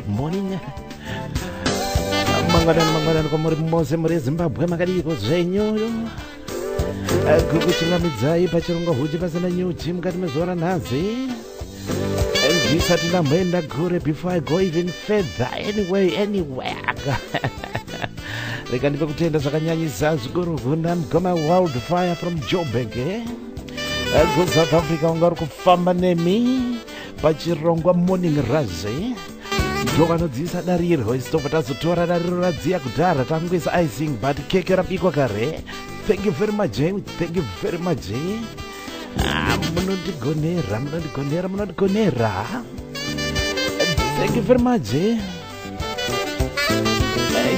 Morning. Mangwana kwa mose muri Zimbabwe makadiko zvenyu. Kukuchingamidzai pachirongo huji pasina nyuchi mukati mezora nhazi. Ndisati ndamboenda kure before I go even further anywhere. Reka ndipe kutenda zvakanyanyisa zvikuru kuna Mgoma Wildfire from Joburg. Go South Africa ungari kufamba nemi pachirongwa Morning Razi. Ndovanodziisa darirwo isitobva tazotora dariro radziya kudhara tangoisa icing but keke rabikwa kare. Thank you very much. Munondigonera. Thank you very much.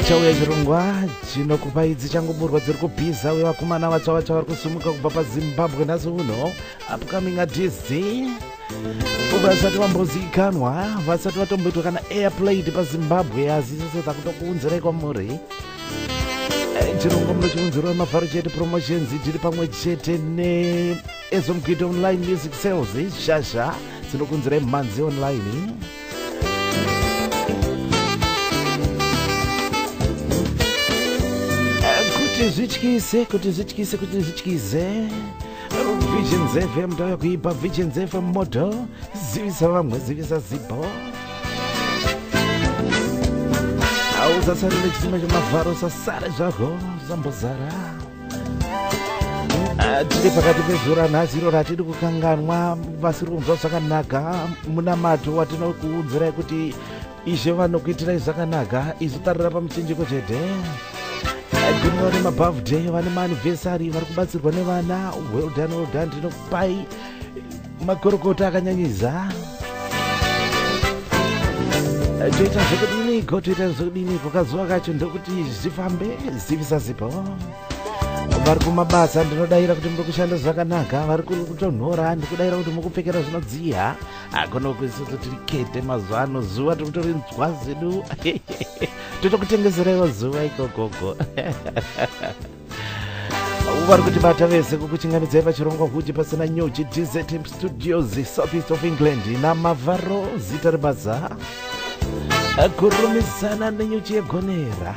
Chauya chirongwa chinokupa idzi changoburwa dziri kubhiza wevakomana vatsva vari kusumuka kubva paZimbabwe nhasi uno. Upcoming artists vasati vambozikanwa vasati vatomboitwa kana airplayed paZimbabwe asi sese takutokuunzirai kwamuri. Chirongwa munochiunzirwa mavharo chete promotions tiri pamwe chete neezomugwita online music sales shasha dzinokunzirai mhanzi online. Kuti zvityise Visions FM ndauya kuipa Visions FM moto zivisa vamwe zivisa zipo. Ausasarire chitima chemavharo sasara zvako zambozara. Tiri pakati pezura nhasi iro ratiri kukanganwa vasiri kunzwa zvakanaka munamato watinokuunzirai kuti izvo vanokuitirai zvakanaka izotarira pamuchinjiko chete. Kunova nemabirthday vane maanniversary vari kubatsirwa nevana. Well done ndinokupai makorokota akanyanyisa. Toita zvekudiniko kazuva kacho ndokuti zvifambe zivisa zipo. Vari kumabasa ndinodayira kuti muri kushanda zvakanaka. Vari kutonhora ndikudayira kuti mukupfekera zvinodziya. Akono kwesiso tiri kete mazuva ano zuva tiri nzwa zedu. Totokutengeseraiwo zuva ikokoko. Vari kutibata vese kukuchingamidzai pachirongwa huji pasina nyuchi DZM Studios South East of England namavharo zita rebasa kurumisana nenyuchi yegonera.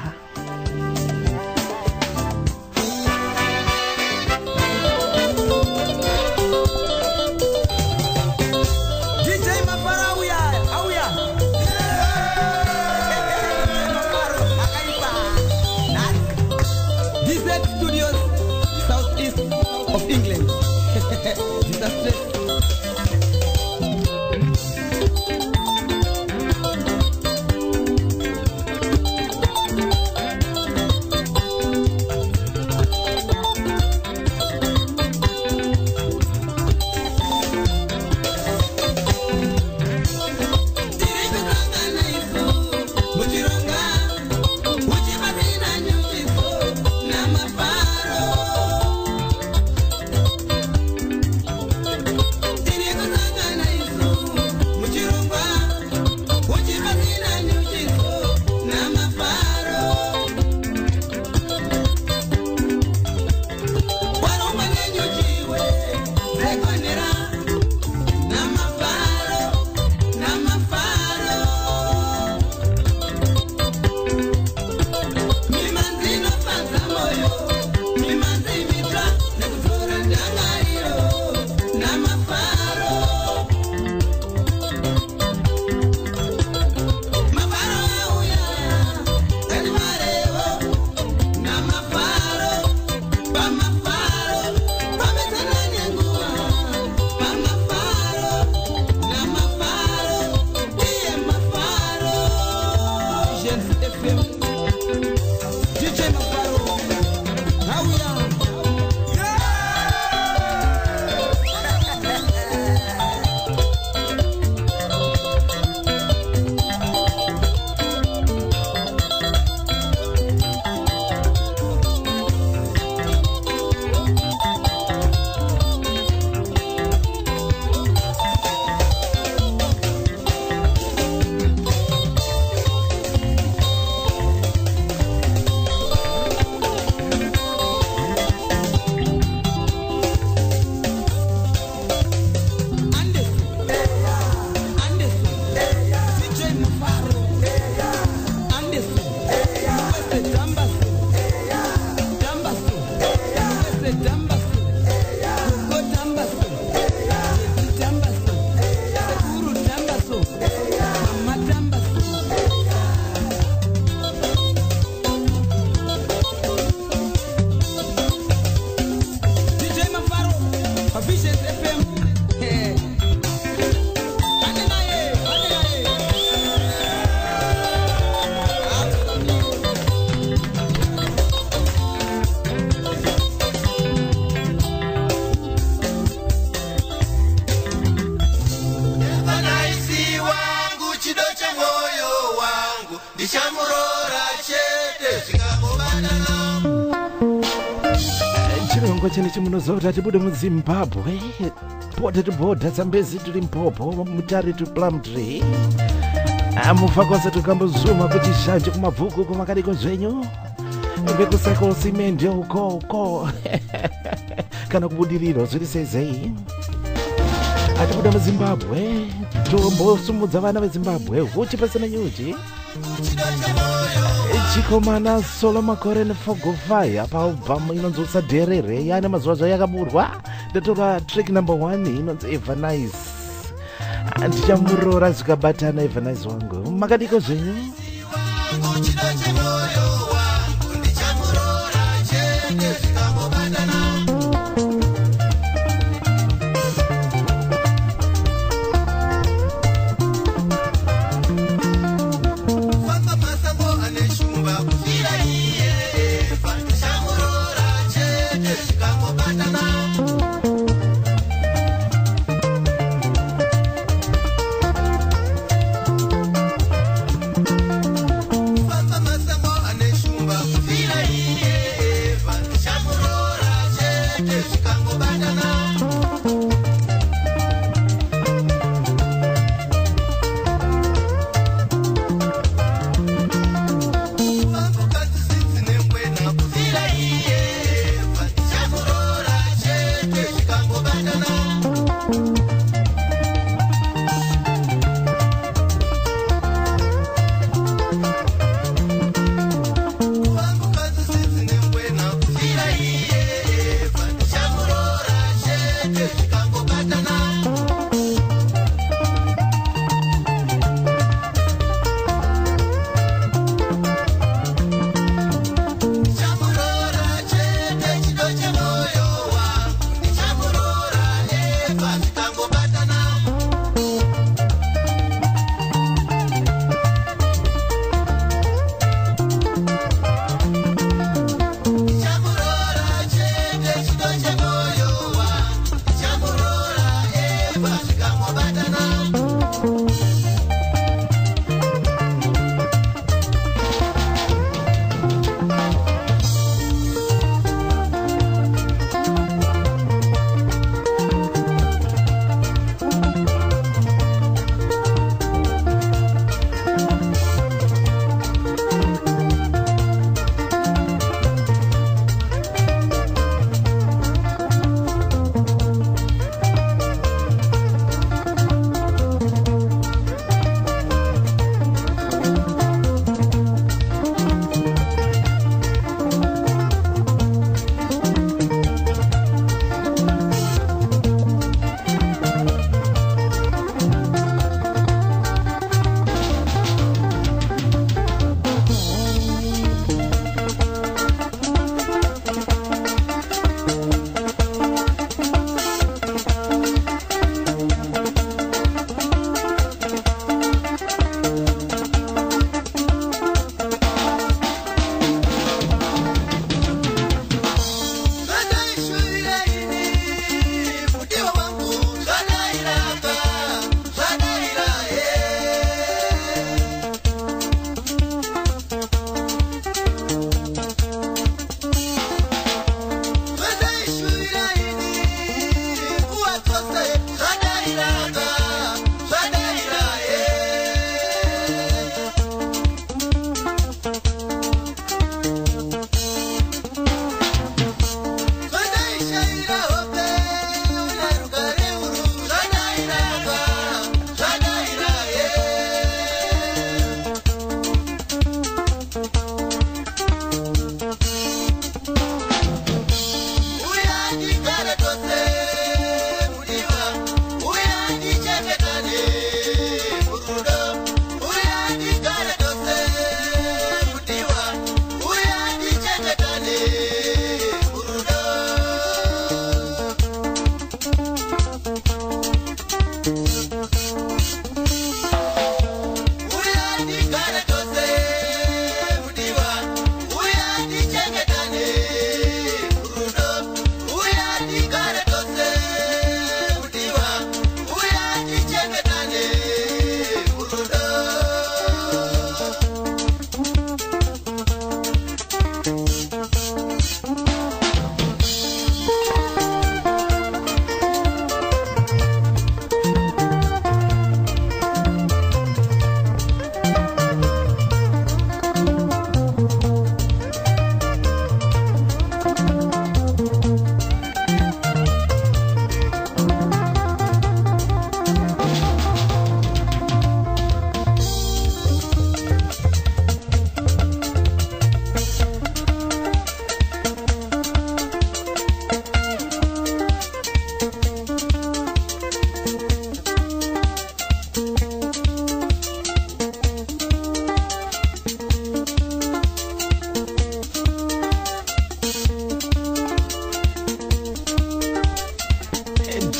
Visions FM. chirongwa chene chimunozota tibude muzimbabwe pota tibhodha zambezi tiri mpopo mutari tu plum tree amufa kwase tukambozuma kuchishanje kumabvuku kumakadiko zvenyu vekucycle cement uko kana kubudiriro zviri seizei atibuda muzimbabwe tombosumudza vana vezimbabwe huchi pasina nyuchi chikomana solo makore nefogofai apa ubva inonzi usadherere yane mazuva zvayo yakaburwa ndatora track number 1 inonzi Evanice ndichamurora zvikabatana Evanice wangu makadiko zvenyu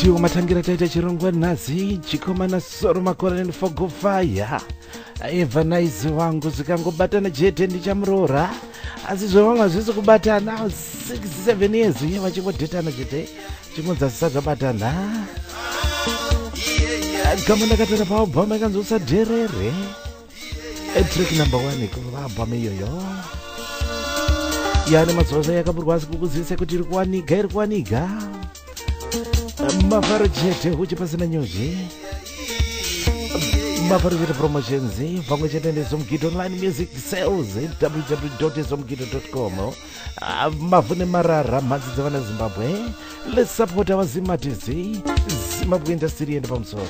tiwo matangira taita chirongwa nhasi chikomana soro makore nefogofaya aibva naizi wangu zikangobatana jete ndichamurora asi zvevamwe hazvisi kubatana 6-7 years uye vachingodhetana chete chimonzasisa zvabatana gama ndakatara paabhama ikanzi usadherere track number 1 kuabhama iyoyo yani mazuva yakaburwa asi kukuzivisa kuti iri kuwaniga mavharo chete uchi pasina nyozvi mavharo chete promotions pamwe chete nezomugito online music sales www.zomugito.com mavhu nemarara mhatsi dzevana zimbabwe let's support our zimatizi zimbabwe industry yende pamusoro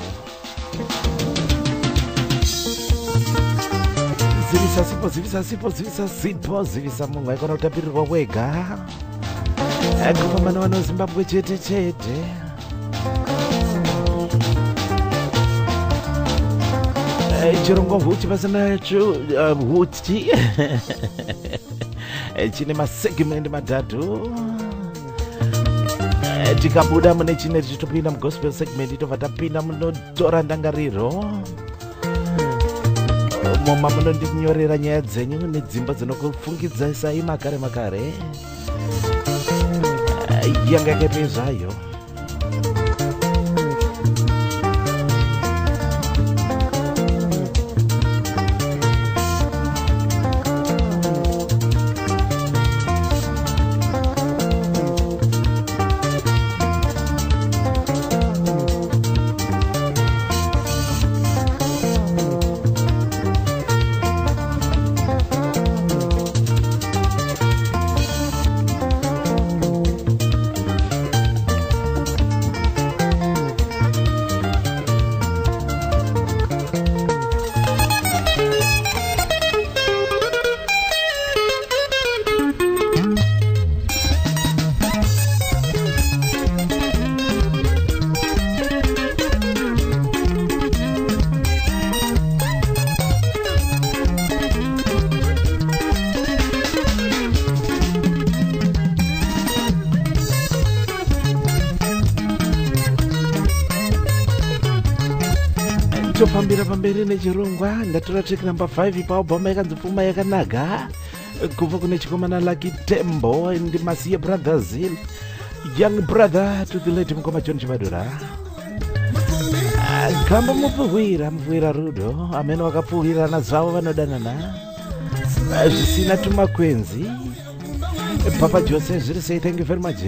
zivisa sipo zivisa sipo zivisa munhu aikona kutapirirwa wega akomamana vana vezimbabwe chete chirongwa huchi pasina huchi chine masegmendi matatu tikabuda mune chine tichitopinda mugospel segment tobva tapinda munotora ndangariro moma munondinyorera nyaya dzenyu nedzimba dzinokufungidzisai makare yanga yakaitoi zvayo topambira pamberi nechirongwa ndatora track number 5 paobhama yakanzipfuma yakanaga kubva kune chikomana Lucky Tembo ndimasiye brothers young brother to the late mukoma John Chivadura kamba mupfuhwira rudo amene wakapfuhwirana zvavo vanodanana zvisina tumakwenzi Papa Jose zviri sei. Thank you very much.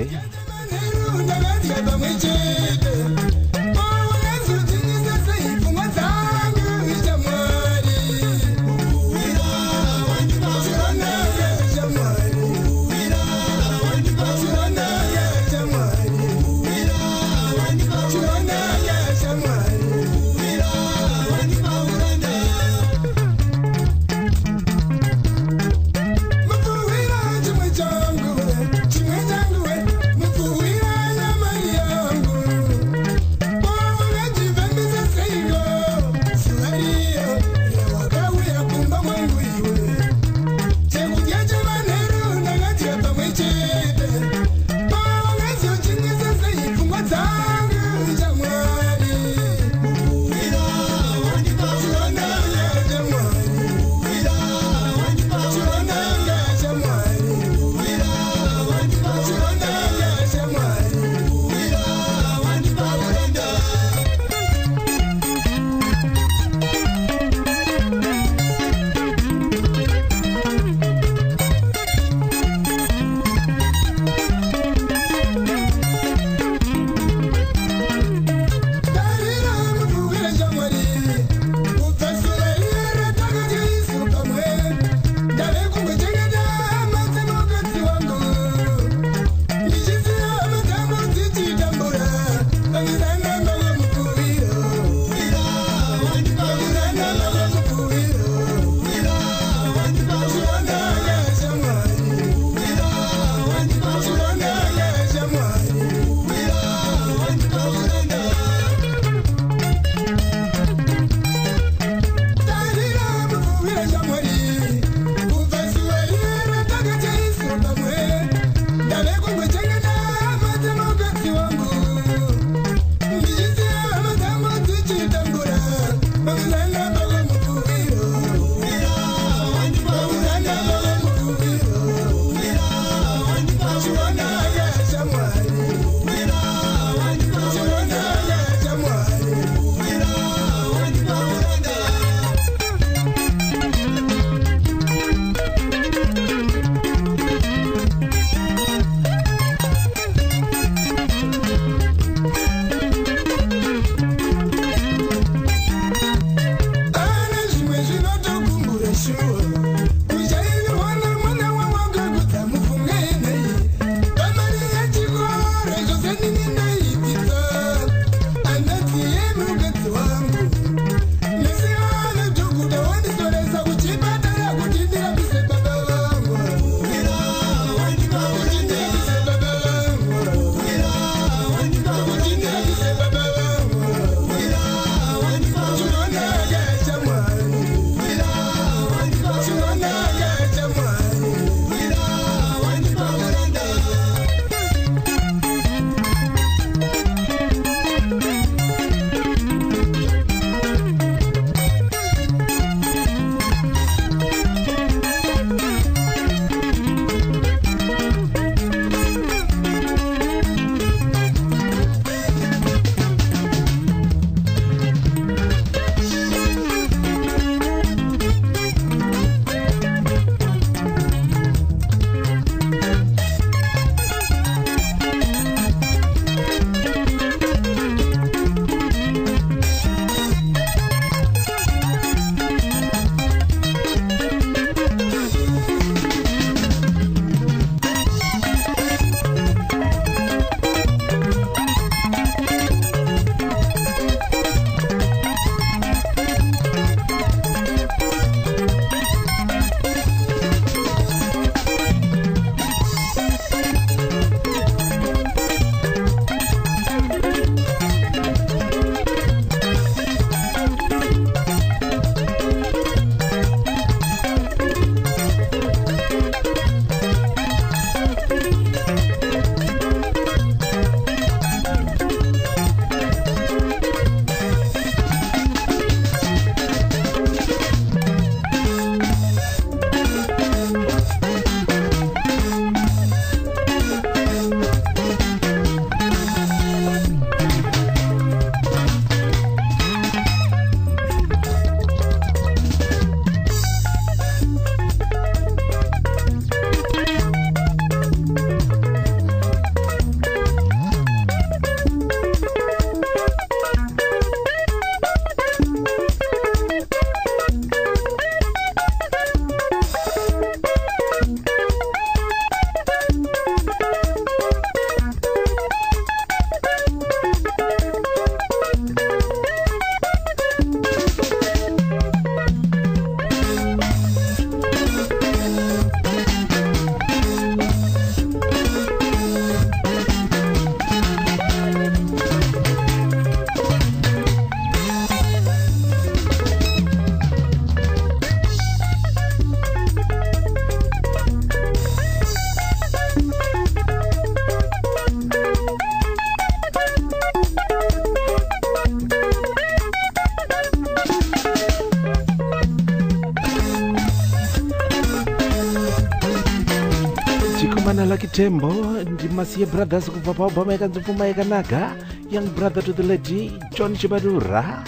Nick Tembo ndimasiye brothers kubva paubhama yakanzopfuma yakanaka. Young brother to the lady John Chibadura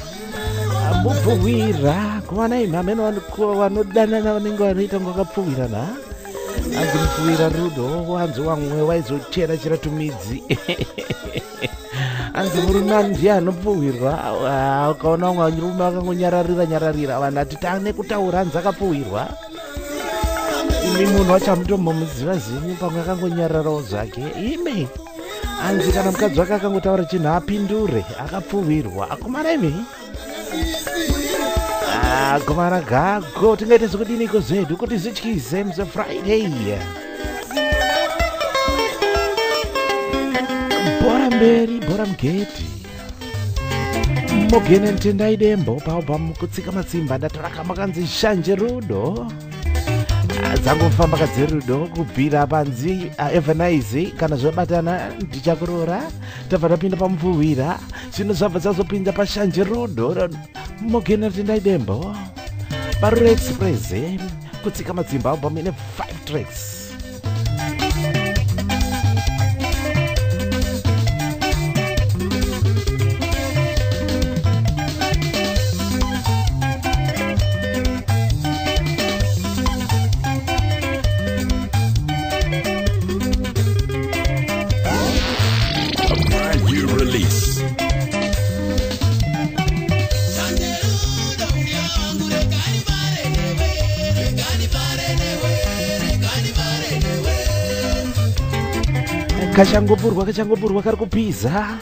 mubvuwira kuwana imhameno vanodanana vanenge vanoita ngakapfuwirana. Anzi mupfuwira Rudo wanzi wamwe waizochera tumidzi. Anzi murume ndiye anopfuwirwa. Ukaona umwe murume akangonyararira vanhu ati tane kutaura anzi akapfuwirwa. Imi munhu wacho hamutombo muziva zenyu pamwe akangonyararawo zvake. Ime anzi kana mukadzi wake akangotaura chinhu apindure akapfuwirwa. Akomana imi akomana gago tingaite zvekudiniko zvedu kuti zvityise muse Friday. Bora mberi bora mugeti mogene ntendai dembo paubva mukutsika matsimba ndatoraka makanzi Shanje Rudo. Dzangofamba kadzi Rudo kubvira panzi Evanize kana zvabatana ndichakurora tabva tapinda pamupfuwira zvino zvabva dzazopinda paShanje Rudo mogene ntendai dembo Barura Express kutsika matsimba album ine 5 tracks. Kachangopurwa kari kupizza.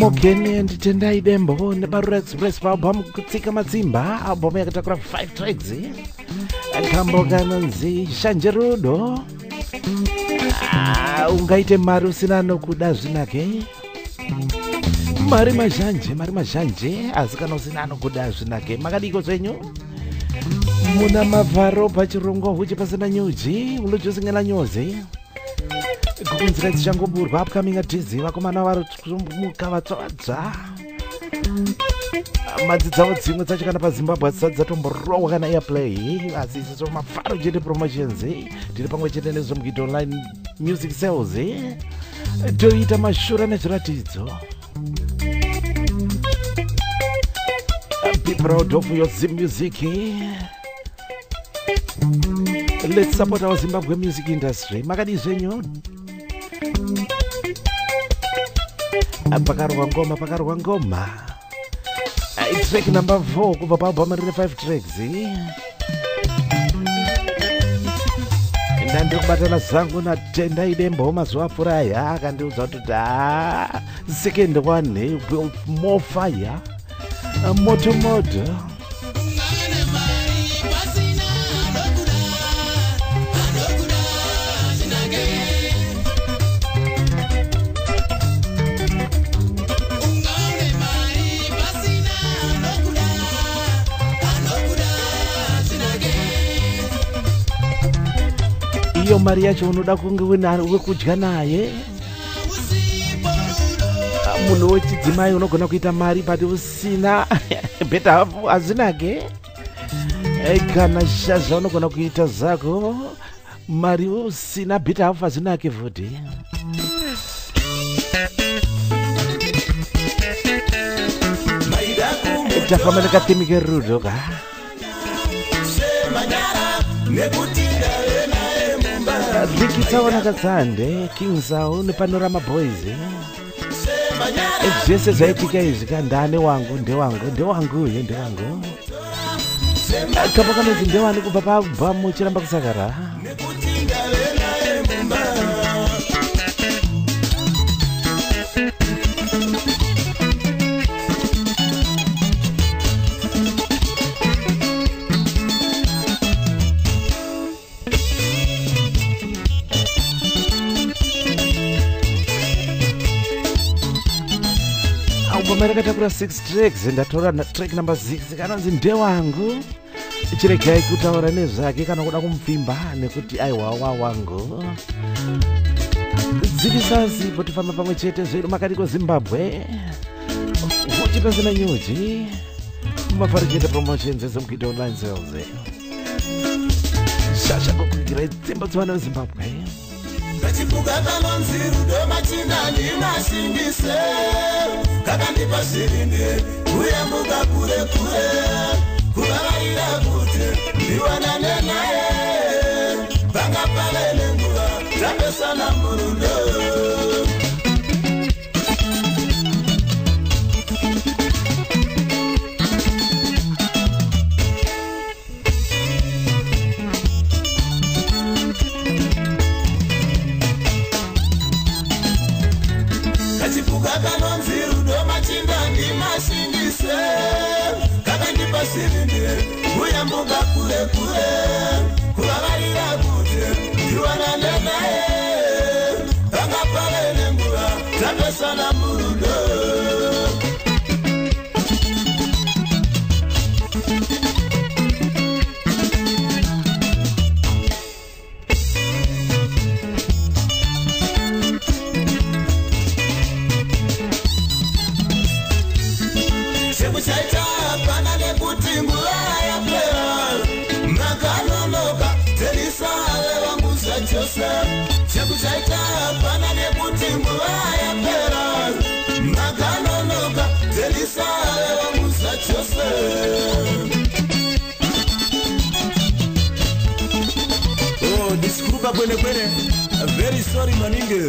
Mogeni and Tendai Dembo Nebaru Express album kutsika matsimba album yakatakura 5 tracks Kamboganonzi Shanjerudo ungaite mari usina nokuda zvinake mari mazhanje asi kana usina nokuda zvinake makadiko zvenyu muna mavharo pachirongo huchi pasina nyuji ulojosingela nyozi kukunzira dzichangoburwa upcoming atizi vakomana vari kusumuka vatsvadza madzi dzavo dzimwe dzacho kana pazimbabwe adzisati dzatomborohwa kana airplay asi isiso mafaro chete promotions tiri pamwe chete nezvomugito online music sales toita mashura nezviratidzo. Be proud of your Zim music. Let's support our Zimbabwe music industry. Makadi zenyu pakarwa ngoma track number 4 kubva paalbum rine 5 tracks ndandi kubatana zangu na Tendai Dembo mazuva apfuura aya akandiudza kuti second one will more fire moto iyo mari yacho unoda kunge wekudya naye munhu wechidzimai unogona kuita mari but usina beta hafu hazinake kana shazha unogona kuita zako mari usina beta hafu hazinake futi. Tafamba nekathimike rudo ka Likitsawana katsande Kingsau nepanorama boys zvese zvaitika izvi kandane wangu ndewangu kapa kanonzi ndewani kubva paalbum chiramba kusakara marakatakura 6 tracks ndatora track number 6 kanonzi ndewangu chiregai kutaura nezvake kana kuda kumupfimba nekuti aiwawa wangu dzivisasi potifamba pamwe chete zvedu makadiko Zimbabwe huchi pasina nyuji mafari chete promotions ezomugidha online sales shasha kukugira dzimba dzavana veZimbabwe Kachipuka kanonzi rudo machinani masimbise kakandipa zvirinde kuyambuka kure kuvavaira kuti ndiwanane naye panga pale nenguva tapesana murudo Kakanonzi rudo machinda ndimasingise kakandipa zvirinde kuyambuka kure kuvavaira kuti ndiwanane naye panga pale nenguva tapesana murudo Chekuchaita pana nekuti nguva yapera makanonoka delisa levamusa chose oh disikuruka kwene very sorry maninge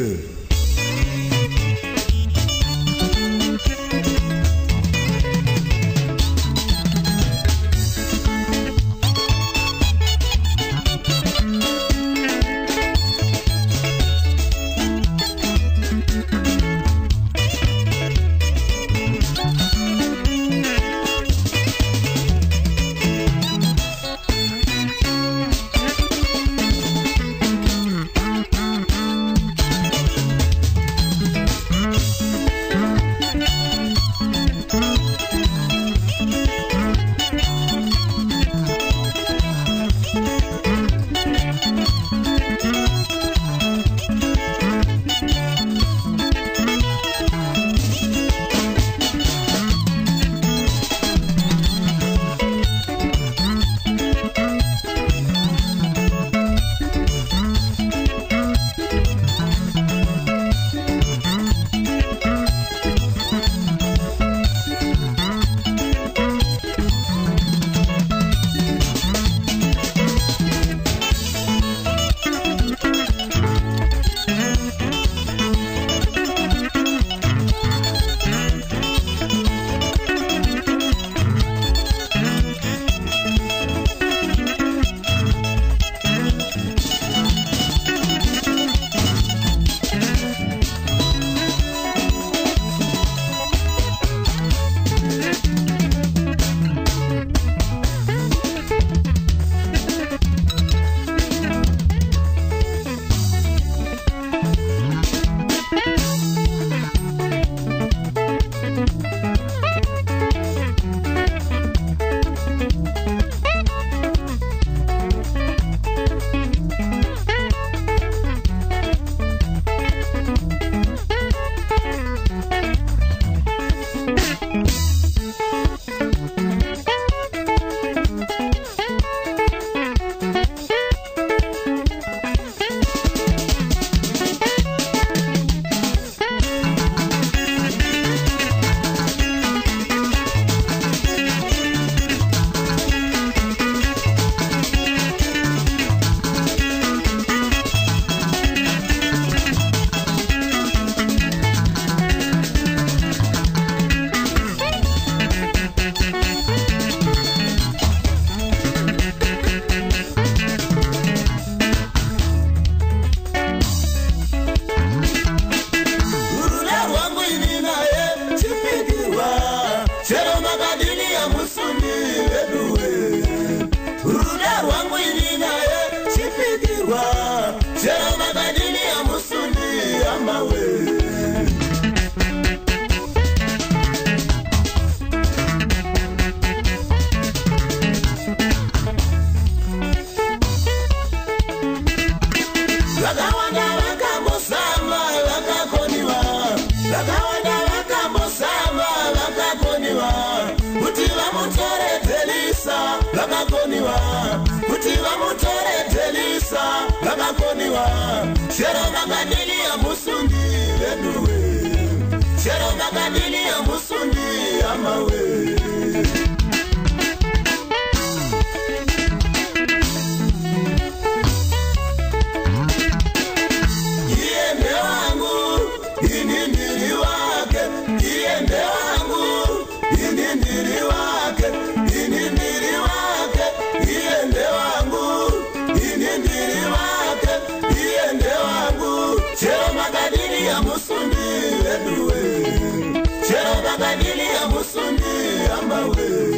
magadini ya musuni weduwe ruda rwangu ini naye chifikirwa chero magadini ya musuni amawe Chero magadini ya musundi weduwe chero magadini ya musundi amawe Iende wangu inindiri wake Iende wangu inindiri wake Inindiri wake Iende wangu inindiri wake Iende wangu chero magadini ya musundi weduwe chero magadini ya musundi amawe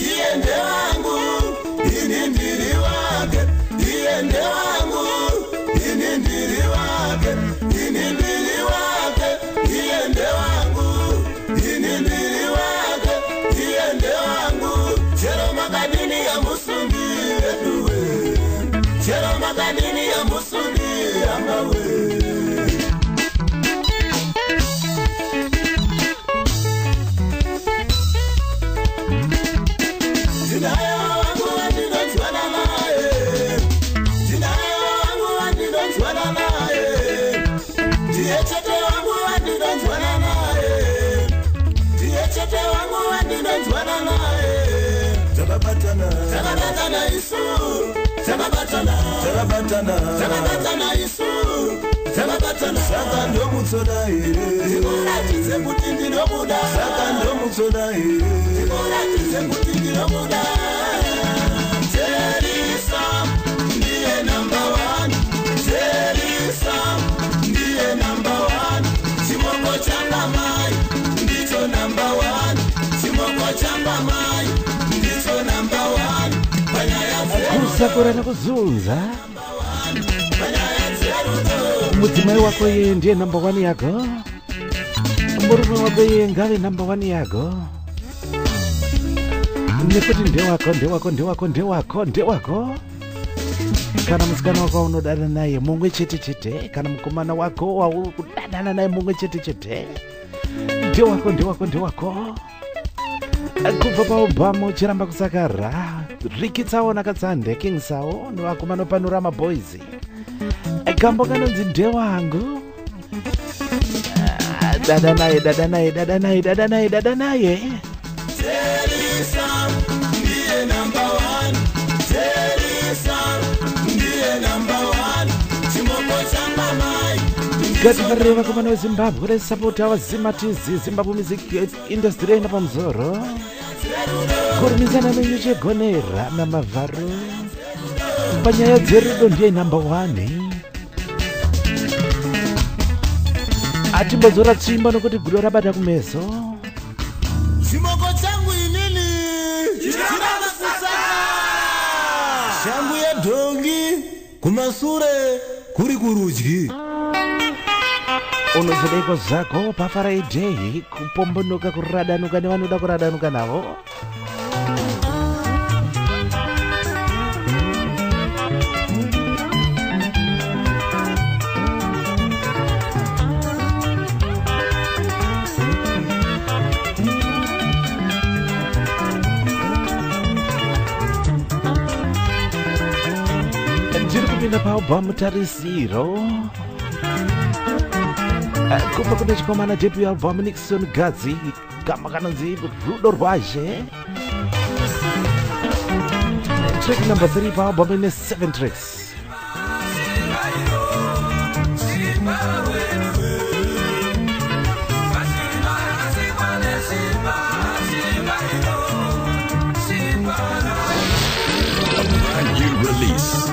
Iende wangu inindiri wake Iende wangu inindiri wake Inindiri wake Iende wangu inindiri wake Iende wangu chero magadini ya musundi weduwe chero magadini ya musundi amawe Takabatana isu Takabatana isu Takabatana Saka ndo mutsoda ere Tikuratize kuti ndinobuda Saka ndo mutsoda ere Tikuratize kuti ndinobuda Teresa ndiye number one Teresa ndiye number one Chimoko changa mai ndicho number one Chimoko changa mai ndicho number one Kusakura na kuzunza mudzimai wako yeye ndiye number one yako murume wako yeye ngave number one yako nekuti ndewako kana musikana wako unodana naye mumwe chete chete kana mukomana wako wauri kudadana naye mumwe chete chete ndewako kubva paobama uchiramba kusakara rikitsawo nakatsande king sawo nevakomana panorama boys kambo kanonzi ndewangu dada naye Teresa ndiye number one Teresa ndiye number one chimoko changa mai ngatifarire vakomana vezimbabwe resapota vazimatizi zimbabwe music industry ina pamzoro kurumisana nenyuchegonera namavharo panyaya dzerudo ndiye number one atimbozora tsvimba nokuti gudo rabata kumeso chimoko changu inini shangu yedhongi kumasure kuri kurudyi unozodaiko zvako pafriday kupombonoka kuradanuka nevanoda kuradanuka navo ndiri kupinda mutarisiro kubva kune chikomana debut album Nixon Gadzi kama kanonzi rudo rwazhe track number 3 paalbum ine 7 tracks Release.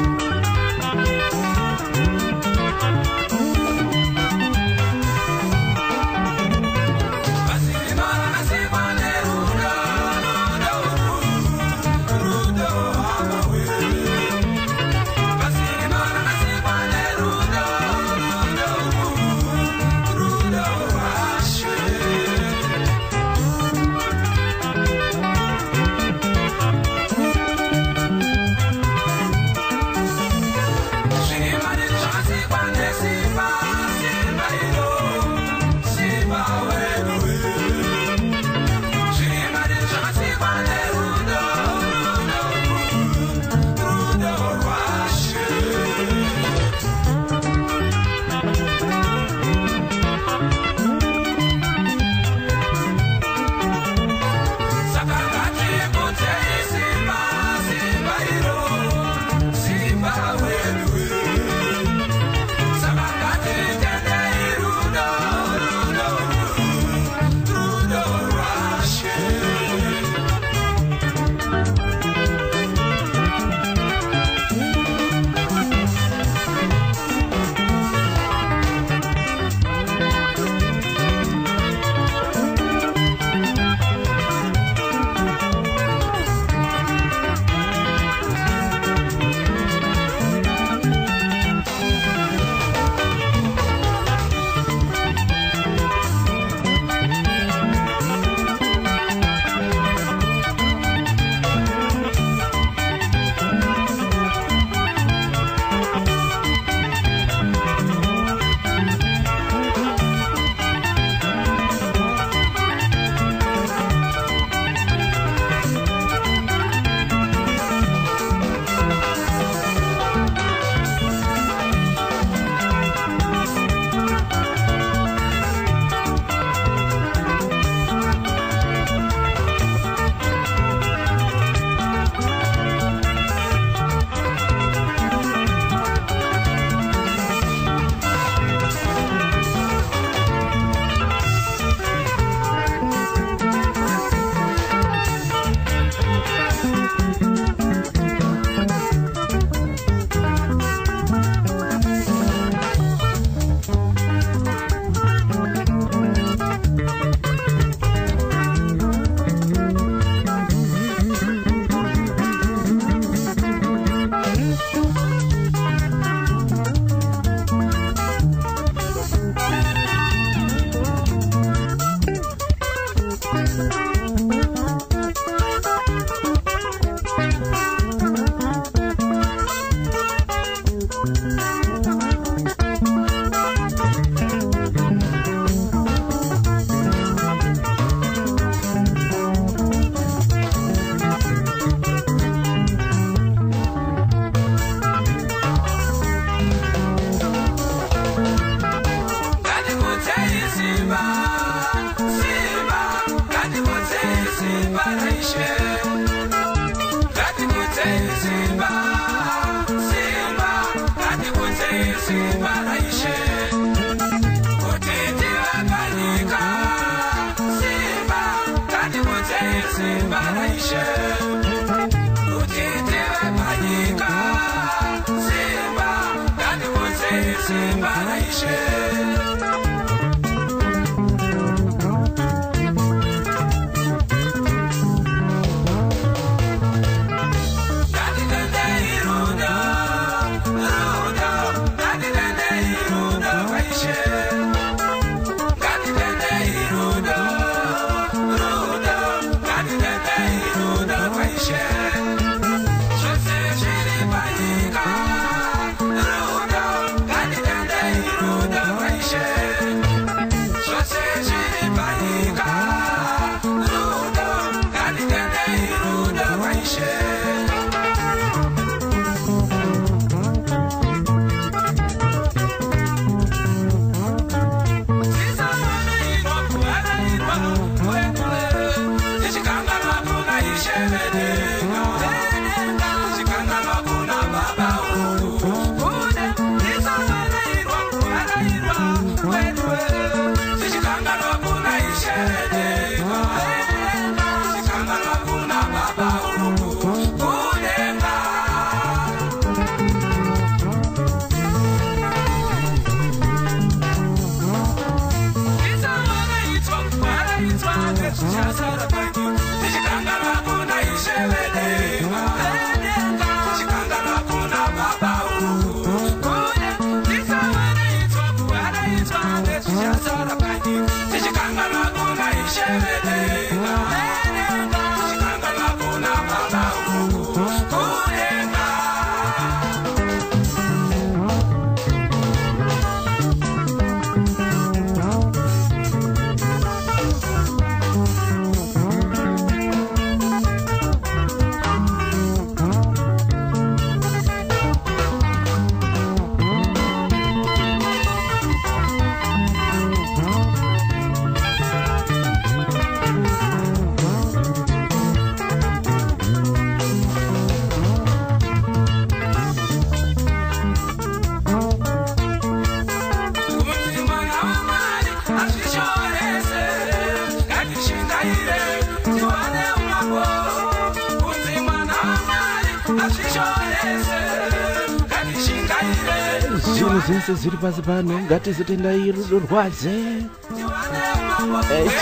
zvinhu zvese zviri pasi pano ngatizotendai rudo rwaje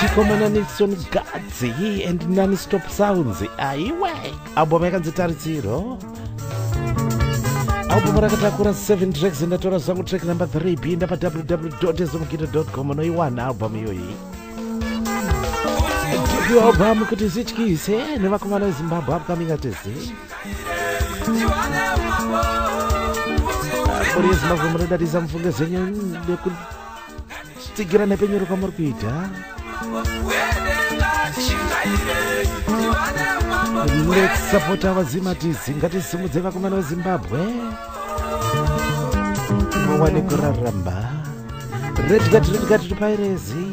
chikomana Nixon Gadzi and Non-Stop Sounds. Aiwe album yakanzi Taritsiro, album rakatakura 7 tracks. Ndatora zvangu track number 3 pinda pa www.ezomukita.com unoiwana album iyoyi. Debut album kuti zityise nevakomana veZimbabwe upcoming artists. Muri yeZimbabwe munodatisa mufunge zenyu nekutsigira nepenyero kwamuri kuita. Let's support our Zimbabwe. Ngatisimudze vakomana veZimbabwe muwane kurarama. Redgati tupairezi.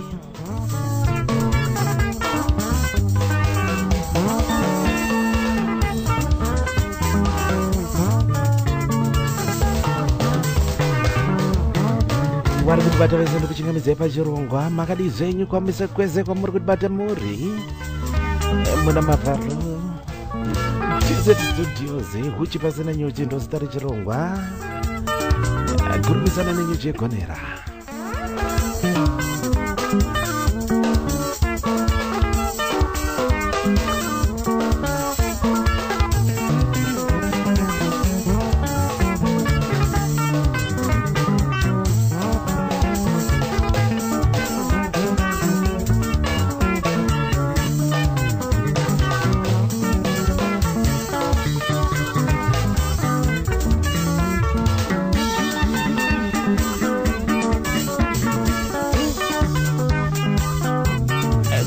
Vari kuti bata vese ndikuchingamidzai pachirongwa. Makadi zvenyu kwamise kwese kwamuri kuti bata muri muna mavharo TZ Studios huchi pasina nyuchi ndozita rechirongwa kurumisana nenyuchi yegonera.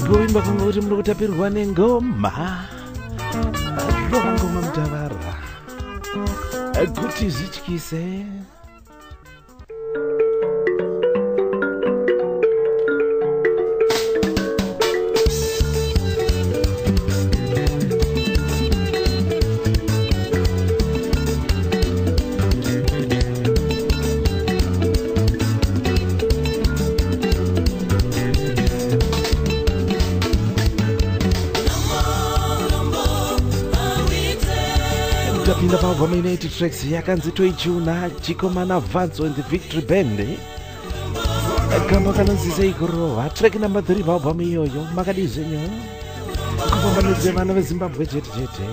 Kuimba kunga kuti muri kutapirwa nengoma ngoma Mutavara kuti zityise. Tapinda pa album ine 80 tracks yakanzi Toichuna chikomana Vanzo and the Victory Band. Kamba kanonzise ikurova track number 3 pa album iyoyo. Makadi zvenyu kupambanidze vana veZimbabwe chete chete.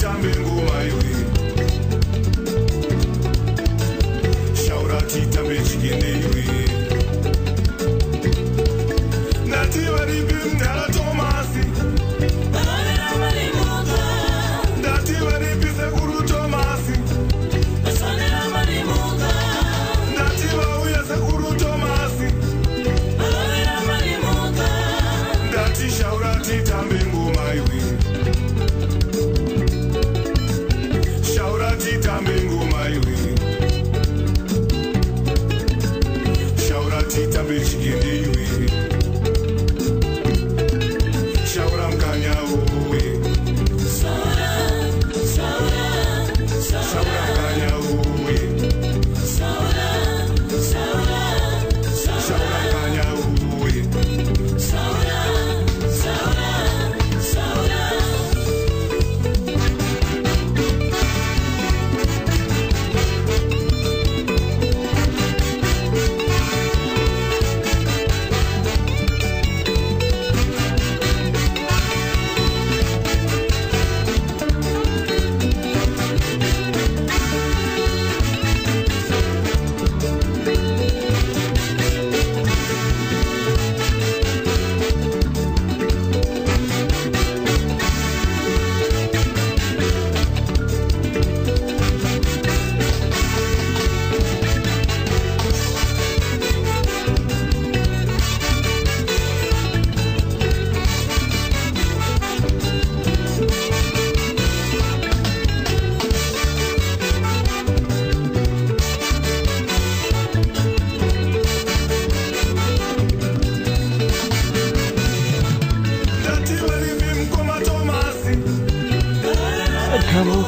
titambe ngoma iwe. Shaura titambe chigende iwe. Ndati varipi mdara Tomasi. Ndati varipi sekuru Tomasi. Ndati vauya sekuru Tomasi. Ndati shaura titambe ngoma iwe. Shaura titambe ngoma iwe. Shaura titambe chigende iwe. Shaura mkanya uwe. Shaura mkanya uwe. Shaura mkanya uwe.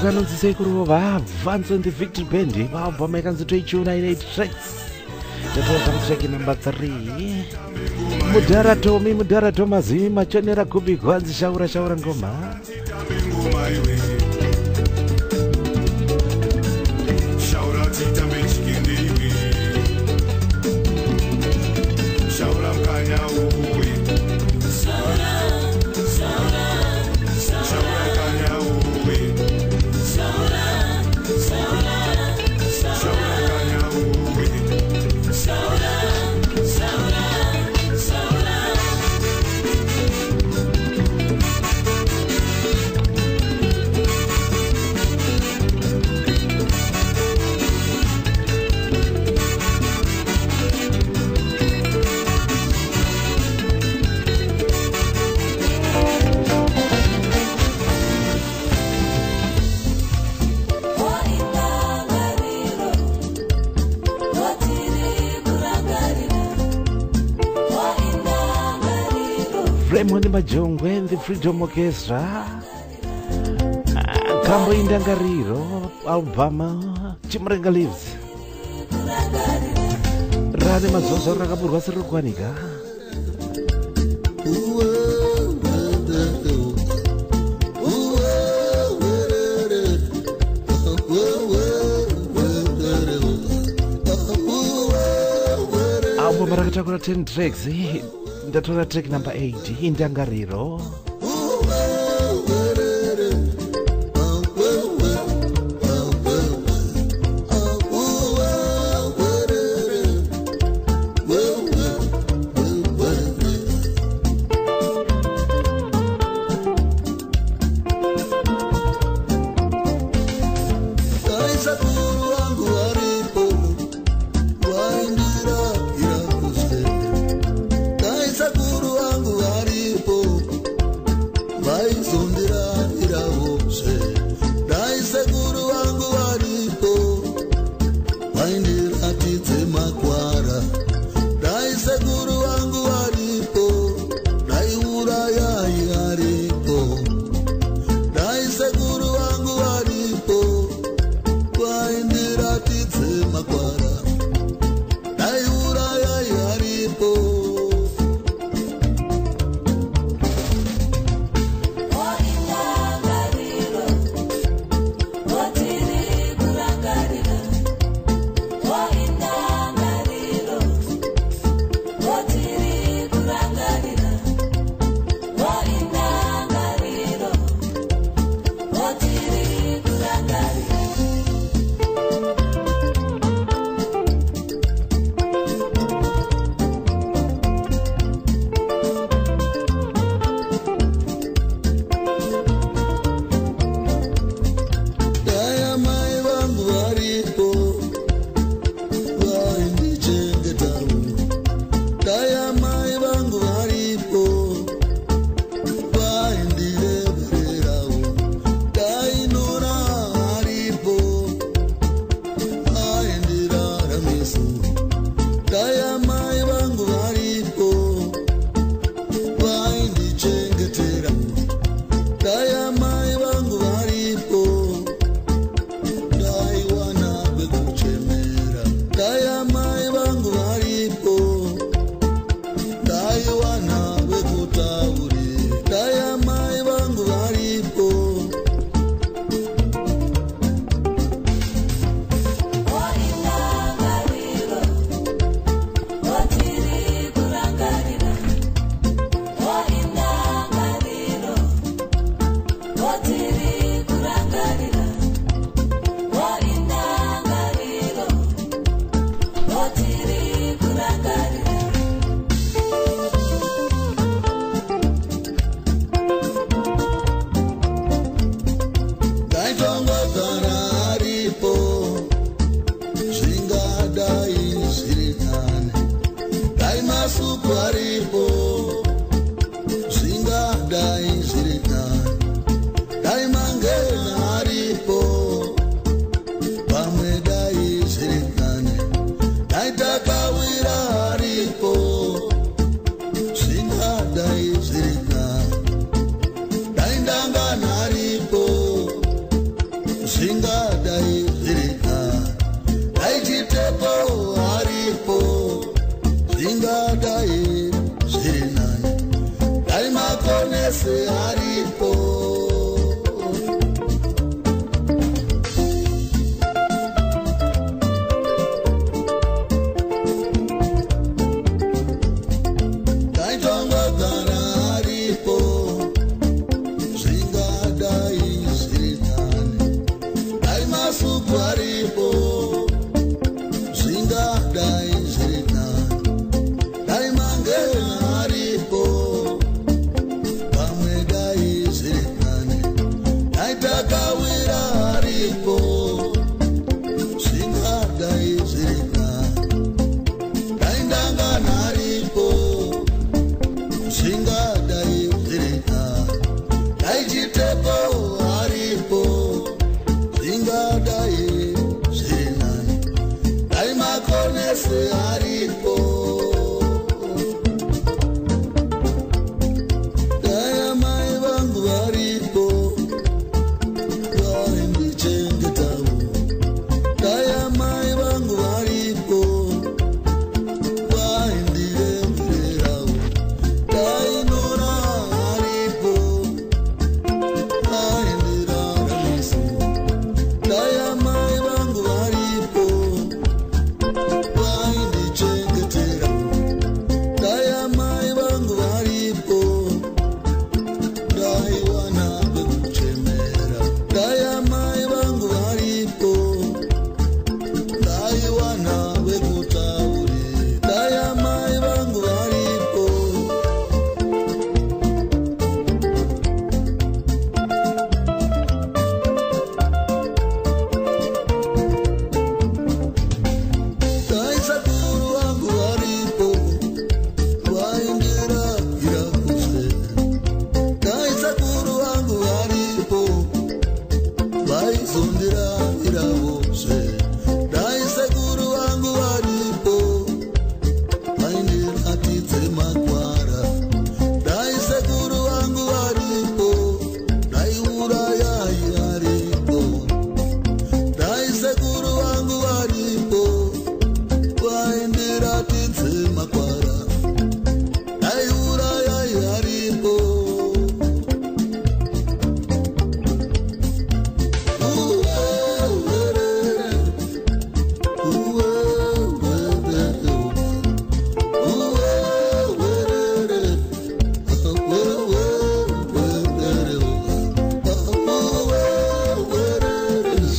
kanonzi sekuru vabvanzo ndi Victory Band vabva makanzi toichuna ine tracks totoka mutrack number 3 Mudhara Tommy Mudhara Thomas machonera kubi gwanzi shaura ngoma Shaura titambe chigende iwe. Shaura mkanya uwe. Shaura mkanya uwe. Shaura mkanya uwe. Raymond Majongwe and the Freedom Orchestra Kambo Indangariro Albama Chimrenga Lives Rade Mazozo Rakaburwa Sirukwanika Abo Marakatakura 10 tracks Ndatora track number 8 Indangariro Why zvingadai zvirika daichitepo haripo zvingadai zviri nani dai makonese haripo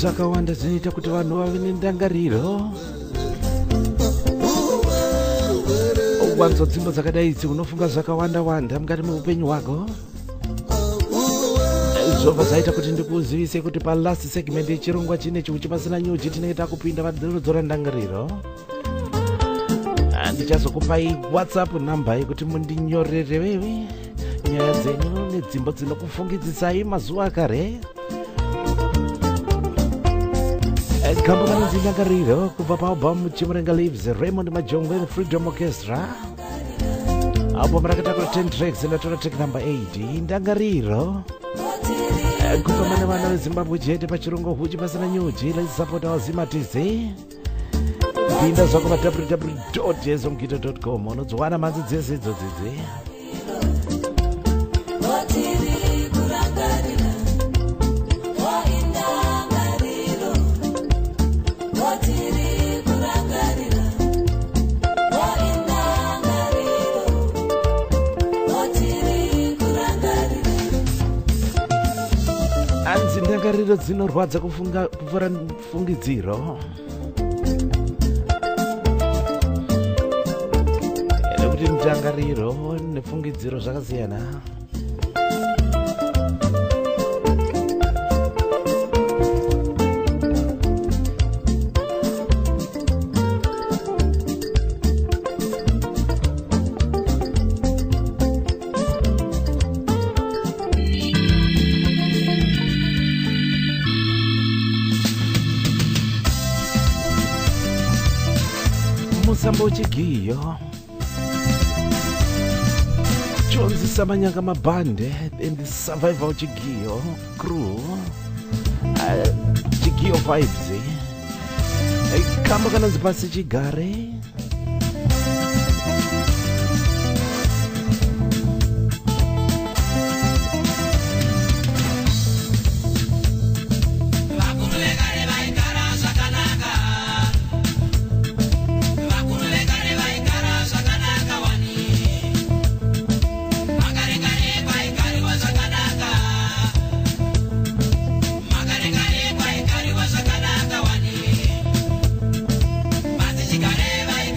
zvakawanda zvinoita kuti vanhu vave nendangariro. Uwanzo dzimbo dzakadai idzi unofunga zvakawanda-wanda mukati meupenyu hwako. Zvobva zvaita kuti ndikuzivise kuti palast segment yechirongwa chinechi uchipasina nyuchi tinenge takupinda parudzora ndangariro. Ndichazokupai WhatsApp number yekuti mundinyorere wewe nyaya dzenyu nedzimbo dzinokufungidzisai mazuva akare. Gamba manonzi ndangariro kubva paalbum Chimurenga Lives Raymond Majongwe Freedom Orchestra. Album rakatakura 10 tracks inatora track number 8 ndangariro. Kubva mane vana veZimbabwe chete pachirongo huchi pasina nyuchi. Let's support our Zimatize. Pinda zvako pa www.ezomgito.com unodziwana manzi dzese idzodzidzi. Anzi ndangariro dzinorwadza kupfuura fungidziro. Kuti ndangariro nefungidziro zvakasiyana. Musambo chigiyo Jones Samanyanga Mabande and the Survival Chigiyo crew. vibes kamba kanonzi pasi chigare Bye.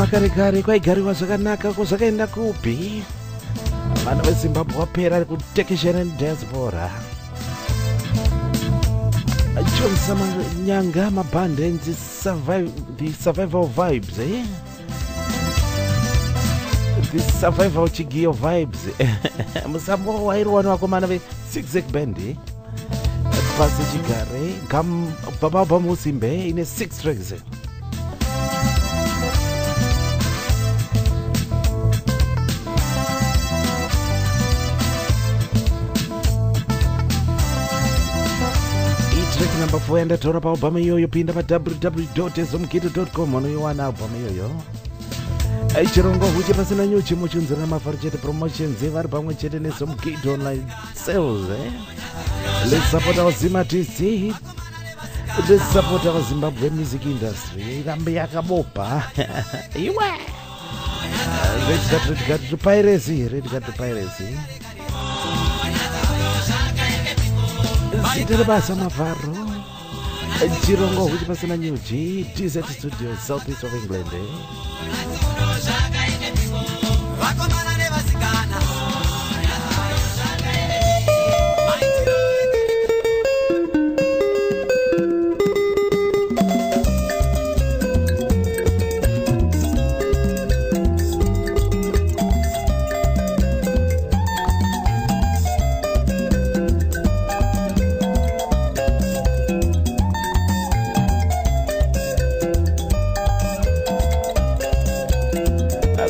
kumakarekare kwaigariwa zvakanaka ko zvakaenda kupi? Vana veZimbabwe vapera kutekeshera diaspora. Achonisa nyanga mabhande and the survival vibes, eh? The survival chigio vibes. Musambo wairwana wakomana ve 6 band, eh? Pasi chigare gam baba bamusimbe ine 6 tracks. Track number 4 ndatora paalbum iyoyo, pinda pa www.ezomukito.com unoiwana album iyoyo. Chirongo huche pasina nyuchi muchunzira mafari chete promotions vari pamwe chete neZomukito online sales, eh? Let's support our Zima TC. Let's support our Zimbabwe music industry. Irambe yakabopa. Iwe. Red card to piracy. Sitere basa mavharo. Chirongo huchi pasina nyuchi. TZ Studios, southeast of England, eh?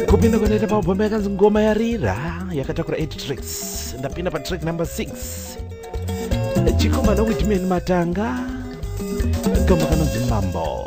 Kupinda kunoita paubhomba yakanzi ngoma yarira yakatakura 8 tracks. Ndapinda pa track number 6. Chikomana Whitman Matanga kama kanonzi Mambo.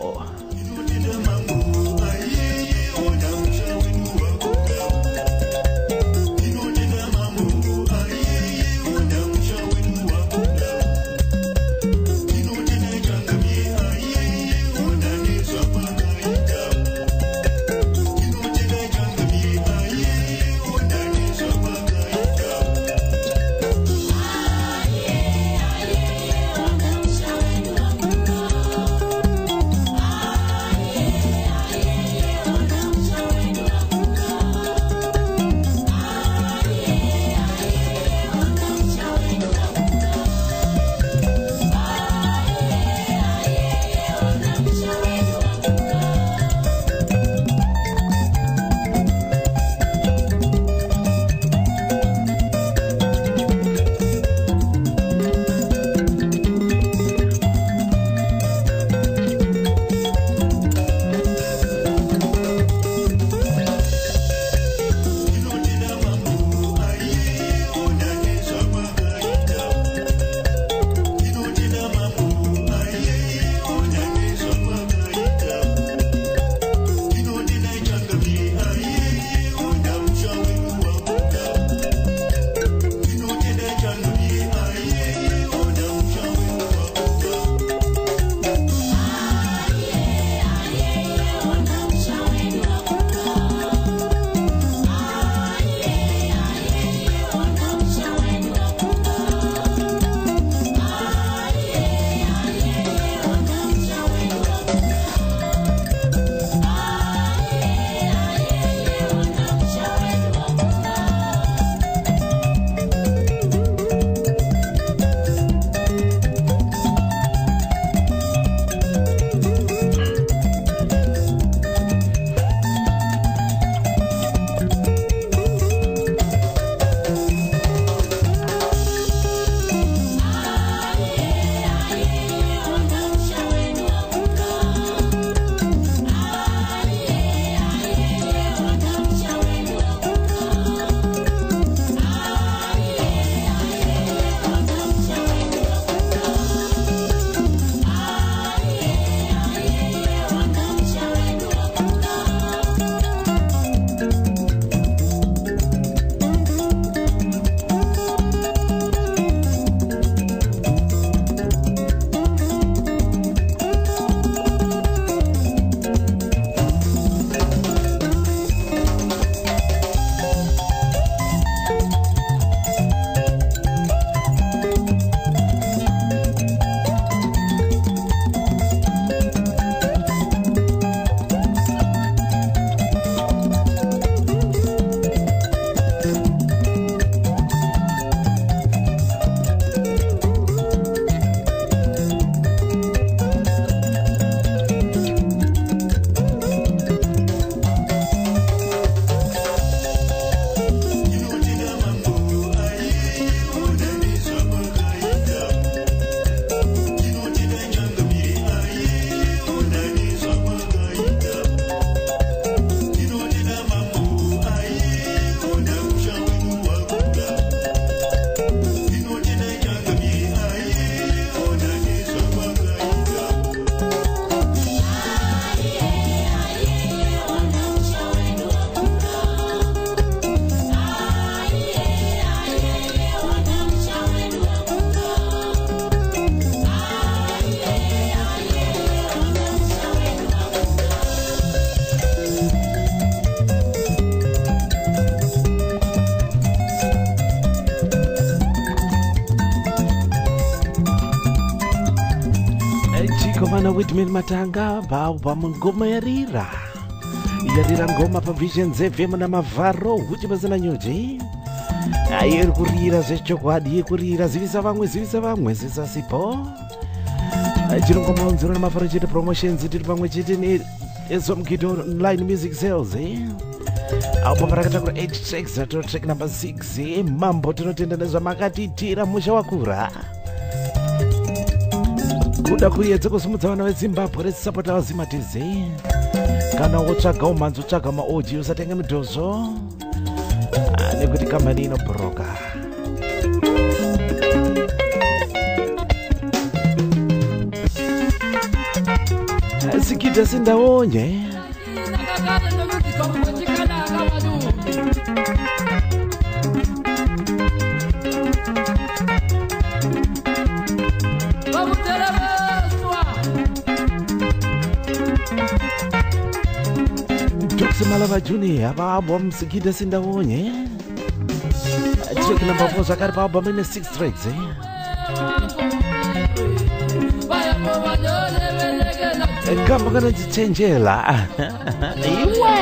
Whitman Matanga baba ngoma yarira ngoma pa Vision FM na Mavaro kuti bazana nyoje ayeri kurira zvechokwadi kurira zivisa vamwe zvisasipo chirongoma unziro na Mavaro chete promotions tiri pamwe chete ne ezomkito online music sales apo parakatakura 8 tracks ato track number 6 mambo tinotenda nezvamakatitira musha wakura kuda kuedza kusimudza vana veZimbabwe resapota vazimatize kana wotsvaga umhanzi utsvaga maoji usatenge midhozvo nekuti kambani inobhuroka sikidha sindawonye Malava Junior album Sikida Sindawonye track number 4 zakari pa album ine 6 tracks kamba kana chichenjela iwe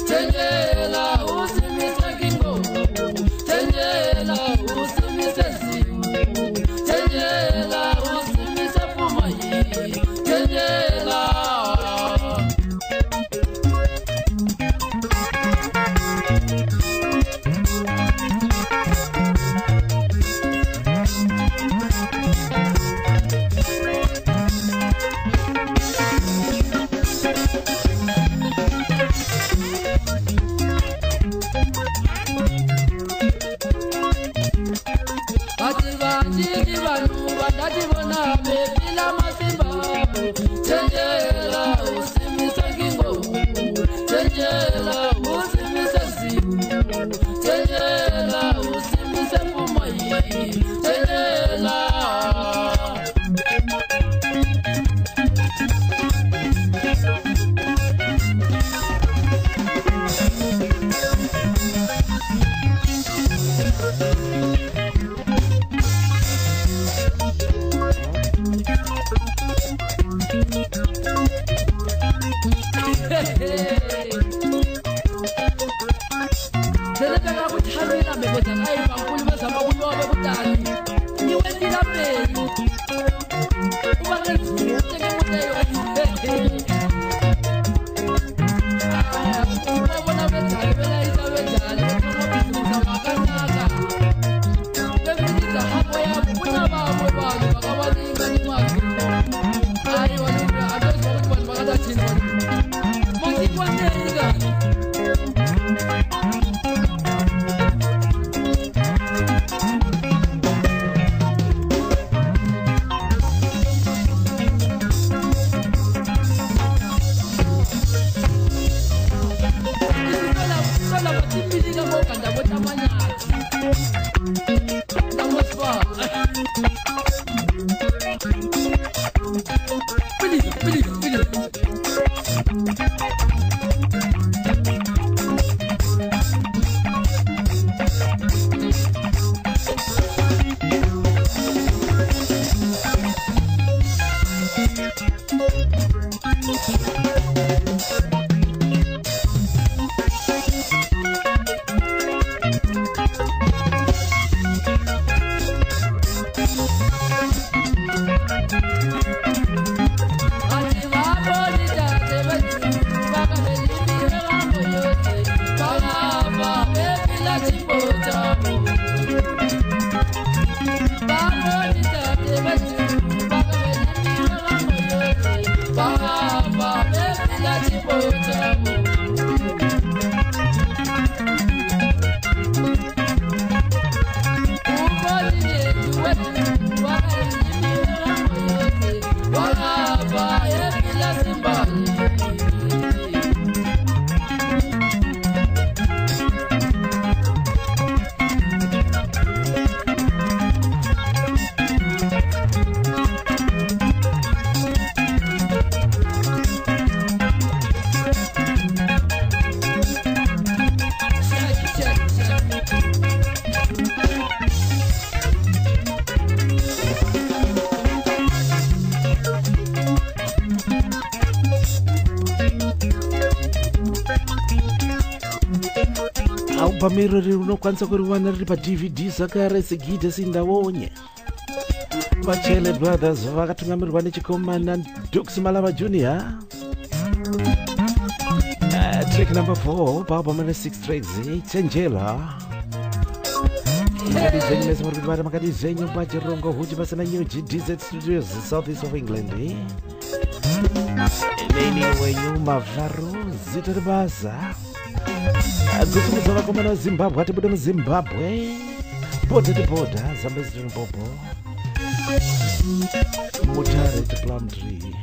Tengela usimiswa kingo Pamiro rinokwanisa kuriwana riri paDVD zvakare segidha sindawonye. Vachele Brothers vakatungamirirwa nechikomana Dux Malava Jr. Track number 4 paalbum ine 6 tracks Chenjela. Makadi zenyu mese muri kutibata makadi zenyu pachirongo huchi pasina New GDZ Studios Southeast of England. Ineni wenyu Mavharo zita ribasa. Gusumiza vakomana veZimbabwe atibude muZimbabwe. Border to border, Zambezi to Bobo. Mutare to Plum Tree.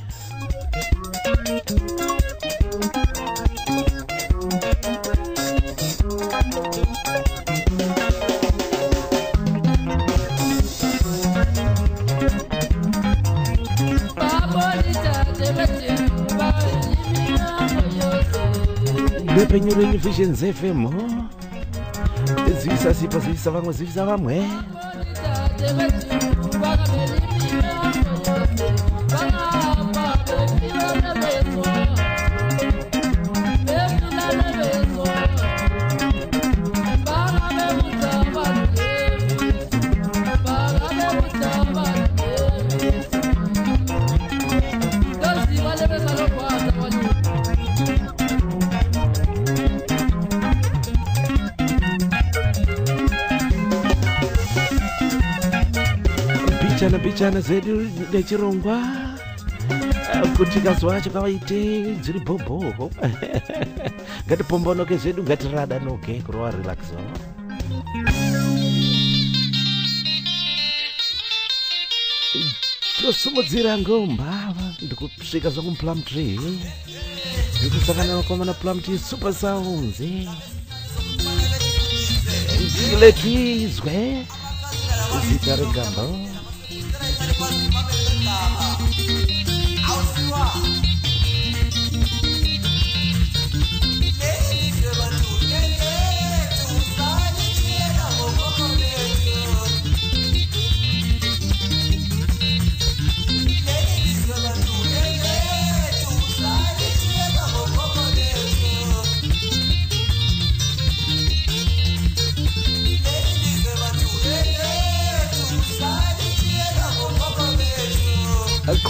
Lepenyurenyu Visions FM. Zivisa sipa zivisa vamwe zivisa vamwe. Bichana zedu nechirongwa kuti kazwacho kavaite dziri bhobho ngatipombonoke zvedu ngatiradanoke kurova relaxo. tosumudzira ngomba ndikusvika zvangu Plum Tree ndikusangana nakomana Plum Tree Super Sounds ndile twizwe zita rengambo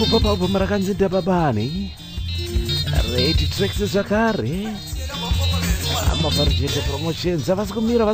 kupa paupo marakanzinda babani rate tracks zvakare amavarjete promotions avasi kumira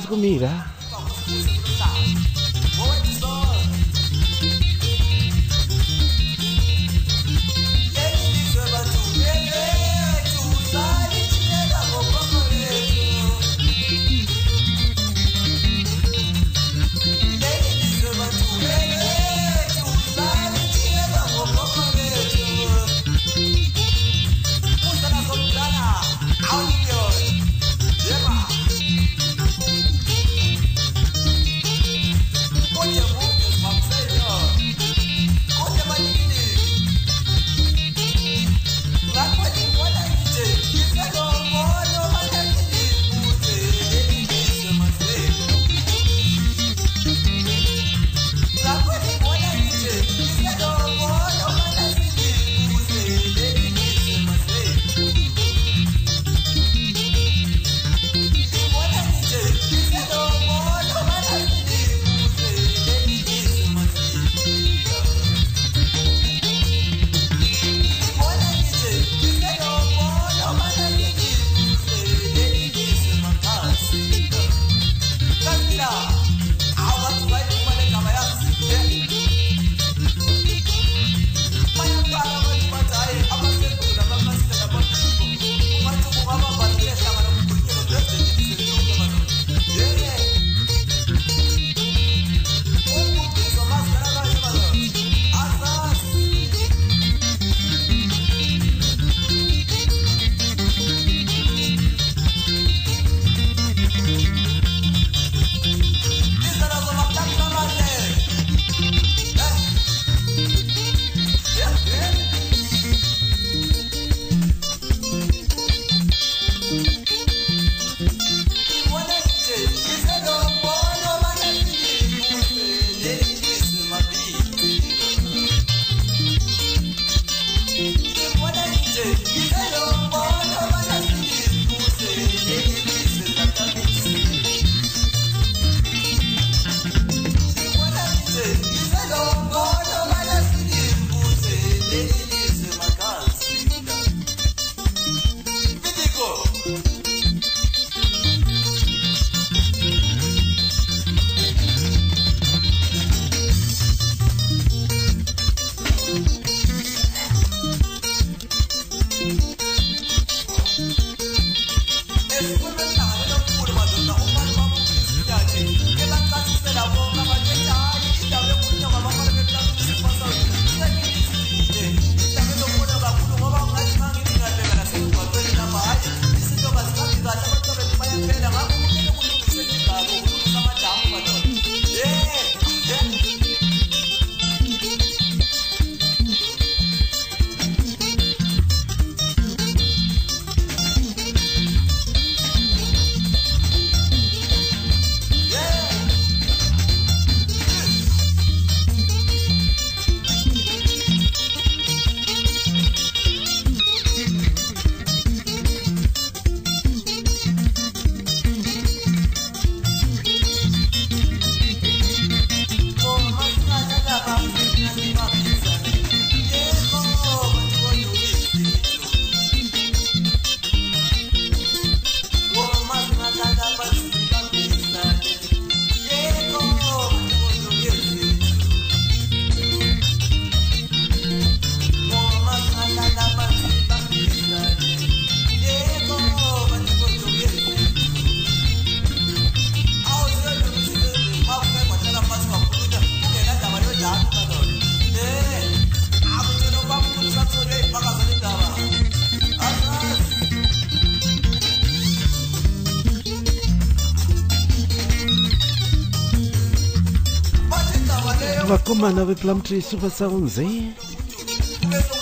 vakomana veplumtree super sounds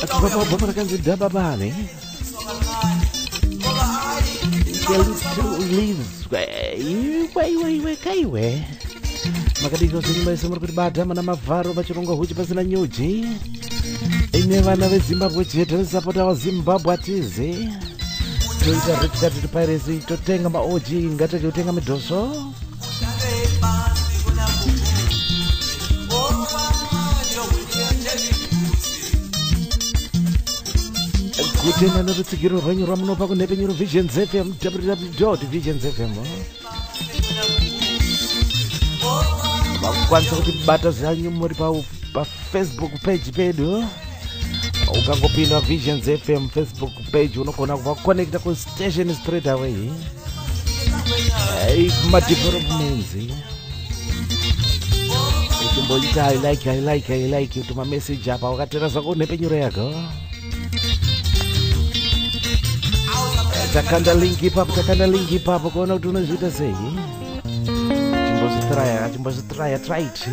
akuvapabva rakanzi dababane iwe kaiwe makadiko zvinyimaisa muri kuti bada mana mavharo vachironga huchi pasina nyuji ine vana vezimbabwe chete nesapota wazimbabwe atize toita retikati tipiracy totenga maoji ngateke kutenga midhoso kutenda norutsigiro rwenyu rwamunopa kunepenyuro Visions FM www.visions FM vakukwanisa kuti bata zvanyu muri pafacebook page pedu ukangopinda Visions FM Facebook page unogona kuvakonekta kustation straight away kumadevelopments ichimboita I like utuma message apa wakatera zvako nepenyuro yako takanda link ipapo kuona kuti unozviita sei chimbozvitraya try it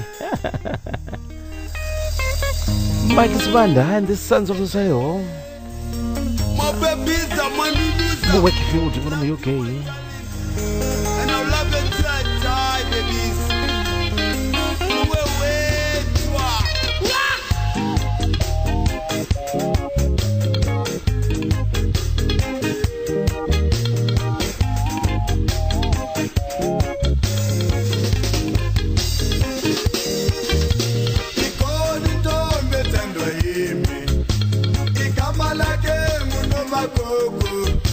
Mike Sibanda and the Sons of the Sayo Wakefield from the UK and I love it tight babies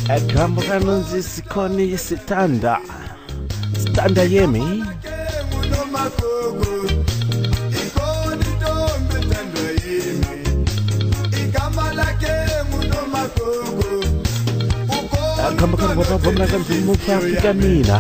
Akambo kanonzi sikoni standa yemi akambo kanonzi wapabomna kanzi mufafika mina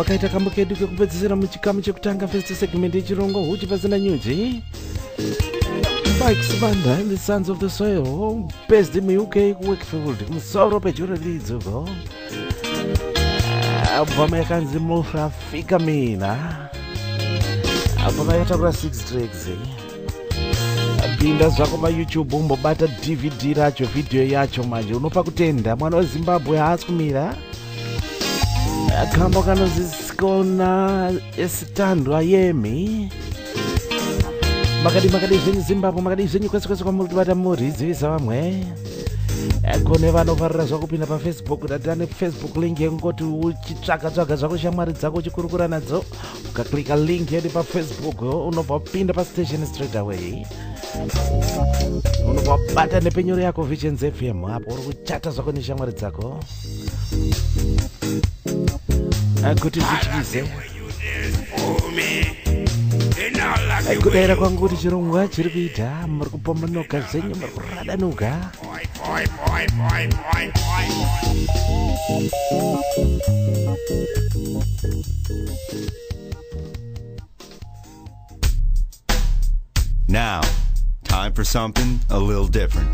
pakaita kambo kedu kekupedzisira muchikamu chekutanga first segment yechirongwa huchi pasina nyuchi. Mike Banda and the Sons of the Soil, based in UK, Wakefield, Musoro Pejura Lizugo. Abamekanzi Mufra Fika Mina. Abamayatagura 6 tracks. Pinda zvako YouTube umbobata DVD racho video yacho manje unopa kutenda mwana weZimbabwe haasi kumira. Kambo kanozikona esitando ayemi. Makadi zvenyu Zimbabwe, makadi zvenyu kwese kwamuri kubata muri dzivisa vamwe. Kune vanofarira zvakupinda paFacebook, tatane Facebook link yekungoti uchitsvaka zvako shamwari dzako uchikurukura nadzo, ukaklika link yedi paFacebook unobva pinda pastation straight away. Unobva bata nepenyoro yako Visions FM apo uri kuchata zvako neshamwari dzako. Kuti zvichize. Kudaira kwangu kuti chirongwa chiri kuita muri kupombonoka zvenyu muri kuradanuka. Now, time for something a little different.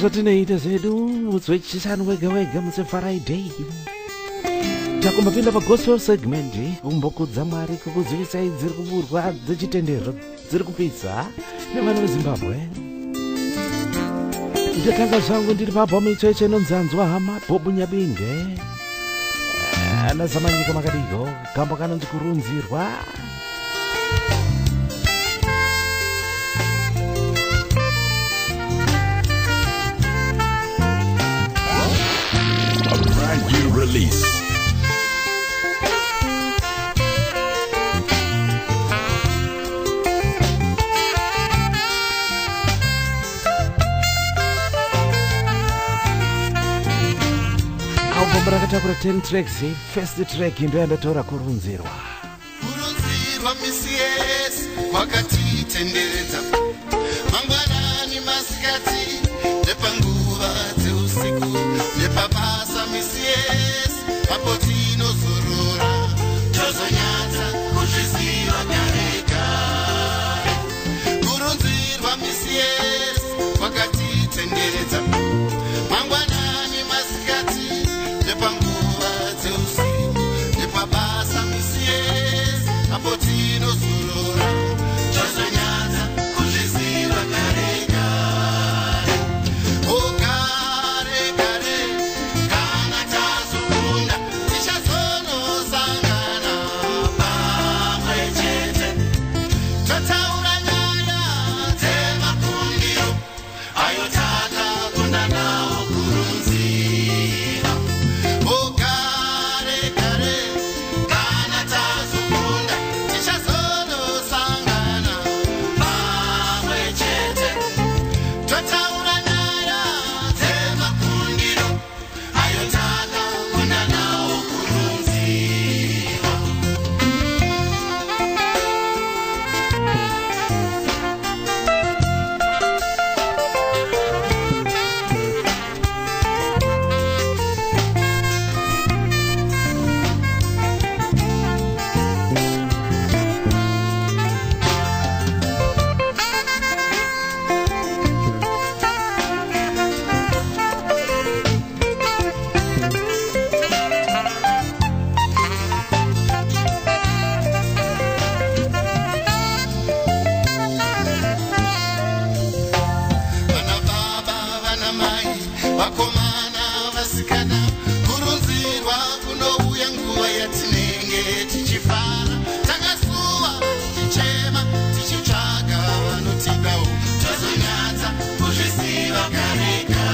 Tinoita zedu musi wechisanu wega musi Friday. Takumbapinda pa gospel segment kumbokudza Mwari kukuzivisai dziri kuburwa dzechitendero dziri kupisa nevana veZimbabwe. Ndakanga zvangu ndiri pabva micheche nonzanzwa hama Bobu Nyabinge. Ana zamanyika makadiko kambo kanonzi kurunzirwa. release. album rakatakura 10 tracks. First track ndo yandatora kurunzirwa misi yes kwakatitenderedza mangwanani masikati nepanguva dzeusiku nepabasa misi yes apo tinozorora tozonyatsa kuzviziva kareka kurunzirwa misi yes kwakatitenderedza mangwanani masikati nepanguva dzeusiku nepabasa misi yes apo tinozorora tozonyatsa kuzviziva kareka ogare gare kana tazokunda tichazonosangana pamwe chete totaura nyaya dzemakundiro ayo takakunda nawo kurunzira ogare gare kana tazokunda tichazonosangana pamwe chete totaura nyaya dzemakundiro ayo takakunda nawo kurunzira vana baba vana mai vakomana vasikana kurunzirwa kunouya nguva yatinenge tichifara takasuwa tichichema tichitsvaga vanotidawo tozonyatsa kuzviziva kareka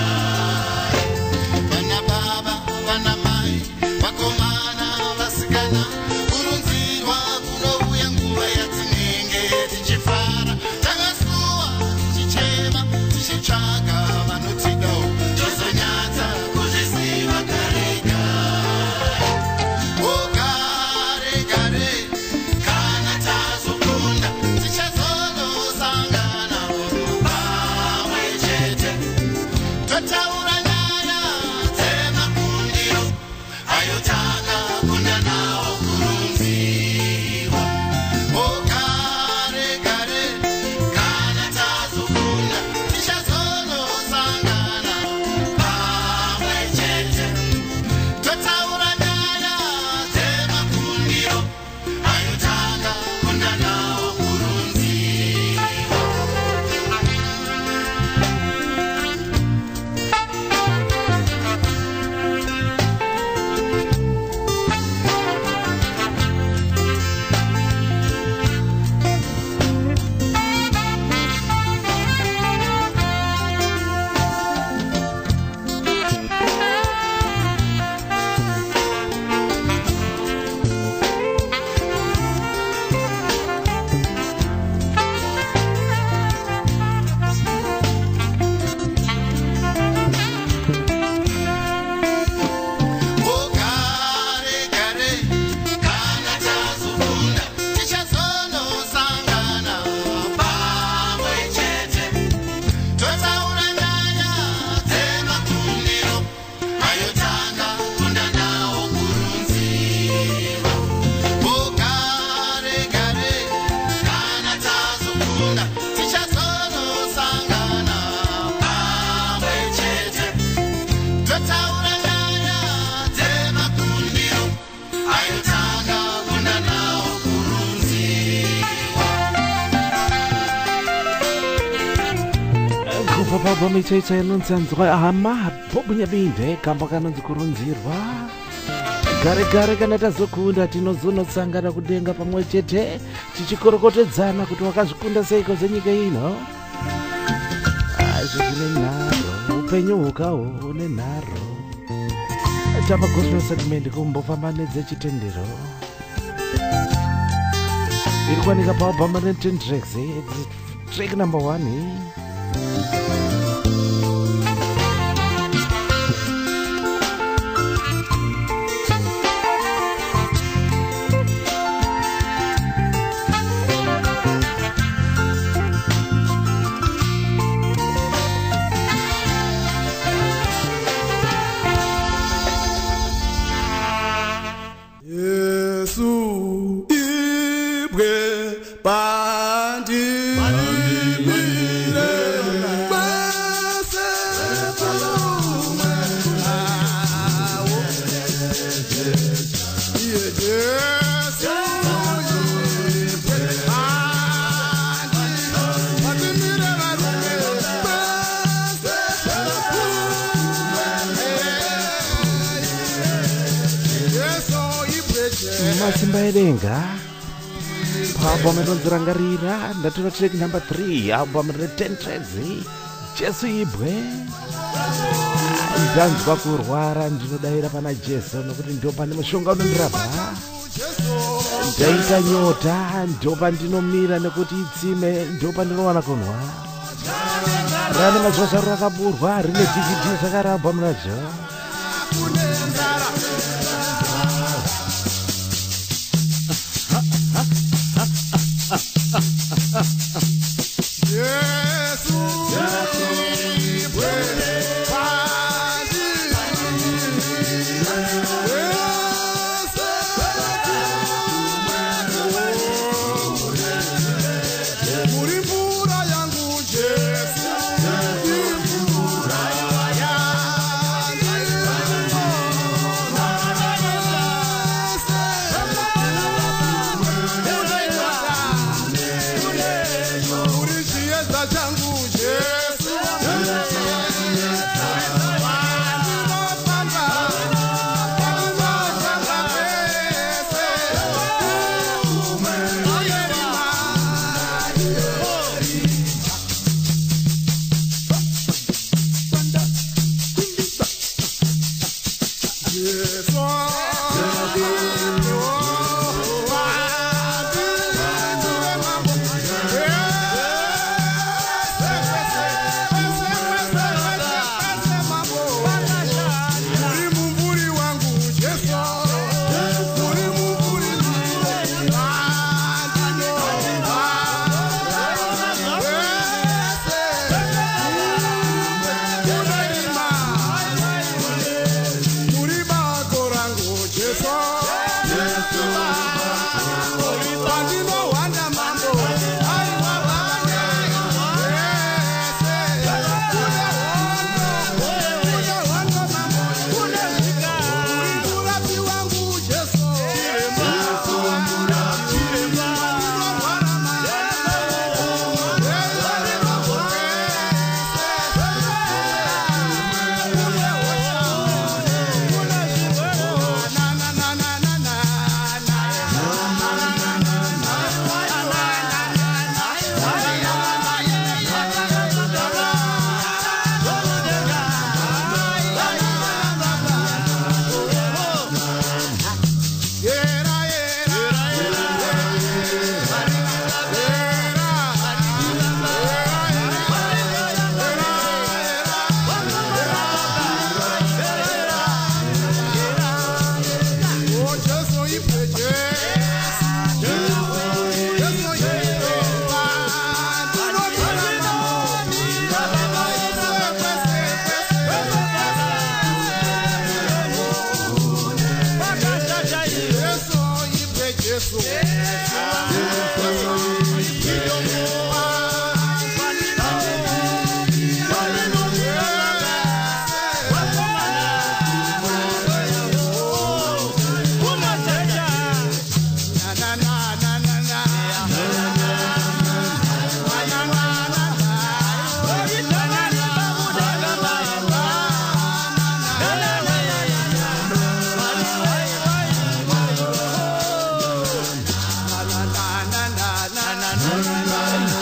vana baba vana mai vakomana vasikana kurunzirwa kunouya nguva yatinenge tichifara takasuwa tichichema tichitsvaga vanotidawo tozonyatsa kuzviziva kareka ogare gare kana tazokunda tichazonosangana pamwe chete totaura nyaya dzemakundiro ayo takakunda nawo kurunzirwa ogare gare kana tazokunda tichazonosangana pamwe chete totaura nyaya dzemakundiro ayo takakunda nawo kurunzirwa ogare gare kana tazokunda tichazonosangana pamwe chete totaura nyaya dzemakundiro ayo takakunda nawo kurunzirwa ogare gare kana tazokunda tichazonosangana pamwe chete totaura nyaya dzemakundiro ayo takakunda nawo kurunzirwa kubva pabva mitsaitsa inonzanzwa hama bhobunyabinde kamba kanonzi kurunzirwa gare gare kana tazokunda tinozonosangana kudenga pamwe chete tichikorokotedzana kuti wakazvikunda seiko zenyika ino azvo zvine nharo upenyu hukawo une nharo tava gospel segment kumbofamba nedzechitendero iri kuwanika paubama 10 tracks track number 1 masimba edenga paalbum inonzirangarira ndatora track number 3 album rine 10 tracks Jesu Ibwe. Ndanzwa kurwara ndinodayira pana Jesu nokuti ndo pane mushonga unondirapa. Ndaita nyota ndo pandinomira nekuti itsime ndo pandinowana kunwa. Rane mazvazvaru rakaburwa rine DVD zvakara album racho.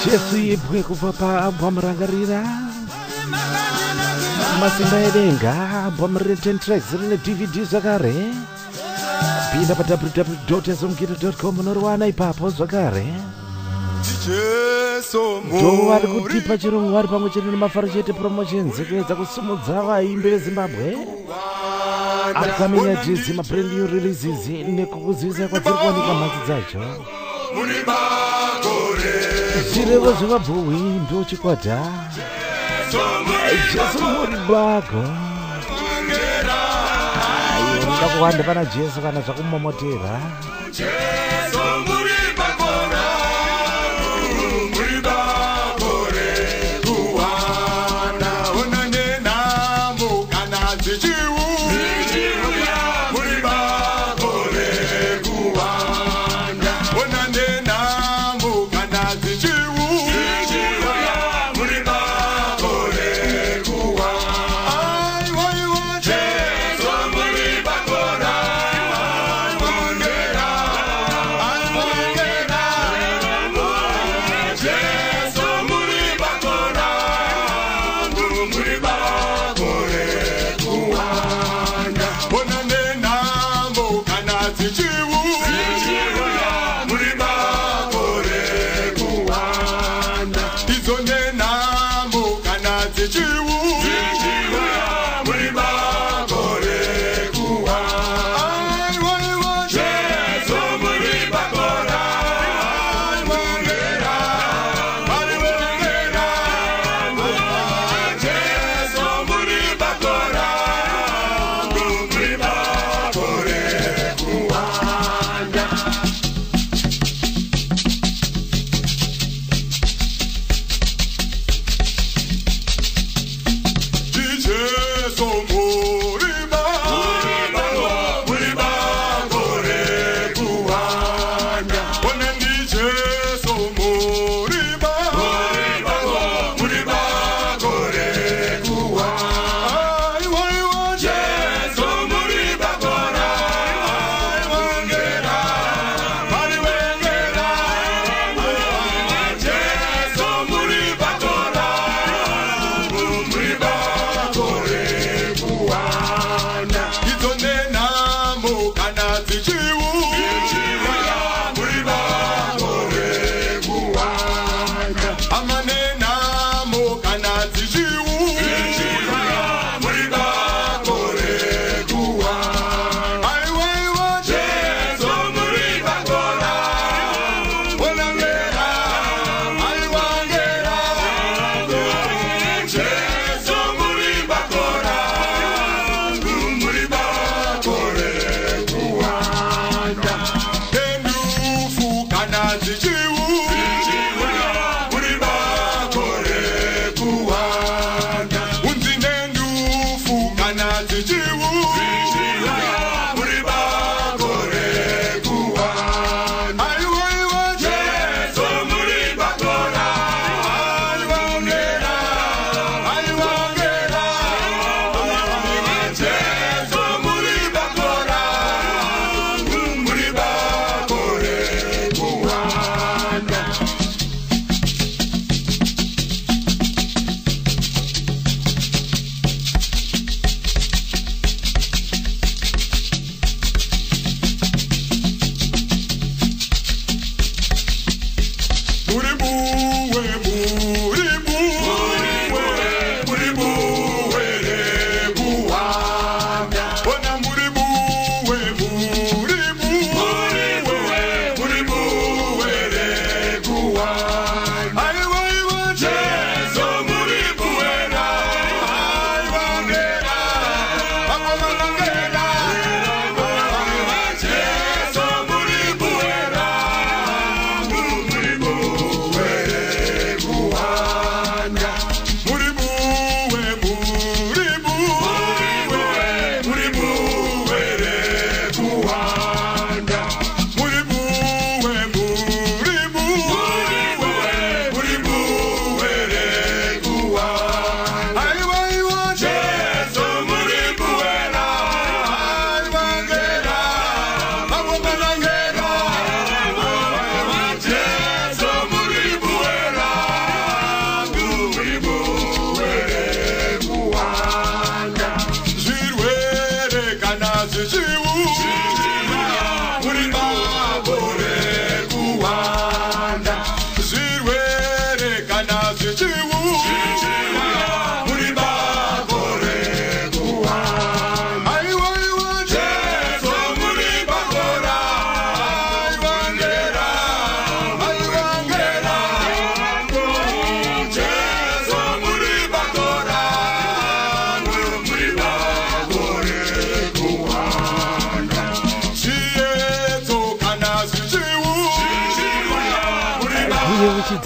Jesu Ibwe kuva paabva murangarira masimba edenga bwamreten tracks rine DVD zvakare pinda pa www.esomgito.com unoriwana ipapo zvakare ndo ari kutipa chirungu ari pamwe chete nemafaro chete promotions kuedza kusumudza vaimbi vezimbabwe upcoming artists mabrand new releases nekukuzivisa kwadziri kuwanika mhatsi dzacho zvirevo zvevabhuhwi ndo chikwata jesu muri bako unoda kuwanda pana jesu kana zvakumomotera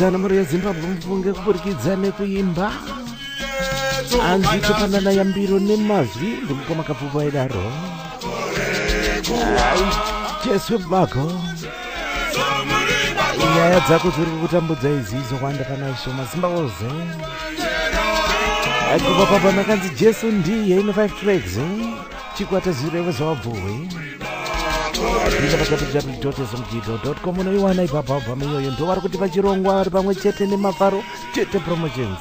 kudzana muri yezimbabwe mufunge kuburikidza nekuimba anzito panana yambiro nemazwi ndimukoma kapfupa idaro jesu bako nyaya dzako dziri kutambudza izizo kwanda panaisho mazimbaoze kupa papa nakanzi jesu ndiye ine 5 tracks chikwata zirevo zvawabvuwe ina www.smgido.com unoiwana ipapa ubva iyoyo ndo vari kuti pachirongwa vari pamwe chete nemafaro chete promotions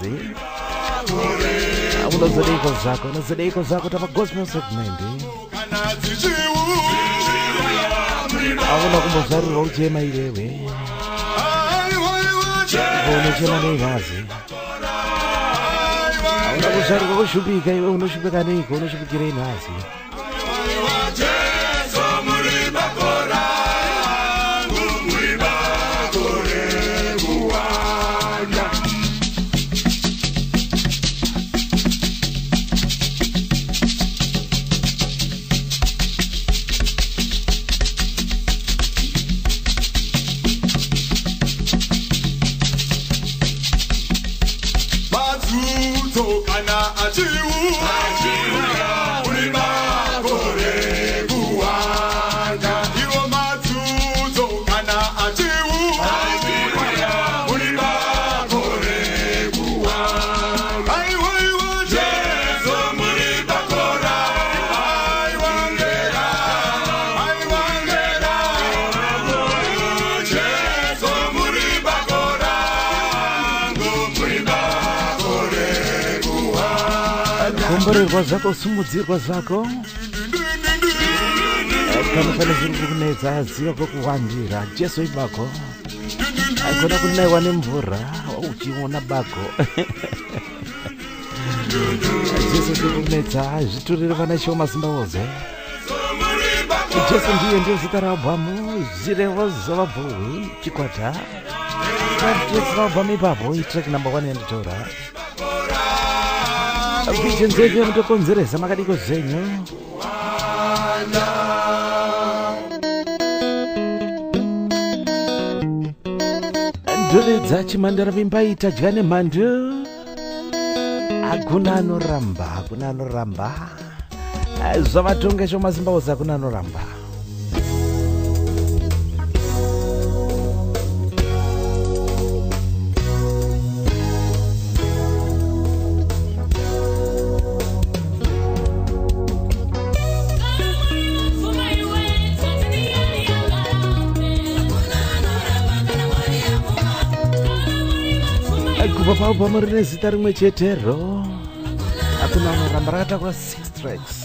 unozodeiko zako tapa gospel segment auna kumbozvarirwa uchema iwewe unochema nengazi auna kuzvarirwa kushupika iwe unoshupika neiko unoshupikirei nhazi komborerwa zvako sumudzirwa zvako panofanira zviri kukunetsa aziva kwokuwandira jesu ibako agona kunaiwa nemvura uchiona bako jesu zviri kukunetsa zviturire vana shoma simbaoze jesu ndiye ndio zita raabhamu zvirevo zvavabvuhwi chikwata vaabhamu ipapo itrack number 1 yanditora vision zenyu mutokonzeresa makadiko zenyu ndoredza chimandara vimbaita dya nemhandu hakuna anoramba zvavatonga shomasimbaozi hakuna anoramba kubva paubhamu rine zita rimwe chetero hakuna anoramba rakatakura 6 tracks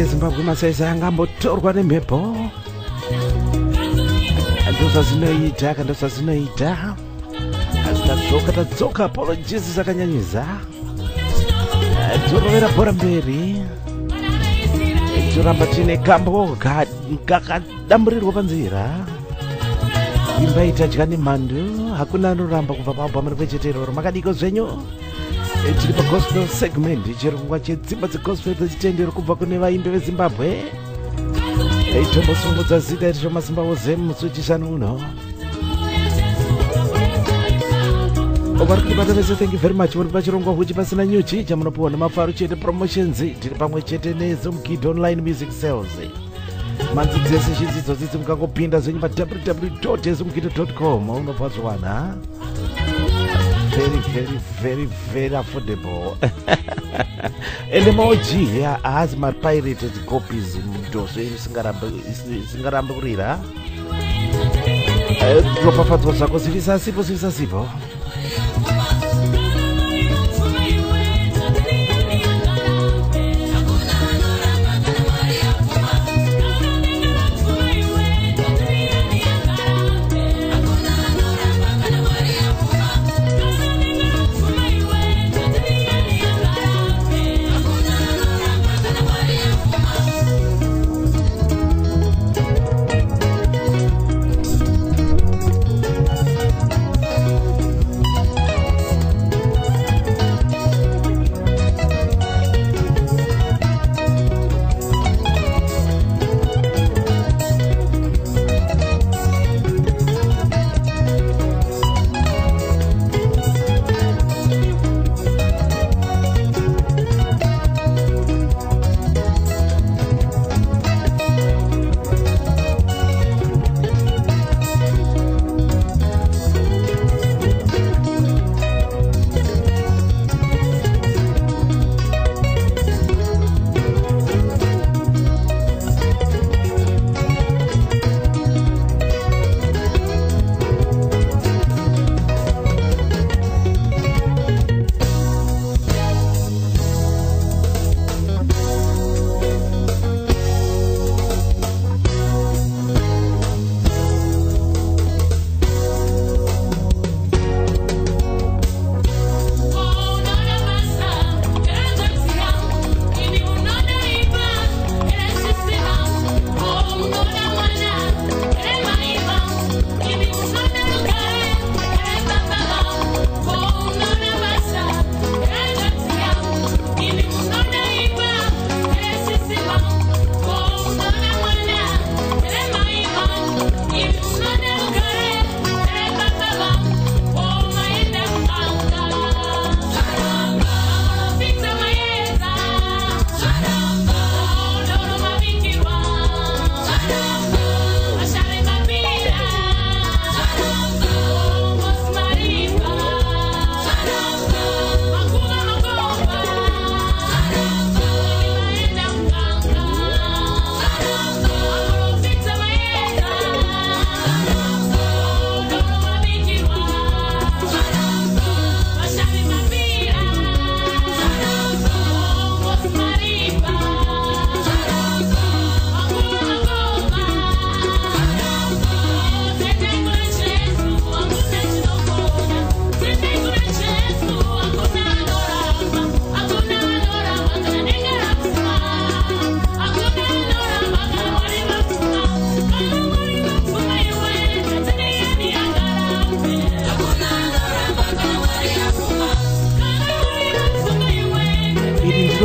yezimbabwe masaisa angambotorwa nemhepo ndozvazvinoita kandozvazvinoita asi tadzoka apologies akanyanyisa torovera bhora mberi toramba tine kambo kakadamburirwa panzira imba itadya nemhando hakuna anoramba kubva paabhamu rikwechetero makadiko zvenyu tiri pagospel segment chirongwa chedzimba dzegospel dzechitendero kubva kune vaimbi vezimbabwe tombosungudza zita iri shomasimba oze musuchishanu uno vari kutibata vese thank you very much muri pachirongwa huchi pasina nyuchi chamunopiwa nemafaro chete promotions tiri pamwe chete nezomukid online music sales manzi dzese chidzidzo dzidzi mukangopinda zvenyu pa www.ezomukid.com unobva zviwana very affordable ende maoji haazi mapirated copies mudhosve isingarambe kurira ropafadzwa zvako zivisa sipo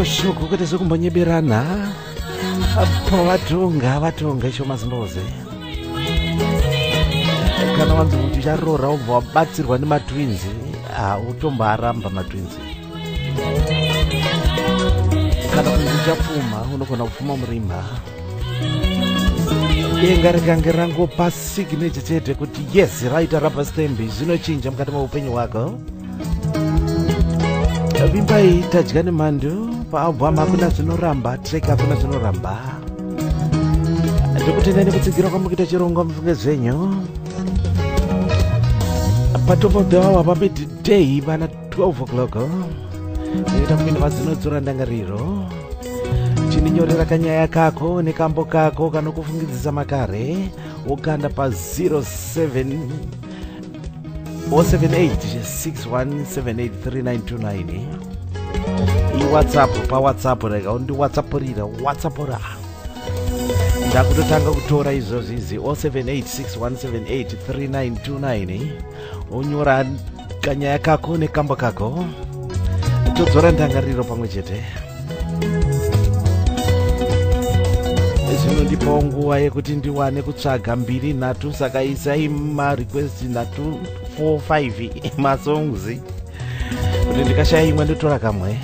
shoko kwete sekumbonyeberana pavatonga isho mazimboze kana wanzi kuti ucharora ubva wabatsirwa nematwinzi utombaramba matwinzi kana kunzi uchapfuma unogona kupfuma murimba denga rikange rangopa signature chete kuti yes raita rapa stembi zvinochinja mukati meupenyu hwako. Vimba iyi tadya nemhando paabhamu hakuna zvinoramba, track hakuna zvinoramba. Ndokutenda nekutsigira kwamukita chirongwa mufunge zvenyu. Patop of the hour pamidday pana 12 o'clock. Ndinoita kumina vazinodzora ndangariro. Chini ndinyorera kanyaya kako nekambo kako kanokufungidzisa makare wokanda pa 07 07861783929 iwhatsapp pawhatsapp rega undiwhatsapurira whatsapura ndakutotanga kutora izvozvi izi 07861783929 unyora kanyaya kako nekambo kako todzora ndangariro pamwe chete. Zvinondipawo nguva yekuti ndiwane kutsvaga 2 3 saka isai marequest 3 4 5 masongs kuti ndikashaya imwe ndotora kamwe.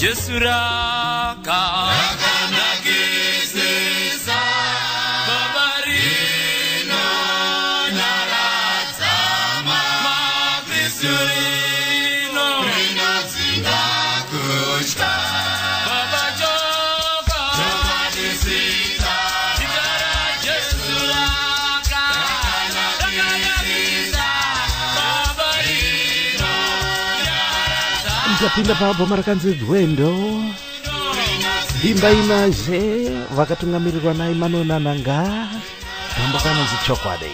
Jesuraka Nakanagizisa Babarino Narazama Makrisurino Rinazinga Kushka Baba Joka Jomadisita Tikara Jesuraka Nakanagizisa Babarino Narazama Ndapinda pabhoma rakanzi Rwendo imba inazve vakatungamirirwa naImmanuel Nananga kambo kanonzi Chokwadi.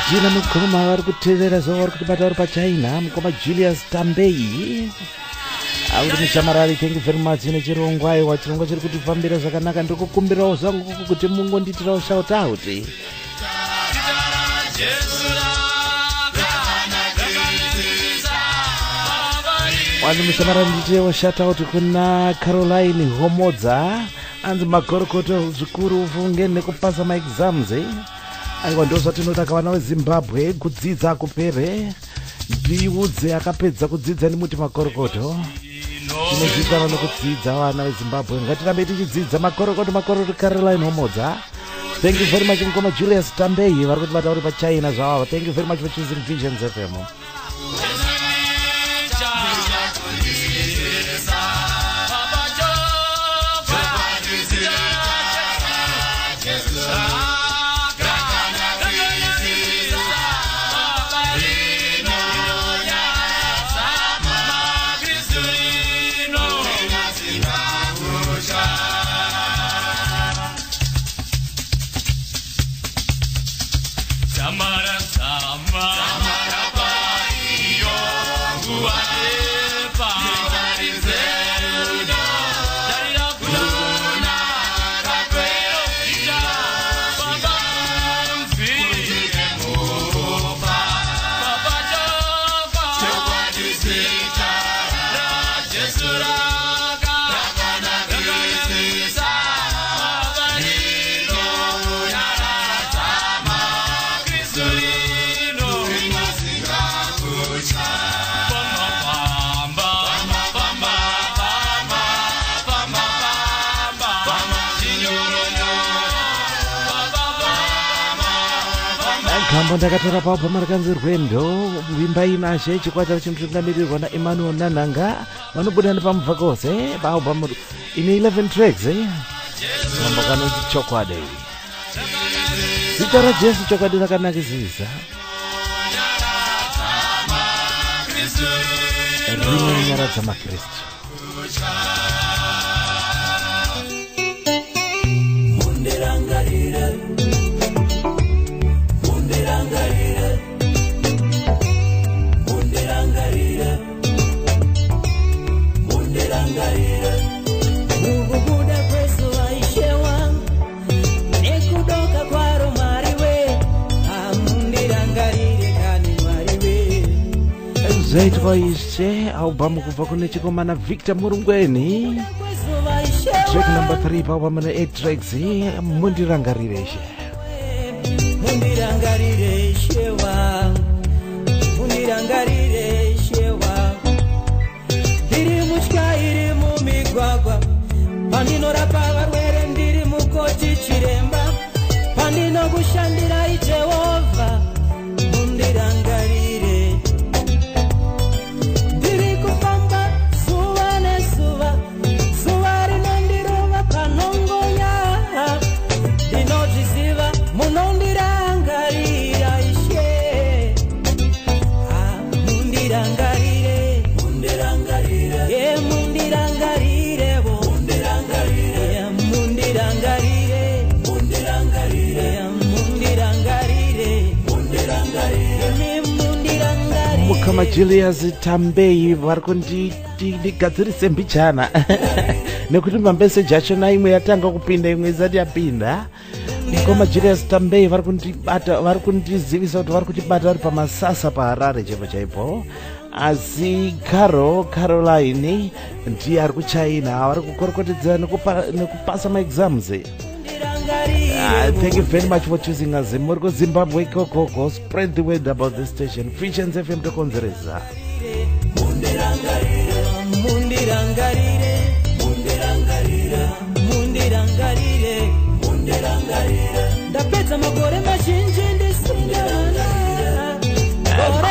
Jina mukoma vari kutevera zuva vari kutibata vari pachina mukoma Julius Tambei auri mushamarari. Thank you very much nechirongwa aiwa chirongwa chiri kutifambira zvakanaka. Ndikukumbirawo zvangu kuti mungondiitirawo shout out. Wani mushamarari nditirewo shout out kuna Caroline Homodza anzi magorokoto zvikuru ufunge nekupasa maexams aiwa ndozvatinotaka vana veZimbabwe kudzidza kupere. Ndiudze akapedza kudzidza ndimuti magorokoto tinozivikanwa nekudzidza vana veZimbabwe ngatirambe tichidzidza magorokoto. Caroline Homodza, thank you very much mukoma Julius Tambei vari kutibata uri pachina zvavo. Thank you very much for choosing Visions FM. Samara, Samara, Samara, pambo ndakatora paubva marikanzi rwendo wimba inashe chikwata chinotungamirirwa naEmmanuel Nananga vanobuda nepamubva kose paubva ine 11 tracks pambo kanonzi chokwadi zita raJesu chokwadi rakanakisisa rinonyaradza makristu zaitwa ishe albamu kubva kune chikomana Victor Murungweni track number 3 paubva ne 8 tracks mundirangarireshe ndiri mutya iri mumigwagwa pandinorapa varwere ndiri mukoti chiremba pandinokushandira Jehovha mundirangarire ndiri kufamba zuva nezuva zuva rinondirova panongonya ndinozviziva munondirangarira Ishe mundirangarire ye mundirangarire bo mundirangarire mukama Julius Tambei vari kundigadzirise mbichana nekuti mameseji achona imwe yatanga kupinda imwe isati yapinda. Mukama Julius Tambei vari kundizivisa kuti vari kutibata vari pamasasa paHarare chaipo chaipo. Asi Caroline ndiye ari kuChina vari kukorokotedza nekupasa maexams. Thank you very much for choosing us. Muri kuZimbabwe kokoko, spread the word about this station. Visions FM tokonzeresa.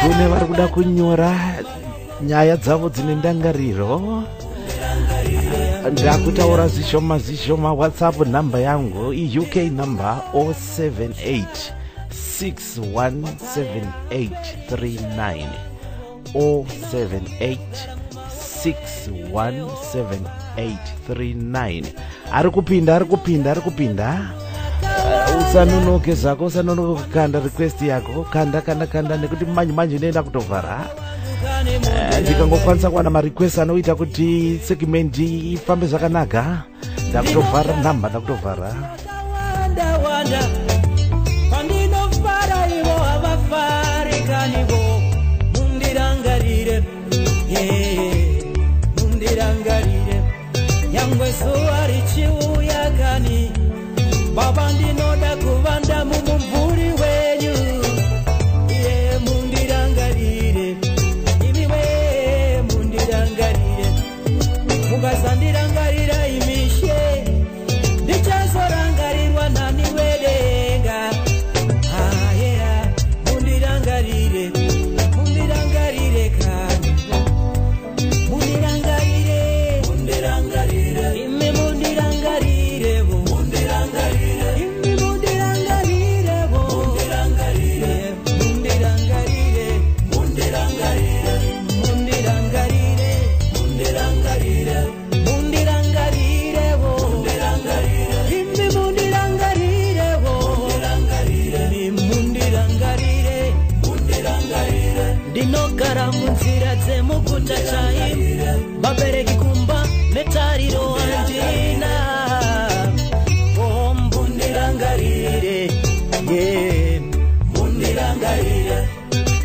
Kune vari kuda kunyora nyaya dzavo dzine ndangariro. Ndakutaura zvishoma WhatsApp number yangu UK number 078617839 078617839. Ari kupinda usanonoke zvako usanonoke kukanda request yako kanda nekuti manje inoenda kutovhara. Ndikangokwanisa kuwana marequest anoita kuti segment ifambe zvakanaka ndakutovhara namba ndakutovhara. Pandinofara ivo havafari kanivo mundirangarire mundirangarire nyangwe zuva richiuya kani baba ndinoda kuvanda mumumvuri wenyu mundirangarire mukazandirangarira imishe ndichazorangarirwa nani wedenga mundirangarire kani mundirangarire imi mundirangarire bo imi mundirangarire bo ndinogara munzira dzemuguta chaimo vabereki kumba netariro handina mundirangarire mundirangarire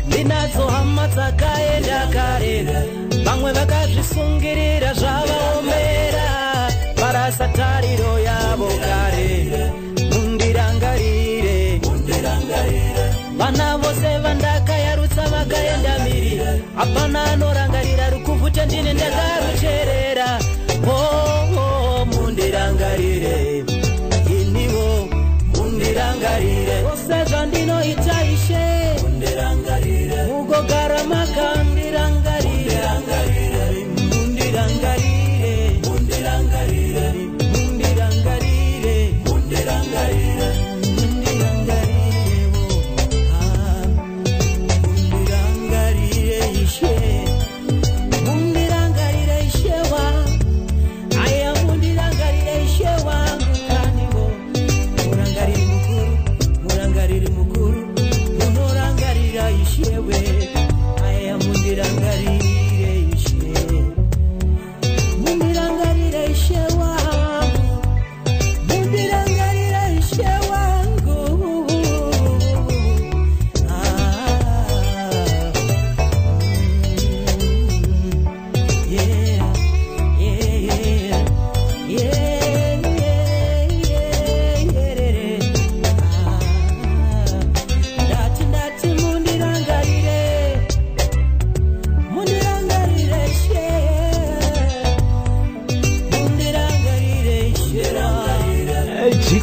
ndinadzo hama dzakaenda kare vamwe vakazvisungirira zvavaoma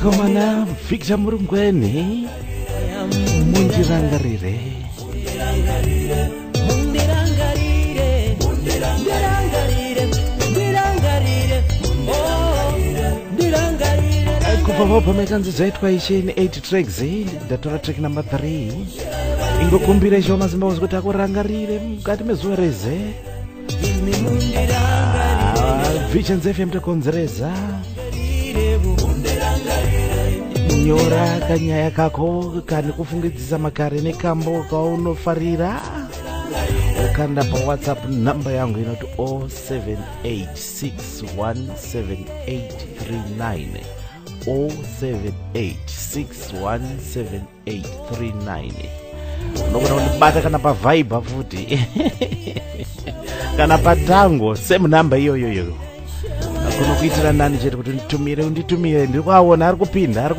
Komana Victor Murungweni Mundirangarire Mundirangarire, mundirangarire, mundirangarire, oh, mundirangarire. Kubva pamekanzi zaitwa isheni 8 tracks ndatora track number 3 ingokumbira isho mazimba kuti akurangarire mukati mezuva reze Imi mundirangarire, Visions FM takonzereza mundirangarire, nyora kanyaya kako kani kufungidzisa makare nekambo kaunofarira ukanda pa WhatsApp namba yangu inoti 0786178839 0786178839 unogona kundibata kana pa Viber futi kana patango same namba iyoyoyo kuno kuitira nani chete kuti unditumire ndiri kuaona ari kupinda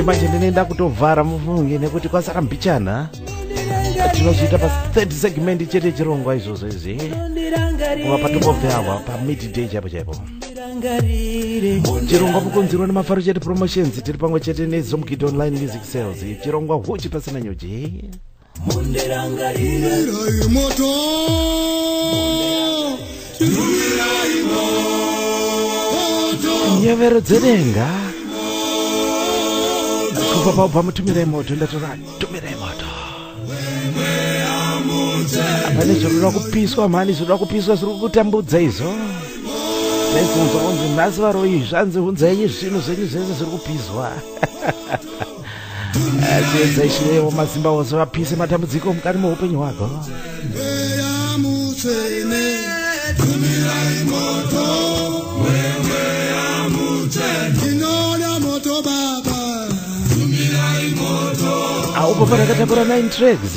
manje ndinoenda kutovhara mufungi nekuti kwasaka mbichana tinozoita pa 30 segment chete chirongwa izvozvo izvi kuva patopobveawa pa midday chaipo chirongwa mukonzerwa nemafaro chete promotions tiri pamwe chete nezomukid online music sales chirongwa huchi pasina nyoji nyevero dzedenga kubva paubva mutumirai moto ndatora tumirai moto apane zvoda kupiswa mhani zvoda kupiswa zviri kutambudza izvo nezvonzwa kunzi nhasi varo izvi hanzi hunzai zvinhu zvenyu zvese zviri kupiswa tiedzai shirewo mazimba ose vapise matambudziko mukati meupenyu hwako aupo parakataura 9 tracks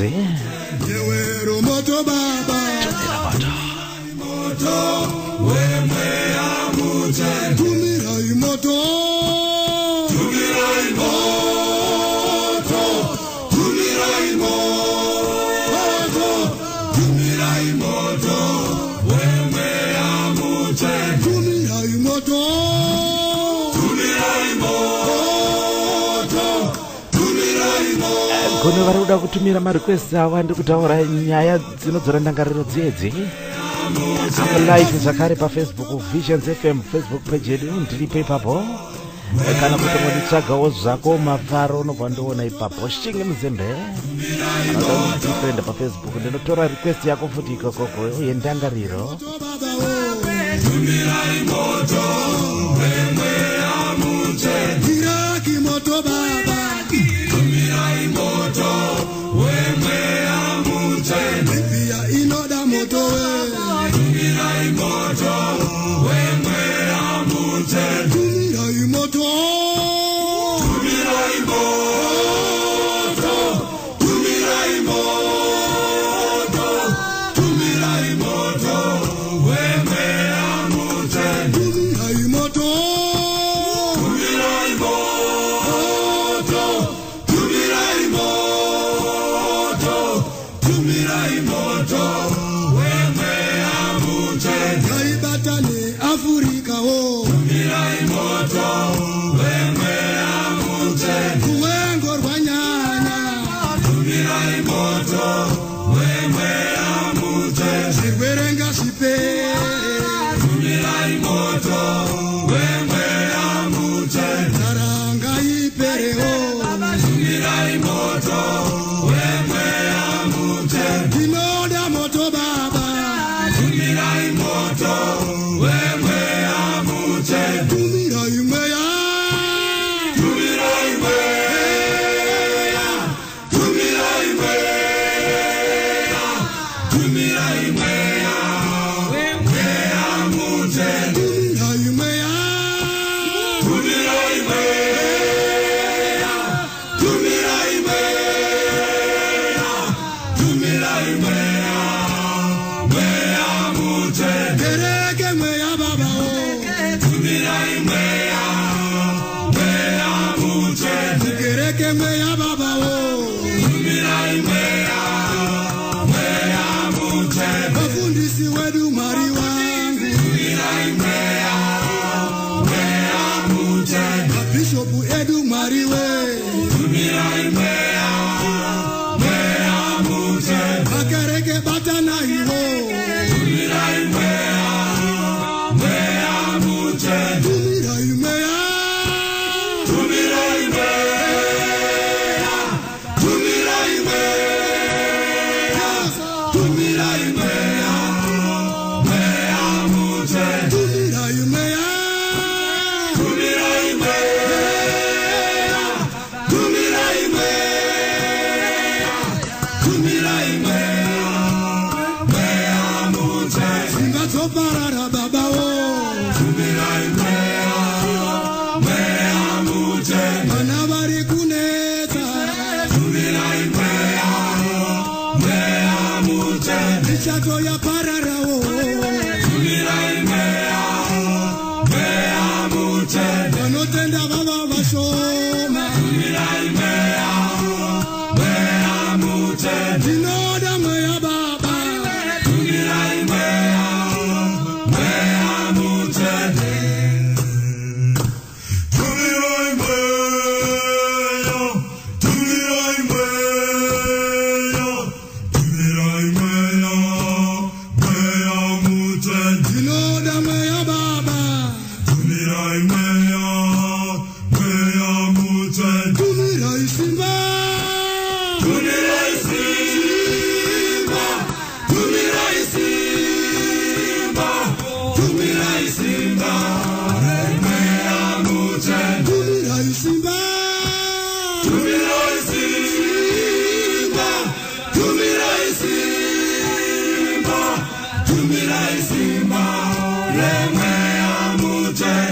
Yewero moto baba tumira imoto kune vari kuda kutumira marequest avo andiri kutaura nyaya dzinodzora ndangariro dziedzi live zvakare pafacebook Visions FM Facebook page yedu ndiripo ipapo kana kuti moditsvagawo zvako mafaro unobva ndoona ipapo shinge muzembe anoda different pafacebook ndinotora request yako futi ikokoko yendangariro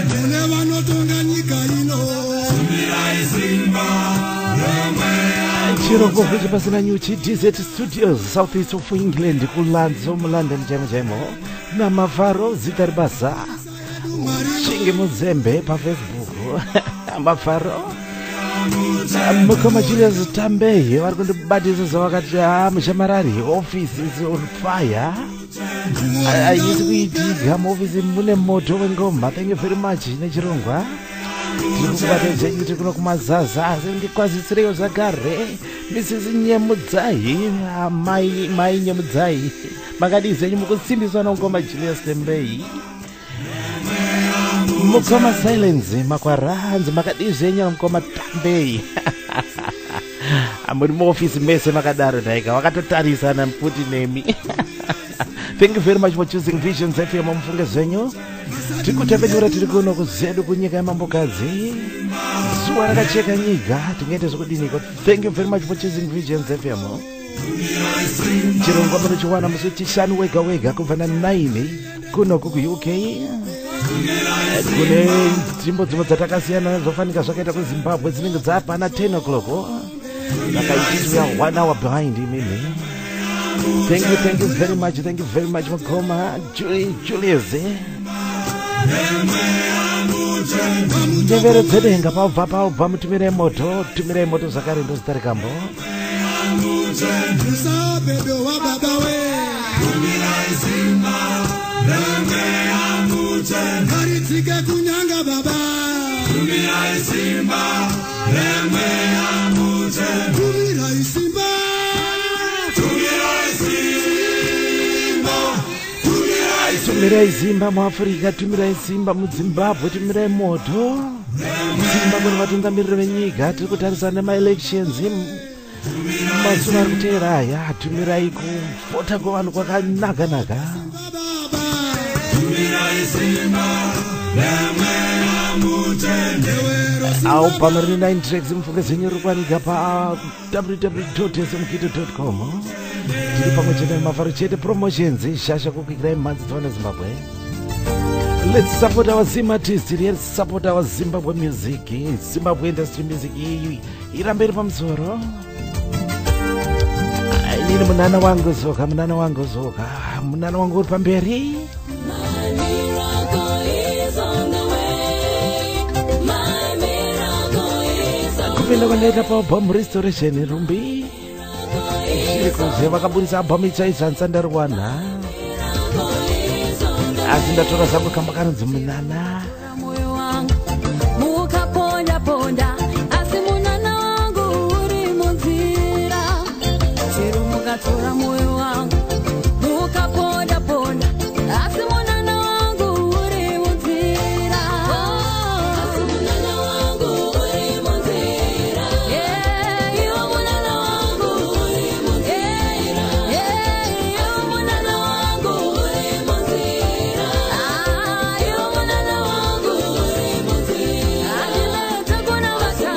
Mune vanotonga nyika ino. chiroko kuti pasina nyuchi DZ Studios southeast of England kulanzo muLondon jaimo namafaro zita ribasa chinge muzembe pafacebook mafaro mukoma Julius Tambeye vari kundibatisa zvavakati mushamarari office is on fire haisi kuitika muofisi mune moto wengoma. Thank you very much nechirongwa tirikubata zvenyu tiri kuno kumazaza asi ndikwazisireyo zvagare Mrs. Nyemudzai mai Nyemudzai makadi zvenyu mukusimbiswa nongoma Julius Tambeye mukoma Silence makwaranzi makadi zvenyu mukoma Tambeye muri muofisi mese makadaro daika wakatotarisana mfuti nemi. Thank you very much for choosing Visions FM mufunge zvenyu tikutapenyura tiri kuno kuzedu kunyika yemambokadzi zuva rakacheka nyika tingaite zvokudiniko. Thank you very much for choosing Visions FM. chirongwa munochiwana musi chishanu wega wega kubva na9 kunoku kuUK kune nzvimbo dzimwe dzatakasiyana zvofanika zvakaita kuZimbabwe dzinenge dzapa na 10 o'clock vakaititi we are 1 hour behind imini. Thank you very much mukoma Julius ndevere dzedenga paubva mutumirei moto zvakare ndozitarikambo Karitike kunyanga baba. Tumira isimba. tumirai Zimba muAfrica, tumirai Zimba muZimbabwe, tumirai moto Zimba kune vatungamiriri venyika. Tiri kutarisana nemaelections mazuva ari kuteera aya. Tumirai kuvhota kwevanhu kwakanaka. au pamari 9 tracks mufunge zenyu riri kuwanika pa www.smukito.com. tiri pamwe chete nemafaro chete promotions shasha kukwikirai mhanzi dzavana Zimbabwe. Let's support our Zim artists. Let's support our Zimbabwe music, Zimbabwe industry music irambe iri pamusoro. Inini munana wangu zoka munana wangu uri pamberi. kupinda kwanoita paalbum Restoration Rumbi zviri kunze vakabudisa album itsva izvanza ndariwana asi ndatora zangu kamba kanonzi munana mukaponda asi munana wangu uri munzira chero mukatora moyo wangu mukaponda asi munana wangu uri munzira asi munana wangu uri munzira iwo munana wangu uri munzira iwo munana wangu uri munzira iwo munana wangu uri munzira adineta kuna mata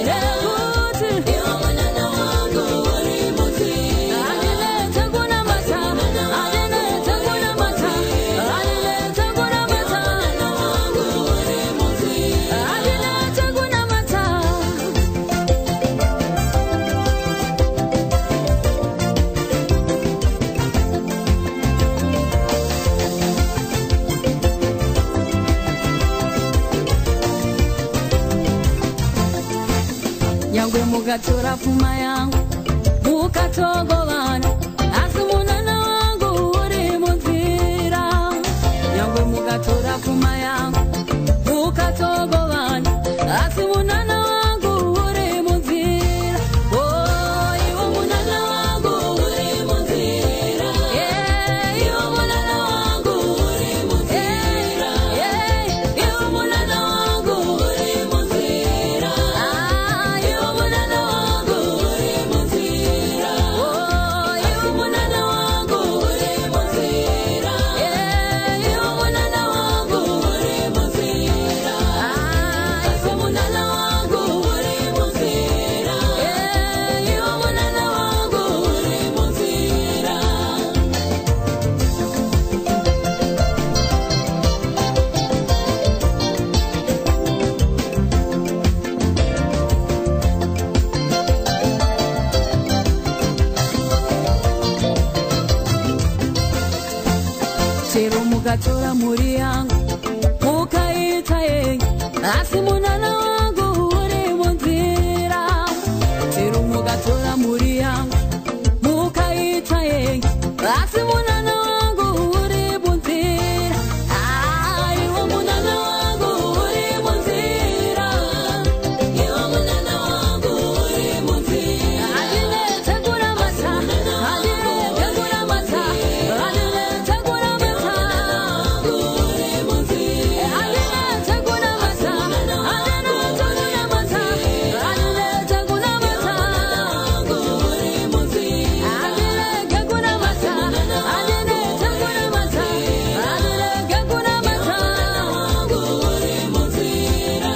nekuti iwo munana wangu uri munzira adineta kuna mata adineta kuna mata wangu uri munzira adineta kuna mata. Nyangwe mukatora pfuma yangu mukatogovana asi munana wangu uri munzira. Nyangwe mukatora pfuma yangu mukatogovana asi munana wangu uri munzira. Iwo munana wangu uri munzira. Iwo munana wangu uri munzira. Iwo munana wangu uri munzira. Iwo munana wangu uri munzira. Iwo chero mukatora mhuri yangu mukaita yenyu asi munana wangu uri munzira chero mukatora mhuri yangu mukaita yenyu asi munana wangu uri munzira iwo munana wangu uri munzira iwo munana wangu uri munzira andinete kuramata andinete kuramata andinete kuramata uri munzira andinete kuramata andinete kuramata andinete kuramata uri munzira andinete kuramata andinete kuramata andinete kuramata uri munzira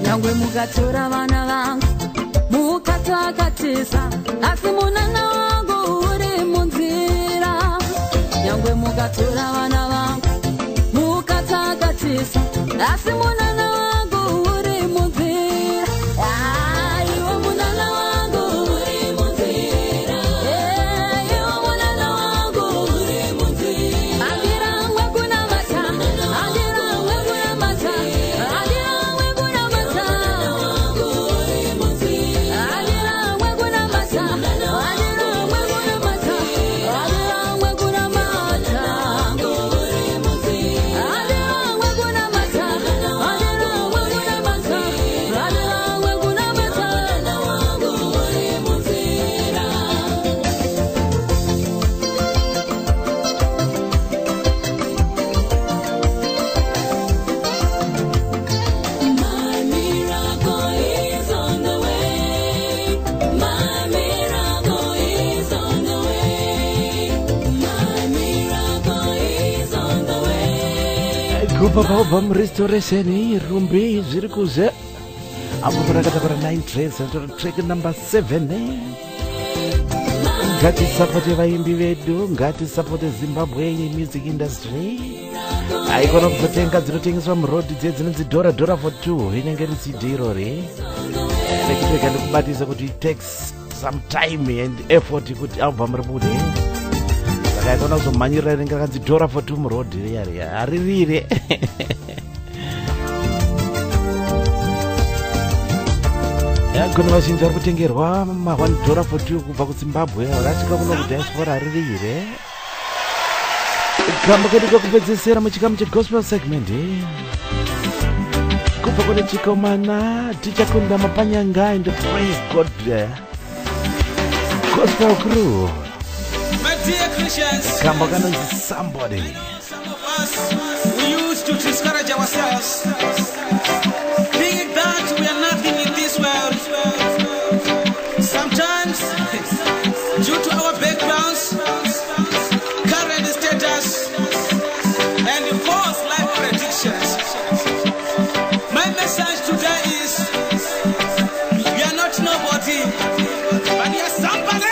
nyangwe mukatora vana vangu mukatakatisa asi munana wangu uri munzira nyangwe mukatora vana vangu mukatakatisa asi munana wangu uri munzira iwo munana wangu uri munzira iwo munana wangu uri munzira andiramwe kunamata andiramwe kunamata andiramwe kunamata uri munzira andiramwe kunamata andiramwe kunamata andiramwe kunamata uri munzira andiramwe kunamata andiramwe kunamata andiramwe kunamata uri munzira My miracle is on the way. My miracle is on the way. My miracle is on the way. kubva restoration rumbi zviri kuze apo parakata para 9 tracks track number 7 ngatisapote vaimbi vedu ngatisapote Zimbabwe music industry aikona kuzotenga dzinotengeswa murodhi dze dzinonzi dhora for 2 inenge iri CD irori sekiteka ndikubatisa kuti it takes some time and effort kuti album ribude saka aikona kuzomhanyirira inenge rakanzi dhora for 2 murodhi riyari haririre yagona vazhinji vari kutengerwa $1 for 2 kubva kuZimbabwe rasvika kuno kudiaspora haririre kamba kedu kakupedzesera muchikamu chegospel segment kubva kune chikomana tichakunda mapanyanga and praise God gospel crew My dear Christians, kamba kanonzi somebody some of us, we used to discourage ourselves, thinking that we are nothing in this world. Sometimes, due to our backgrounds, current status, and false life predictions, my message today is, we are not nobody, but we are somebody.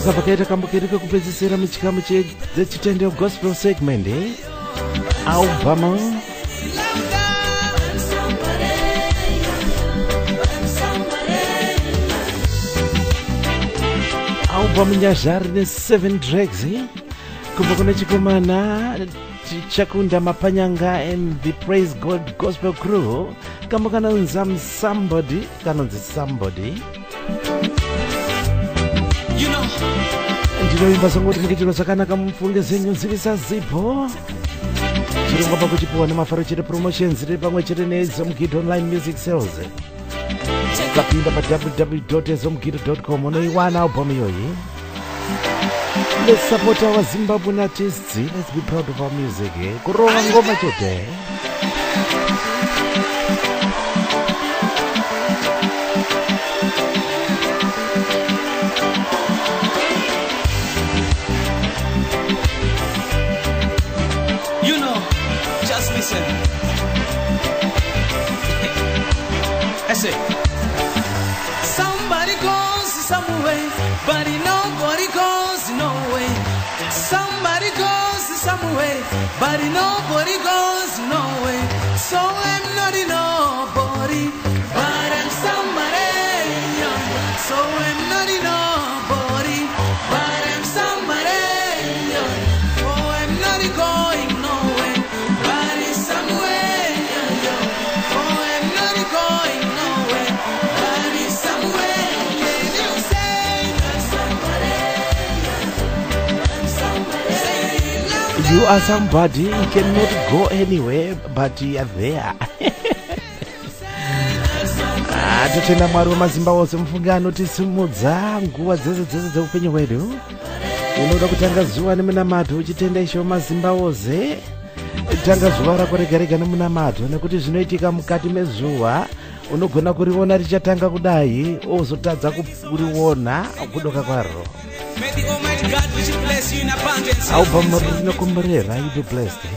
basa pakaita kambokeri kekupedzisira muchikamu chechitendero gospel segment album nyazvari ne7 tracks kubva kuna chikomana chakunda mapanyanga and the praise god gospel crew kamba kanonzi somebody ndinoimba songoti mukuitiro zvakanaka mufunge zenyu zivisa zipo chirongwa pakuchipiwa nemafaro chete promotions riri pamwe chete nezomgid online music sales ukapinda pa www.zomgid.com unoiwana album iyoyi. Let's support our Zimbabwean artists. Let's be proud of our music. Kurova ngoma chote. You know, just listen. I say, somebody goes some way, but nobody goes no way. Somebody goes some way, but nobody goes no way. So I'm not nobody, but I'm somebody. So I'm not nobody, but I'm somebody. Oh, I'm not going nowhere, but it's somewhere. Oh, I'm not going nowhere, but it's somewhere. Can you say I'm somebody? I'm somebody. Say it louder. You are somebody, you cannot go anywhere, but you are there. Totenda Mwari wemazimba ose mufunge anotisimudza nguva dzese dzeupenyu hwedu. Unoda kutanga zuva nemunamato uchitenda isho mazimba ose. Tanga zuva rako rega rega nemunamato nekuti zvinoitika mukati mezuva unogona kuriona richatanga kudai ozotadza kuriona kudoka kwaro. May the Almighty God which bless you in abundance. Album rinokomborera, you be blessed.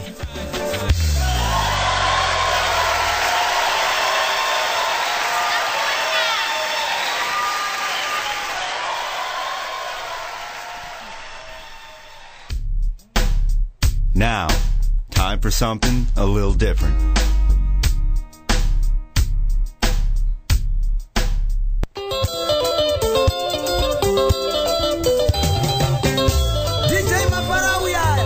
Now, time for something a little different. DJ Mapara, how we are?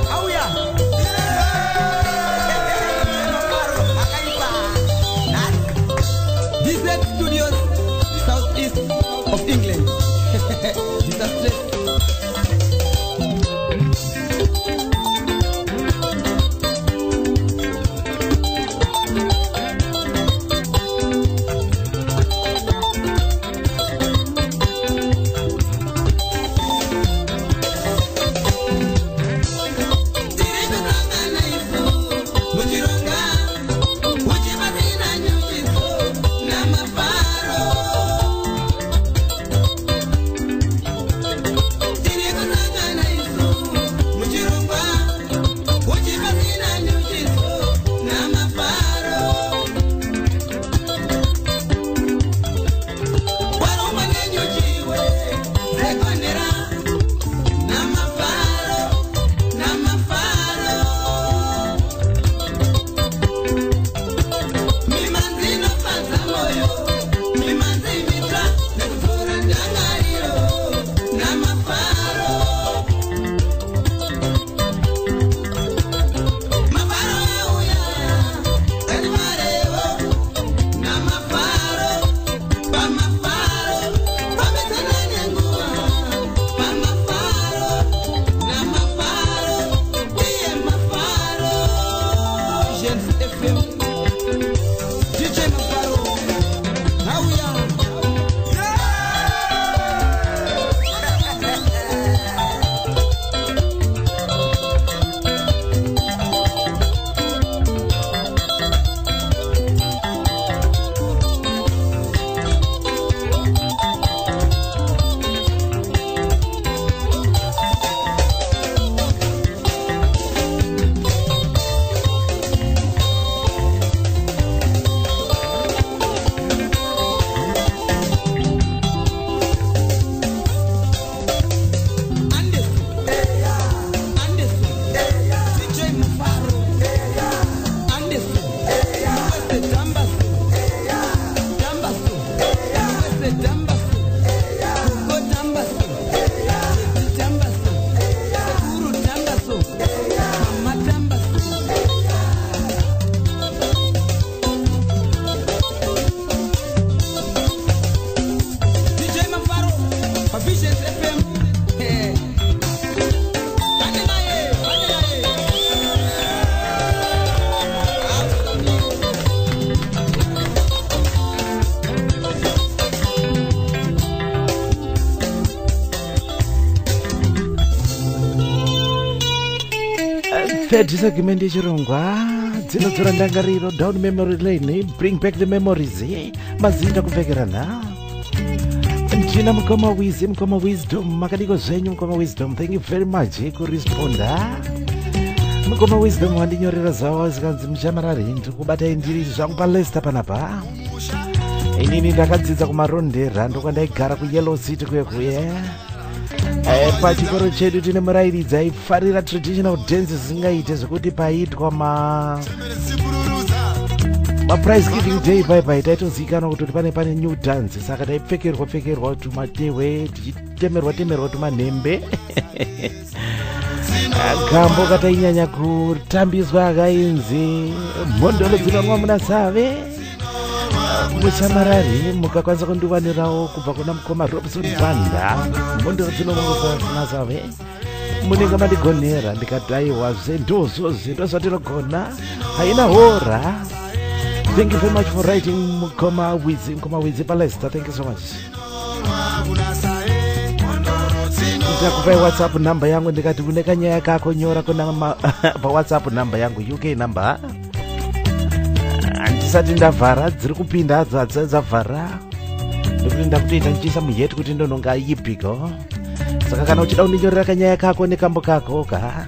DJ Studios, southeast of England. This is straight. third segment yechirongwa dzinodzora ndangariro down memory lane, bring back the memories. Mazinda kupfekerana ndina mukoma wisdom makadiko zvenyu mukoma wisdom, thank you very much kuresponda. Mukoma wisdom wandinyorera zvawo zikanzi muchamarari ndiri kubata ndiri zvangu palesta panapa. Inini ndakadzidza kumarondera ndokwandaigara kuyellow city kuye pachikoro chedu tine murairidzi aifarira traditional dance zisingaite zvekuti paitwa maprize giving day paipai taitozivikanwa kuti pane new dance, saka taipfekerwa tumatehwe tichitemerwa tumanembe gambo katainyanya kutambiswa akainzi mhondoro dzinonwa muna save muchamarari. Mukakwanisa kundiwanirawo kubva kuna mukoma Robson Banda mhondoro dzinonwa muna save munenge mandigonera ndikadaiwa zvendozvozve ndozvatinogona haina hora. Thank you very much for writing mukoma wizi palesta, thank you so much. Ndakupai WhatsApp number yangu ndikati une kanyaya kako nyora pa WhatsApp number yangu UK number. Andisati ndavhara dziri kupinda hadzo dzavhara nekuti ndakutoita ndichiisa muheti kuti ndononga ipiko. Saka kana uchida kundinyorera kanyaya kako nekambo kako ka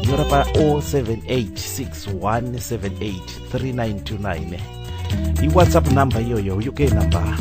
nyora pa 07861783929 iWhatsApp number iyoyo UK number.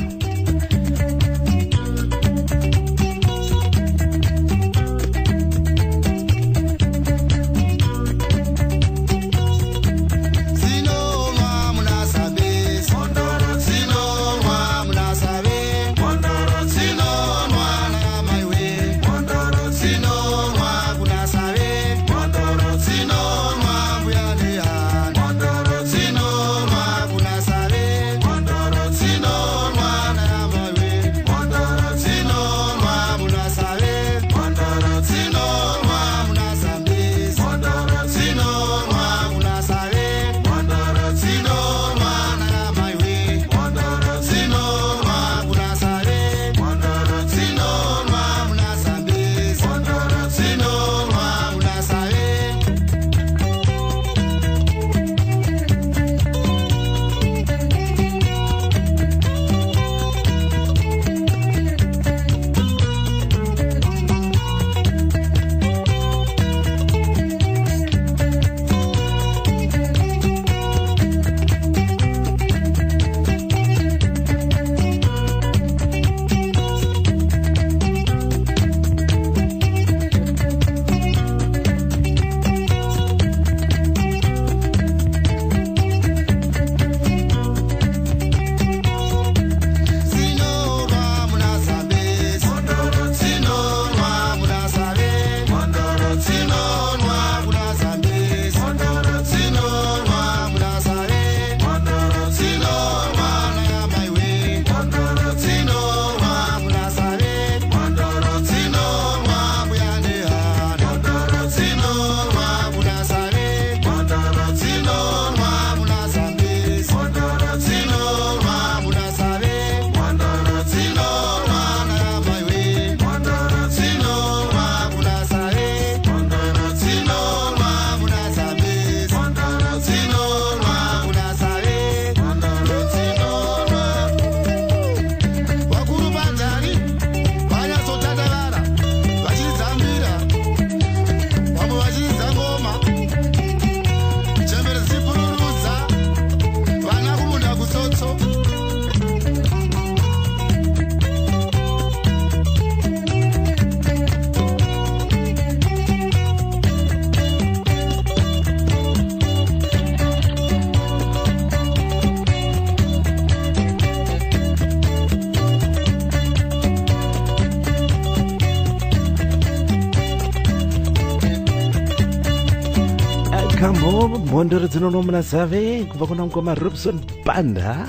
kambo mhondoro dzinonomuna zave kubva kuna mukoma Robson Banda.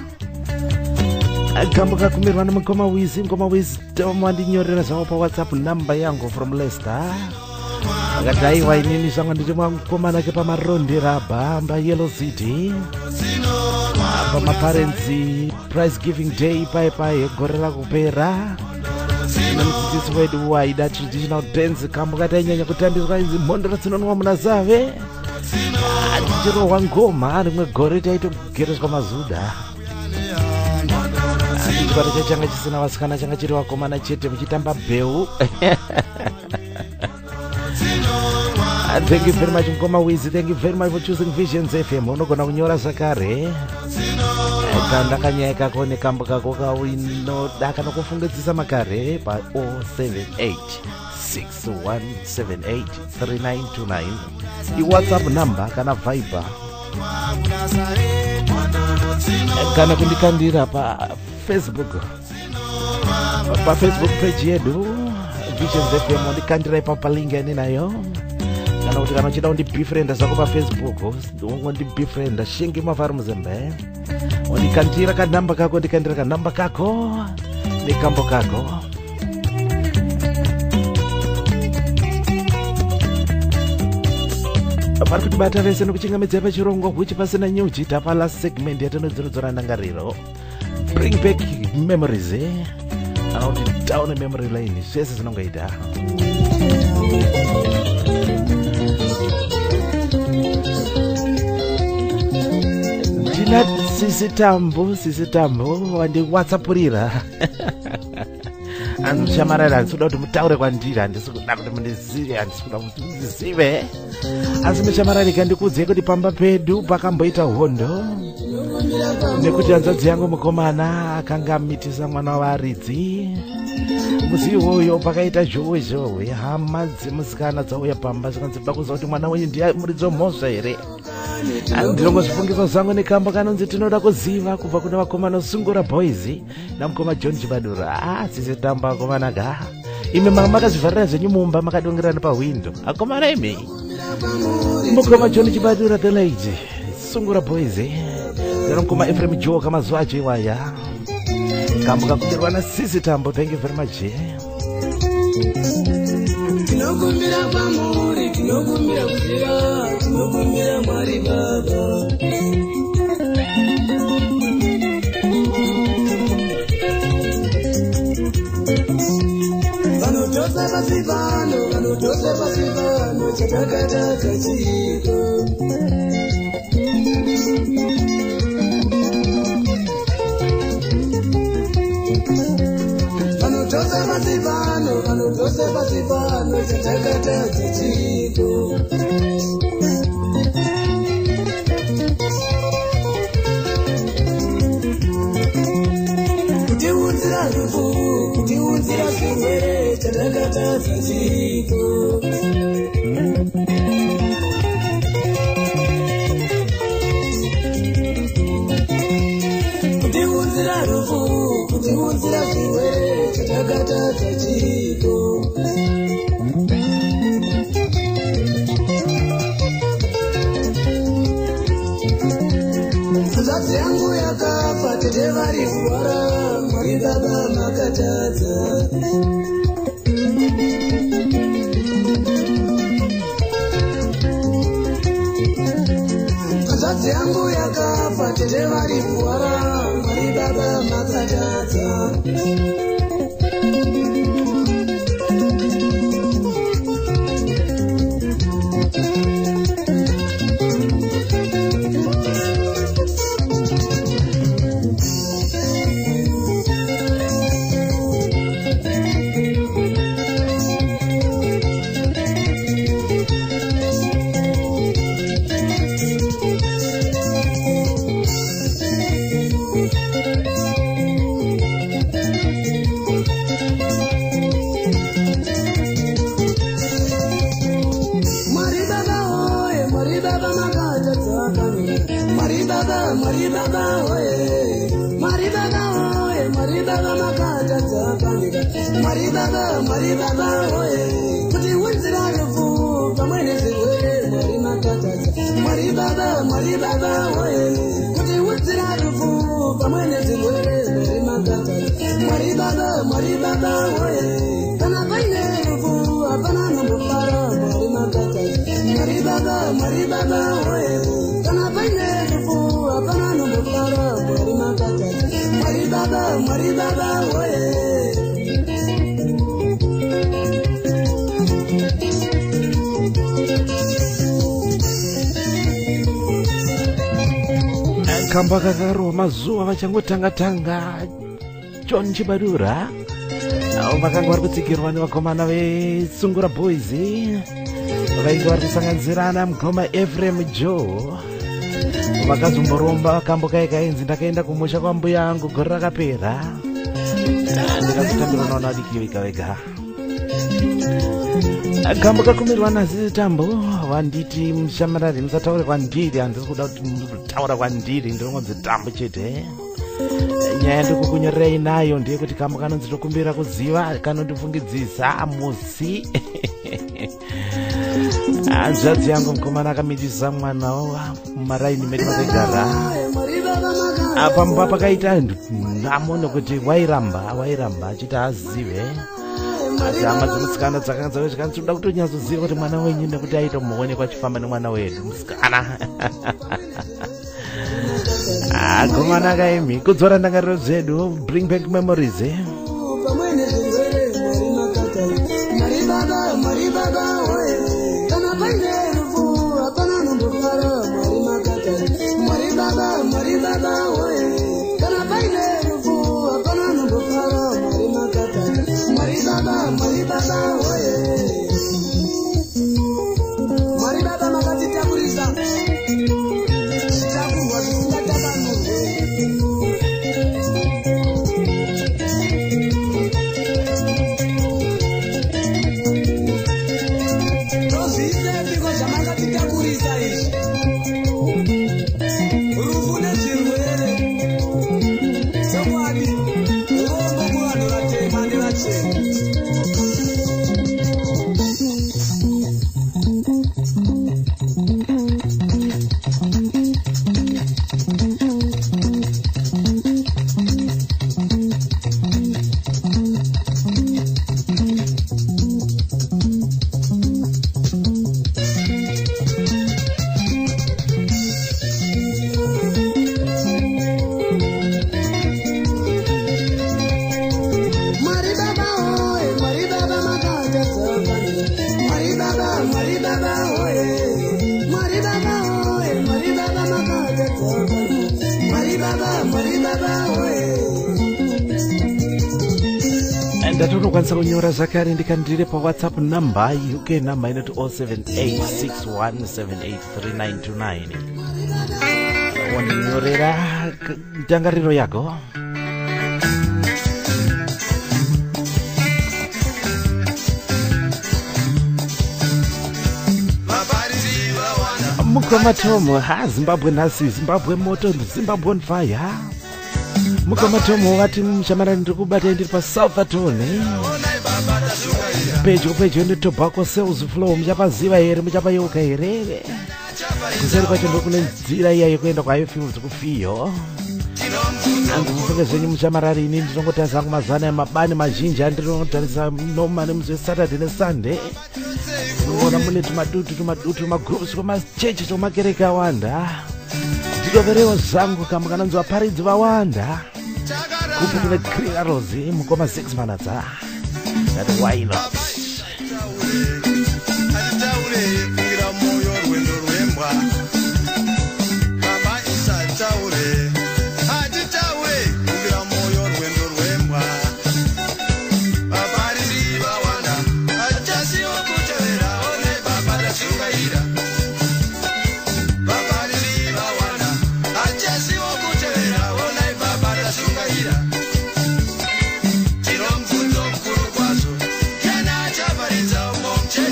Kambo kakumirwa namukoma wisdom wandinyorera zvavo pa WhatsApp number yangu from Leicester. Akati aiwa inini zvanga ndiri mwamukomana ke pamarondera bamba Yellow City pamaparents prize giving day pai gore rakupera. Nomudzidzisi wedu waida traditional dance kambo kati ainyanya kutambiswa inzi mhondoro dzinonwa muna zave Ndichirohwa ngoma rimwe gore taitogereswa mazuda. Chikwata changa chisina vasikana changa chiri vakomana chete muchitamba bheu. Thank you very much Mkoma Wizi. Thank you very much for choosing Visions FM. Unogona kunyora zakare. Kanda kanyeka kone kambo kako kawino daka nokufungidzisa makare pa 078 6178 3929. WhatsApp number kana Viber. Kana kundikandira pa Facebook. Pa Facebook page yedu Visions FM ndikandira pa link ene nayo. Kana kuti kana uchida undibefrienda zako pa Facebook, undibefrienda Shingi Mavari Muzembe. Undikandira kanamba kako, ndikandira kanamba kako nekambo kako. Pari kutibata vese nekuchingamidza pachirongo huchi pasina nyuchi. Tapa last segment yatinodzorodzora ndangariro, bring back memories, kana kuti down memory lane zvese zvinongoita. Ndina sisi tambo wandi WhatsAppurira. Andishamarara ndisuda kuti mutaure kwandiri, handisikuda kuti mundizive, handisikuda kuti mundizive. Asi mushamararika ndikudziye kuti pamba pedu pakamboita hondo nekuti hanzvadzi yangu mukomana akanga amitisa mwana waridzi. Musi iwoyo pakaita zhowe hama dzemusikana dzauya pamba zikanzida kuziva kuti mwana wenyu ndiye muridzi wemhosva here. Ndinongozvifungiso zvangu nekambo kanonzi tinoda kuziva kubva kuna vakomana Sungura Boys namukoma John Chibadura. Sisi tamba akomana ga ime makazvivharira zvenyu mumba makadongerana pahwindo. Akomana ime mukoma John Chibadura the lady Sungura Boys namukoma Ephraim Joka mazuva acho iwaya. Kambo kakumbirwa na Sisi Tambo. Thank you very much. Tinokumbira pamuri, tinokumbira kuziva, tinokumbira Mwari Baba. Vanotose pasi pano, chatakataka chiko. Vanotose pasi pano, chatakataka chiko. Kutiunzira rufu, kutiunzira zvirwere, chatakataka chiko. Kutiunzira rufu, kutiunzira zvirwere, chatakataka chiko. Hanzvadzi yangu yakafa, tete vari kurwara, Mwari Baba makatadza. Hanzvadzi yangu yakafa, tete vari kurwara, Mwari Baba makatadza. Mwari Baba oye, kuti unzira rufu pamwe nezvirwere Mwari makatadza. Mwari Baba oye, kuti unzira rufu pamwe nezvirwere Mwari makatadza. Mwari Baba oye, kana paine rufu hapana nombofara Mwari makatadza. Mwari Baba oye, kana paine rufu hapana nombofara Mwari makatadza. Mwari Baba oye. kamba kakarwa mazuva vachangotanga-tanga John Chibadura vakanga vari kutsikirwa nevakomana vesungura boys vainge vari kusanganisirana mugoma Ephraim Joe vakazomboromba kambokai kainzi ndakaenda kumusha kwambuya angu gore rakapera ndikazotambirwa naona vadiki vega vega kambo kakumirwa nasi tambo wanditi mushamarari musataure kwandiri handisi kuda kuti mutaura kwandiri ndinongonzi tambo chete nyaya ndikukunyorerei nayo ndeyekuti kambo kanonzitokumbira kuziva kanondifungidzisa musi hanzvadzi yangu mukomana akamidisa mwana mumaraini medu makaigara pamba pakaita nhamo nokuti wairamba achiti azive asi hama dzemusikana dzakanga dzakanga kutonyatsoziva kuti mwana wenyu nekuti aita muonekwa achifamba nemwana wedu musikana komana akaimi kudzora ndangariro dzedu bring back memories ndatonokwanisa kunyora zvakare ndikandire pawhatsapp number uk number inoti 07861783929 wandinyorera ndangariro yako mukoma Tom Zimbabwe nhasi Zimbabwe moto Zimbabwe on fire mukoma Tom wati mushamarani ndiri kubata ndiri paSouthampton pedyo netobacco sales flow muchapaziva here muchapayeuka here kuseri kwacho ndokune nzira iya yekuenda kwaIFields kufiyo andikufunge zvenyu mushamarari ini ndinongotarisa hangu mazana emabani mazhinji andinotarisa noma nemusi weSaturday neSunday ndinoona mune tumadutu magroups twemachechi twemakereke awanda nditoverewo zvangu kamwe kanonzi vaparidzi vawanda kupi kune Criaros mukoma 6 manatsa that why not Chino mfundo mkuru kwazo, yana chaparidza umomche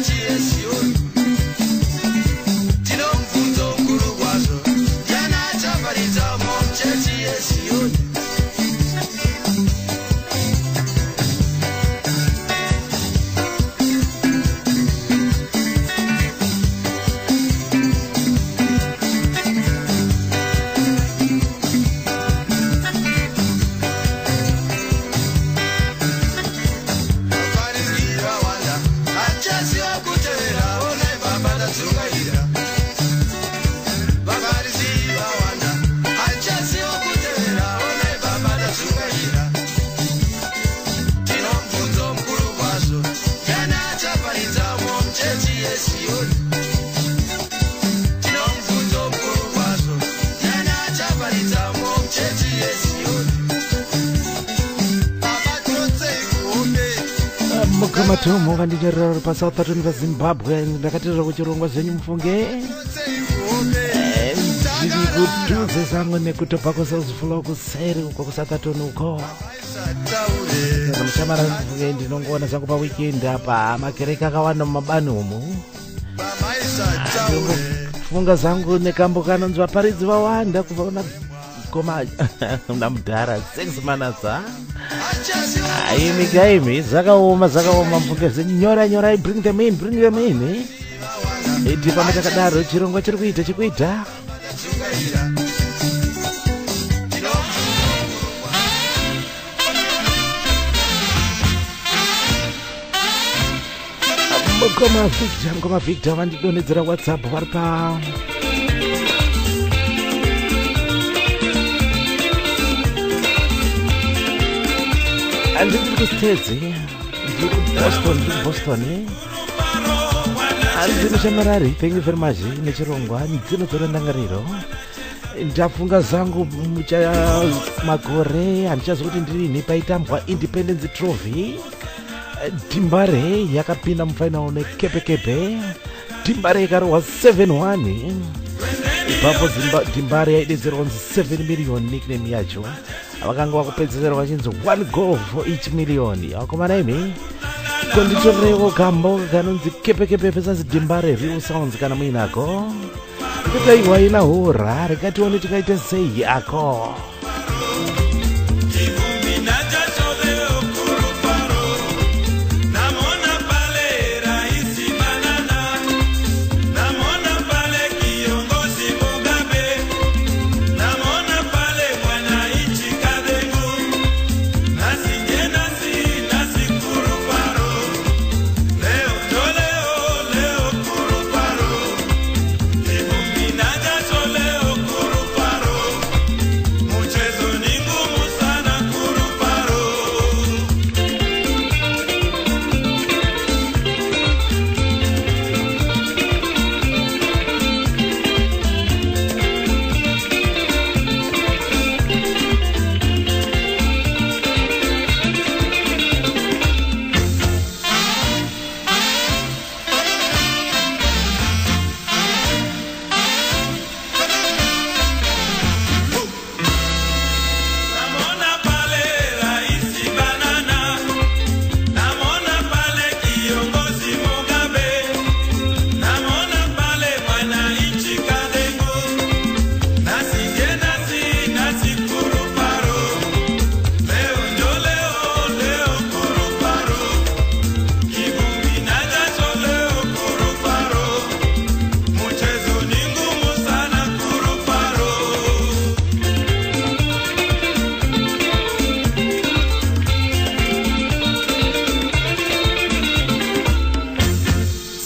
mukamatomo kandinyorera pasouth atoni pazimbabwe ndakatirira kuchirongwa zvenyu mufunge zviri kudhuze samwe nekutobva kusouthflow kuseri uko kusouth atoni uko muchamara mufunge ndinongoona zvangu paweekend apa makereke akawanda mumabani umu funga zangu nekambo kanonzwa paridzi vawanda kubva una mudhara 6 manasa aimi gaimi zvakaoma mfunge nyorai bring them in iti pamwe takadaro chirongwa chikuita ngoma victor vandidonhedzera whatsapp vari pa andindiri kusitedzi ndiri kuboston andinochamarari thank you very much nechirongwa ndinotora ndangariro ndafunga zangu makore handichazi kuti ndirini paitambwa independence trophy timbare yakapinda mufainal nekepekepe timbare ikarohwa 7-1 ipapo timbare yaidetserwa kunzi 7 million nickname yacho vakanga vakupedzesera vachinzi 1 goal for each million vakomana imi konditorewo kambo kanonzi kepekepe pesasi timbare real sounds kana muinako ndikaiwa ina hura rekatione tikaita sei ako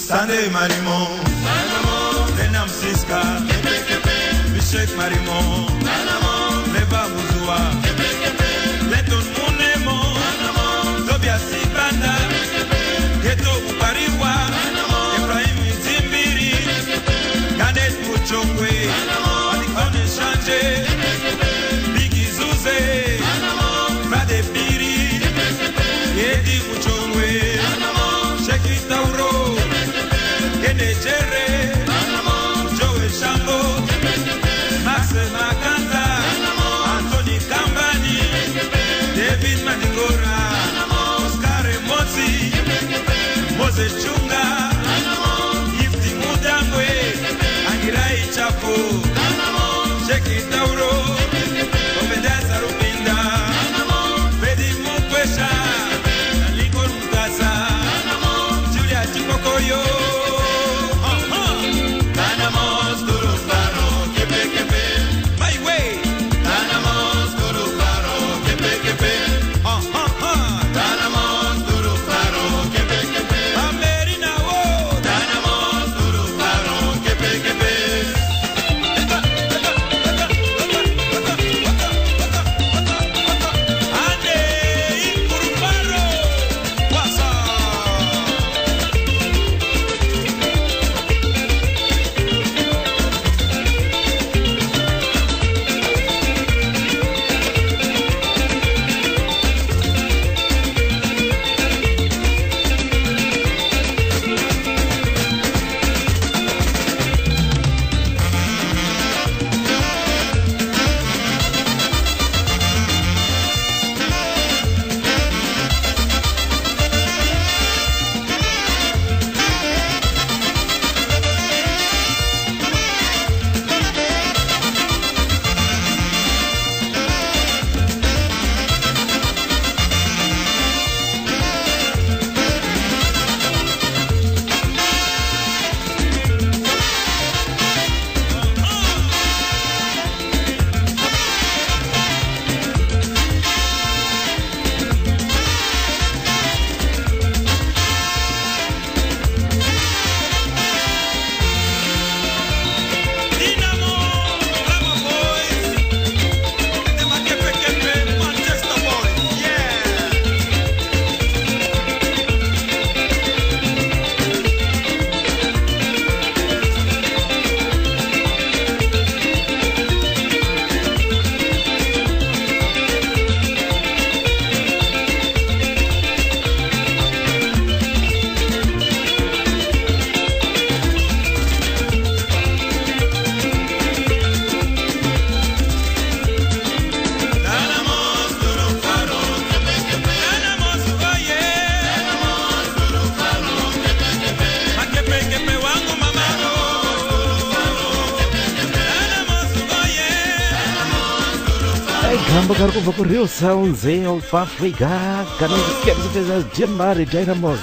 Sunday Marimo, Lenam Siska, Bishek Marimo, Leva Muzua, Leton Munemo, Zobia Sibanda, Geto Upariwa, Ibrahim Zimbiri, Ganet Muchongwe, Alikone Shanje, Bigi Zuze, Frade Piri, Yedi Muchongwe, Sheki Tauro, Kene Jere, Joe Shambo, Maxe Max. kambo kari kubva kureal sounds of Africa kanozikemzipeza Jembari Dynamos.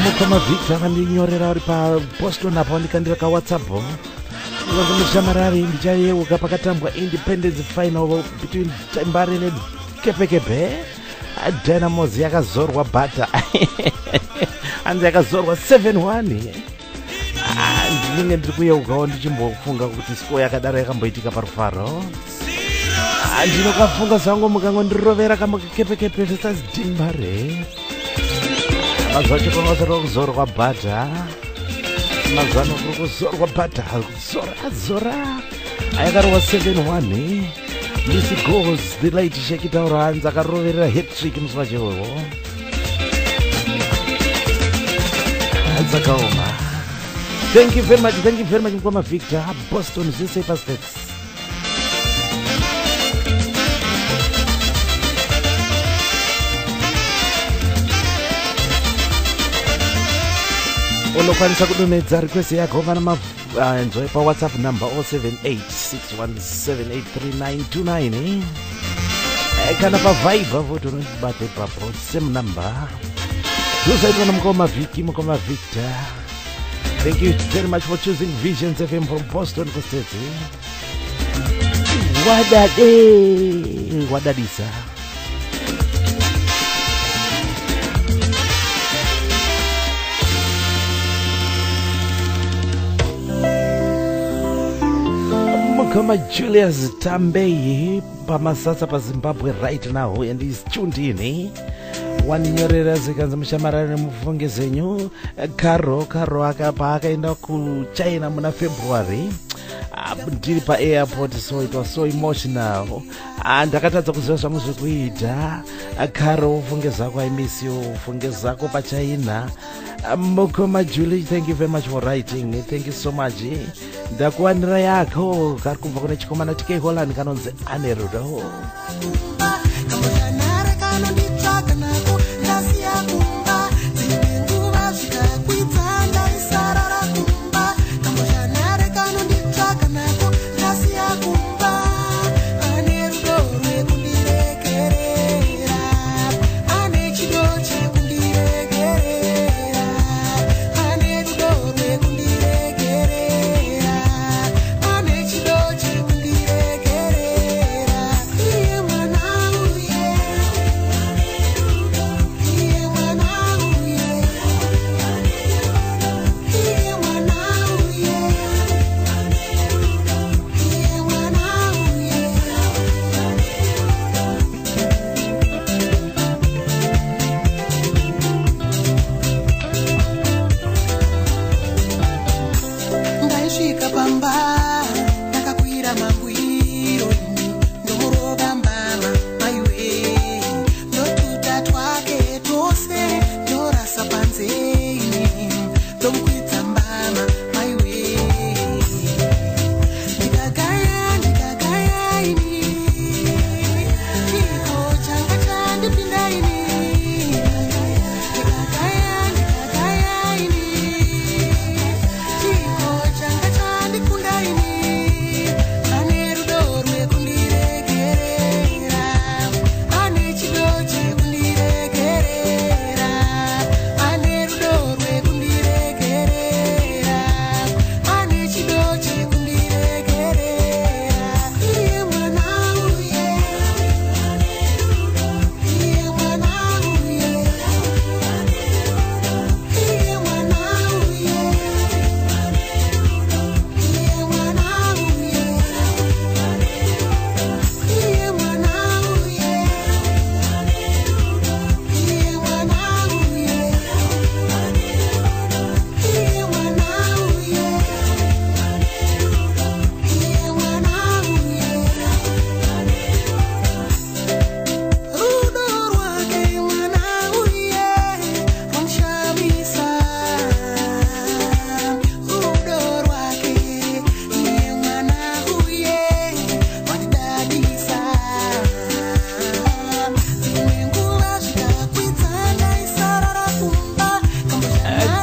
Mukoma Victor akandinyorera ari paBoston apa ndikandira kaWhatsApp mushamarari ndichayeuka pakatambwa independence final between Jembari neKepekepe. Dynamos yakazorwa bata anzi yakazorwa 7-1. Ndinenge ndiri kuyeukawo ndichimbofunga kuti score yakadaro yakamboitika parufaro. Ndinokafunga zvangu mukangondirovera kamuKepekepe versus Jembari. Mazuva chikonga chiri kuzorwa bata. Mazuva ano kuri kuzorwa bata. Zora ayakarova 7-1. Missy goes the light shake it around akaroverera hat-trick musi wachewewo. Dzakaoma. Thank you very much Mukoma Victor. Boston Safer States. Unokwanisa kudonedza request yako kana enjoy pa WhatsApp number 0786178399 kana pa Viber voto unobate papo same number. Usaitwa na Mukoma Victor. Thank you very much for choosing Visions FM from Boston State. Wadadisa. Mukoma Julius Tambei pamasasa pa Zimbabwe right now and he's tuned in. Waninyorera zikanza mushamarari mufunge zenyu. Karo akapa akaenda ku China muna February. Ndiri pa airport, so it was so emotional. Ndakatadza kuziva zvangu zvekuita. Karo ufunge zako, I miss you. Ufunge zako pa China. Mukoma Julie, thank you very much for writing. Thank you so much. Ndakuwanira yako kari kubva kune chikomana TK Holland kanonzi Anerudo.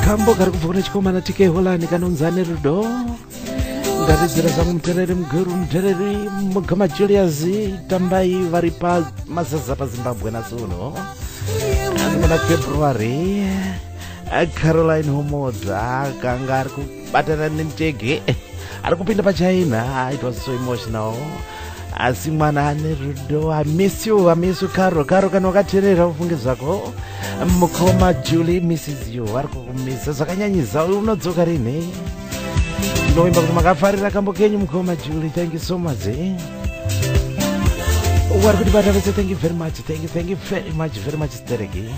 Kambo kari kubva kune chikomana TK Holland kanonzi Anerudo. ngatidzira zangu mutereri muguru mutereri mugama Julius tambai vari pamazaza paZimbabwe nasi uno muna February. Caroline Homodza akanga ari kubatana nemutege ari kupinda pachina. It was so emotional. Asi mwana ane rudo. I miss you Caro kana wakateerera ufunge zvako. Mukoma Julie misses you ari kukumisa zvakanyanyisa. Unodzoka rini? Ndinoimba kuti makafarira kambo kenyu Mukoma Julie. Thank you so much. Wari kutibata vese. Thank you very much. Thank you very much Stereki.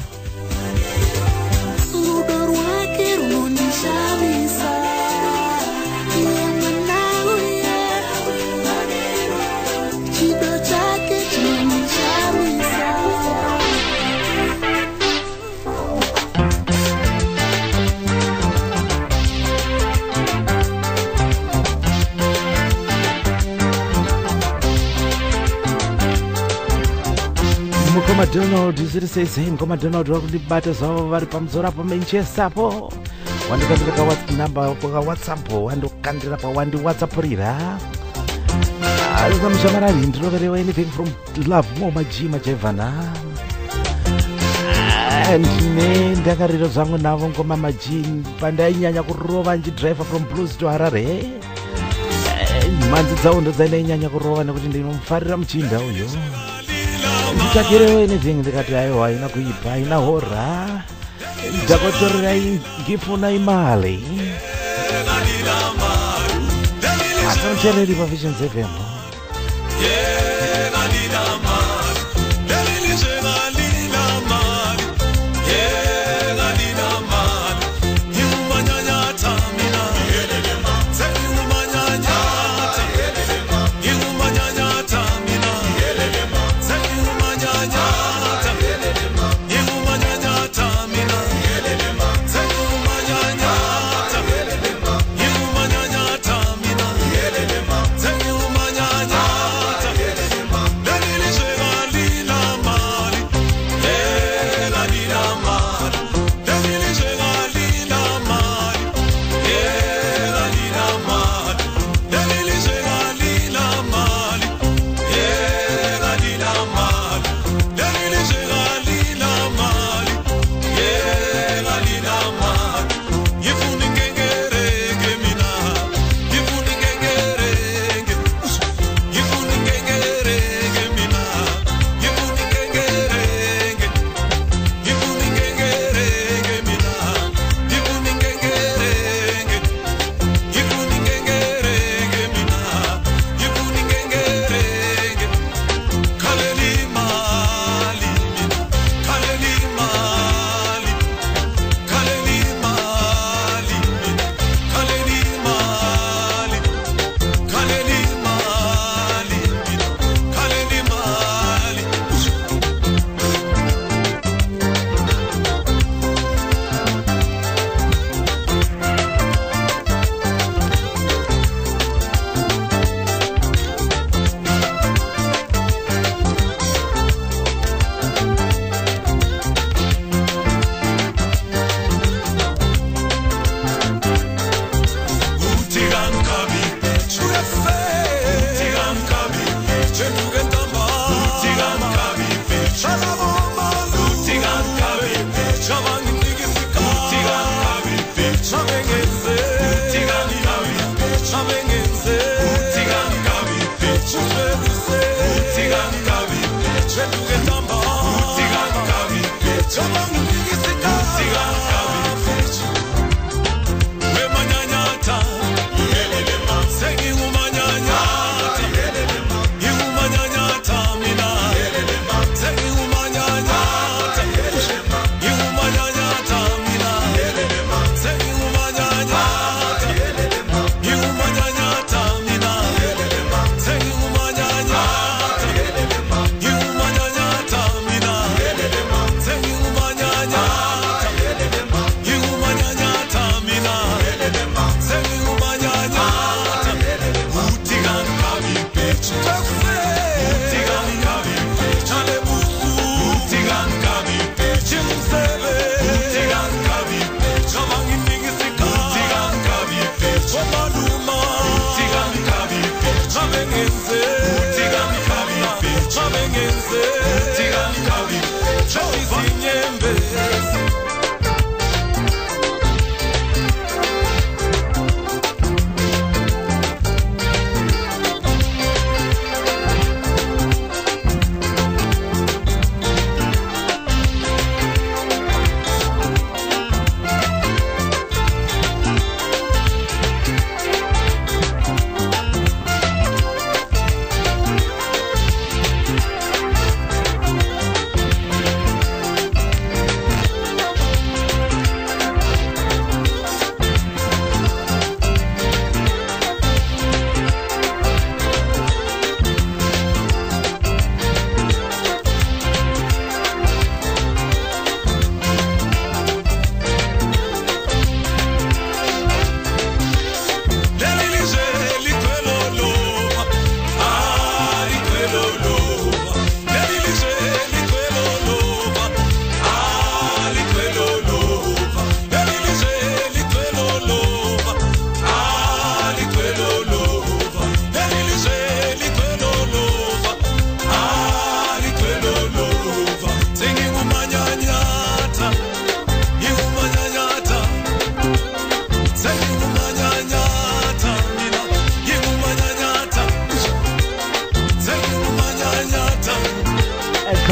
Mukoma Donald ziri sei Mukoma Donald wakundibata zvavo vari pamusoro apo Manchester apo. Wandikandira kanamba ka WhatsApp wandokandira pa wandi WhatsAppurira. Aisa mushamarari ndinoverewa anything from Love Moma Jima Jevana. Ndine ndakarira zvangu navo ngoma majini pandainyanya kurova nchidriver from Blues to Harare. Manzi dzavo ndo dzainainyanya kurova nekuti ndinomufarira muchinda uyo. Ndikakirewo anything ndikati aiwa haina kuipa haina hora. Ndakotorera ngifuna imali. Asamuchereri pa Vision FM.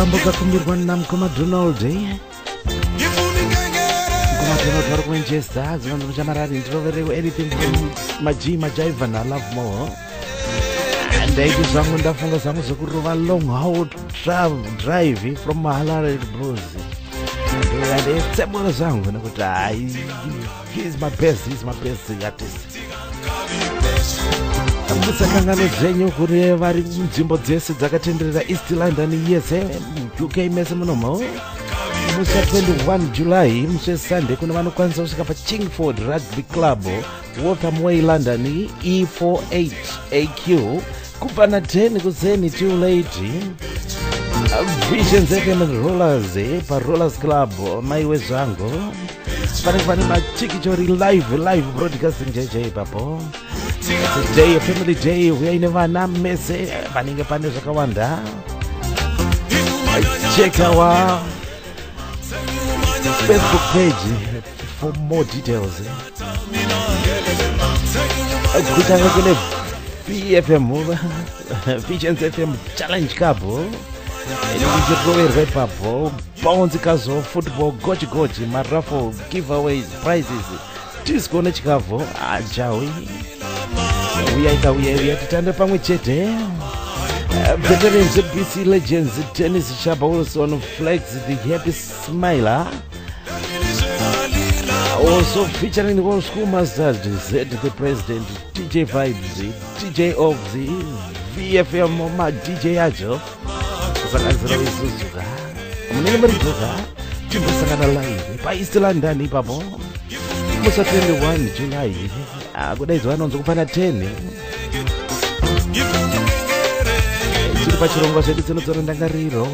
kamboka kumirwa namkomadonald komadonald vari kumanchester zvinonzi chamarari ndiroverewo anything from majaiva nalove more ndaiti zvangu ndafunga zvangu zokurova long haul drive from mahalare bros ndetsebora zvangu nekuti hai he's my best artist musakangano dzenyu kuri vari munzvimbo dzese dzakatenderera east london yese uk mese munomo musi 21 july musi wesunday kune vanokwanisa kusvika pachingford rugby club waltham way london E48 AQ kubva na10 kuseni too late visions fm rollers parollers club maiwe zvangu panenge pane machikichori live broadcasting jeje ipapo day family day uyaine vana mese panenge pane zvakawanda check our Facebook page for more details kutanga kune VFM Visions FM Challenge Cup ichiroverwa ipapo bounce kazo football gochi maraffle giveaways prizes disco nechikavu ajawi uya titande pamwe chete veterans BC legends tennis Shaba Wilson Flex the happy smiler also featuring the old school masters Z the president DJ Vibes DJ of the VFM ma DJ ajo sakazira isuzuka munenge murizoka timbosangana live pa East London ipapo musa 21 July kudaidzwa anonzo kufana 10 tiri pachirongwa zvedu dzinodzora ndangariro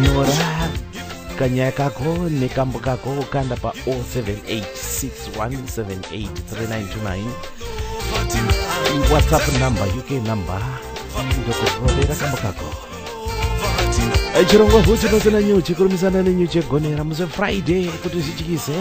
nyora kanyaya kako nekambo kako kanda pa 0786178399 WhatsApp number UK number ndokurodera kambo kako chirongwa vhuti nosena nyuchi kurumisana nenyuchi egonera musi Friday kuti zvichikise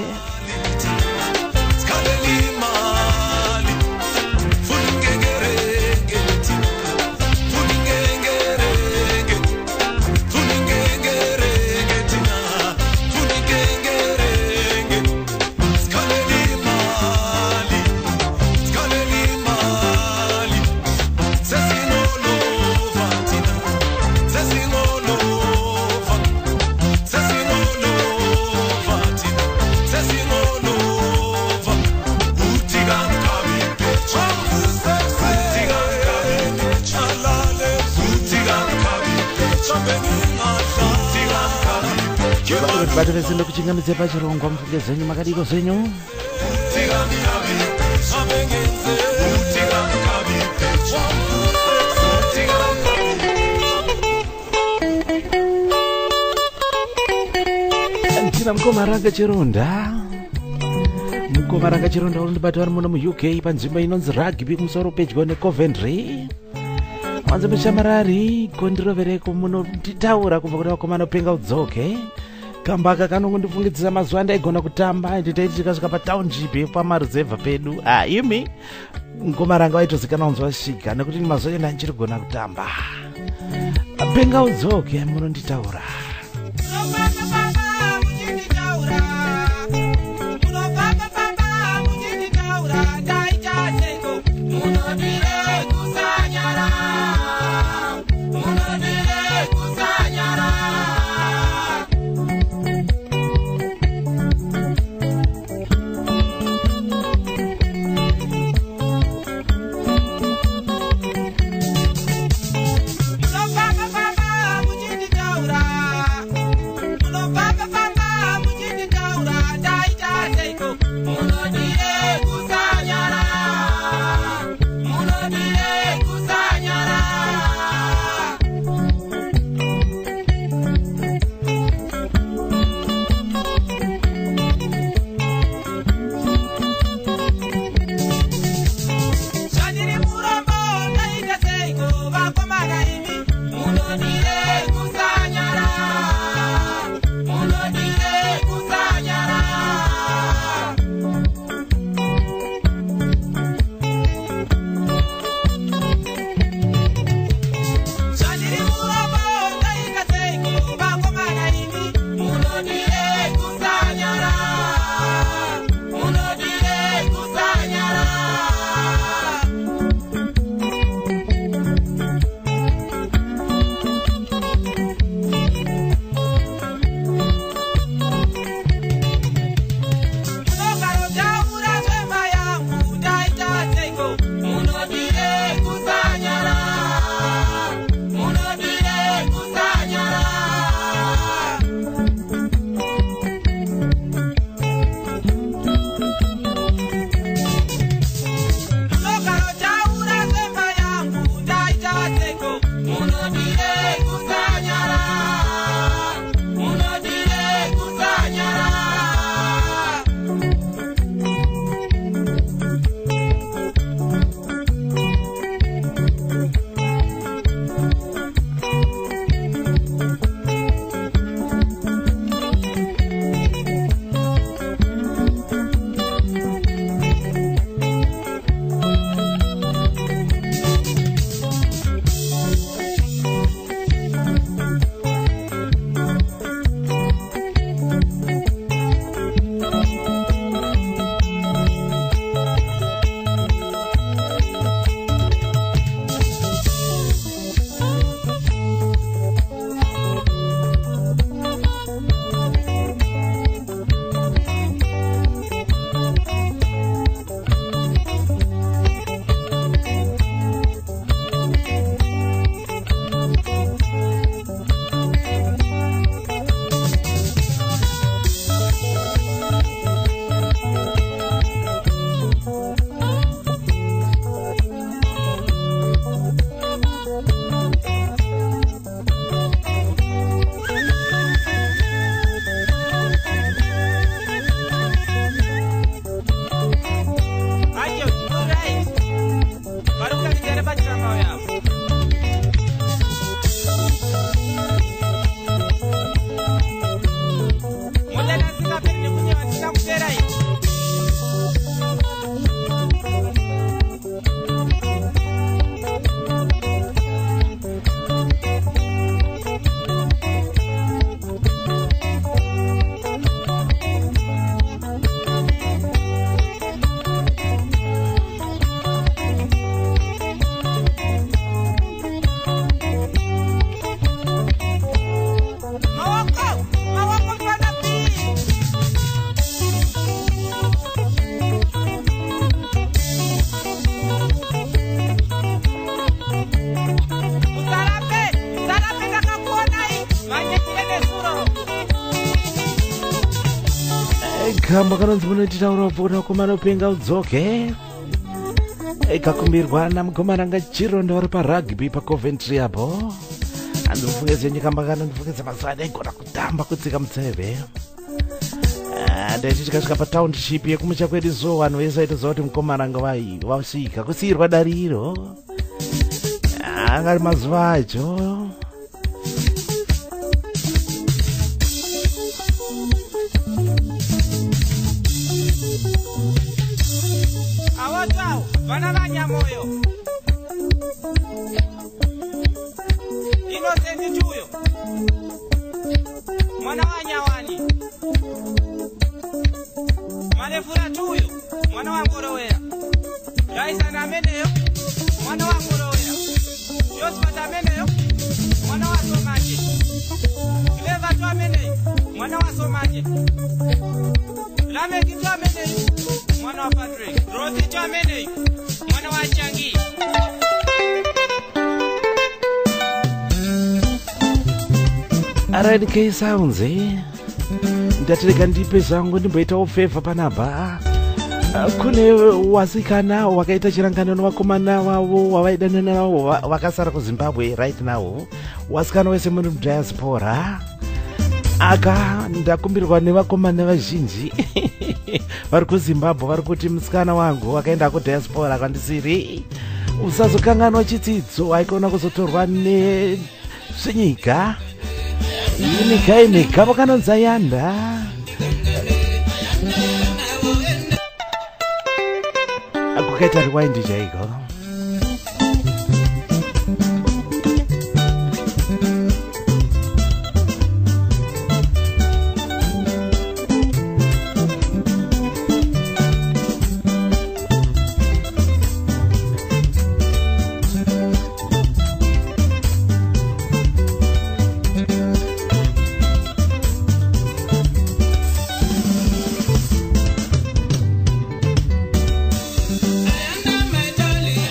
vatu vese ndokuchingamidze pachirongwa mufunge zvenyu makadiko zvenyu ndina mukomaranga chironda mukomaranga chironda unondibata vari muno muuk panzvimbo inonzi rugby kumusoro pedyo necoventry. Wanze mushamarari kondirovereko munonditaura kubva kuti vakomana upenga udzoke. Kamba aka kanongondifungidzisa mazuva andaigona kutamba nditaiti tikasvika patownship pamaruzevha pedu. Imi mukomaranga waitozikanwa unzi wasvika nekuti mazuva enda ndichirigona kutamba. Penga udzoke munonditaura. kamba kanonzi munotitaura kupfuura komana upenga udzoke kakumbirwa namugomaranga chironda vari parugby pacoventry apo handifungedze nyikamba kanondifungedza mazuva adaigona kutamba kutsika mutseve ndaiti tikasvika patownship yekumusha kwedu zo vanhu vese vaitoziva kuti mukomana anga vasvika kusiyirwa dariro angari mazuva acho. Awotao vana vanyamoyo Innocent tuyo mwana wa Nyawani Malefura tuyo mwana wa Ngorowera Raisa na Meneyo mwana wa Ngorowera Josephat Ameneyo mwana wa Somaje Clever tu Ameneyo mwana wa Somaje Lamek tu Ameneyo mwana wa Patrick Rosi tu Ameneyo mwana wa Changi. Alright, K Sounds, ndatireka ndipe zvangu ndimboitawo favor panapa. Kune wasikana wakaita chirangano nevakomana vavo wavaidana navo vakasara kuZimbabwe right now. Wasikana wese muri mudiaspora. Aka ndakumbirwa nevakomana vazhinji vari kuZimbabwe vari kuti musikana wangu wakaenda kudiaspora kwandisiri usazokanganwa chidzidzo haikona kuzotorwa nezvinyika inika vakanonza yanda akukaita riwindi chaiko. Ayanda my darling.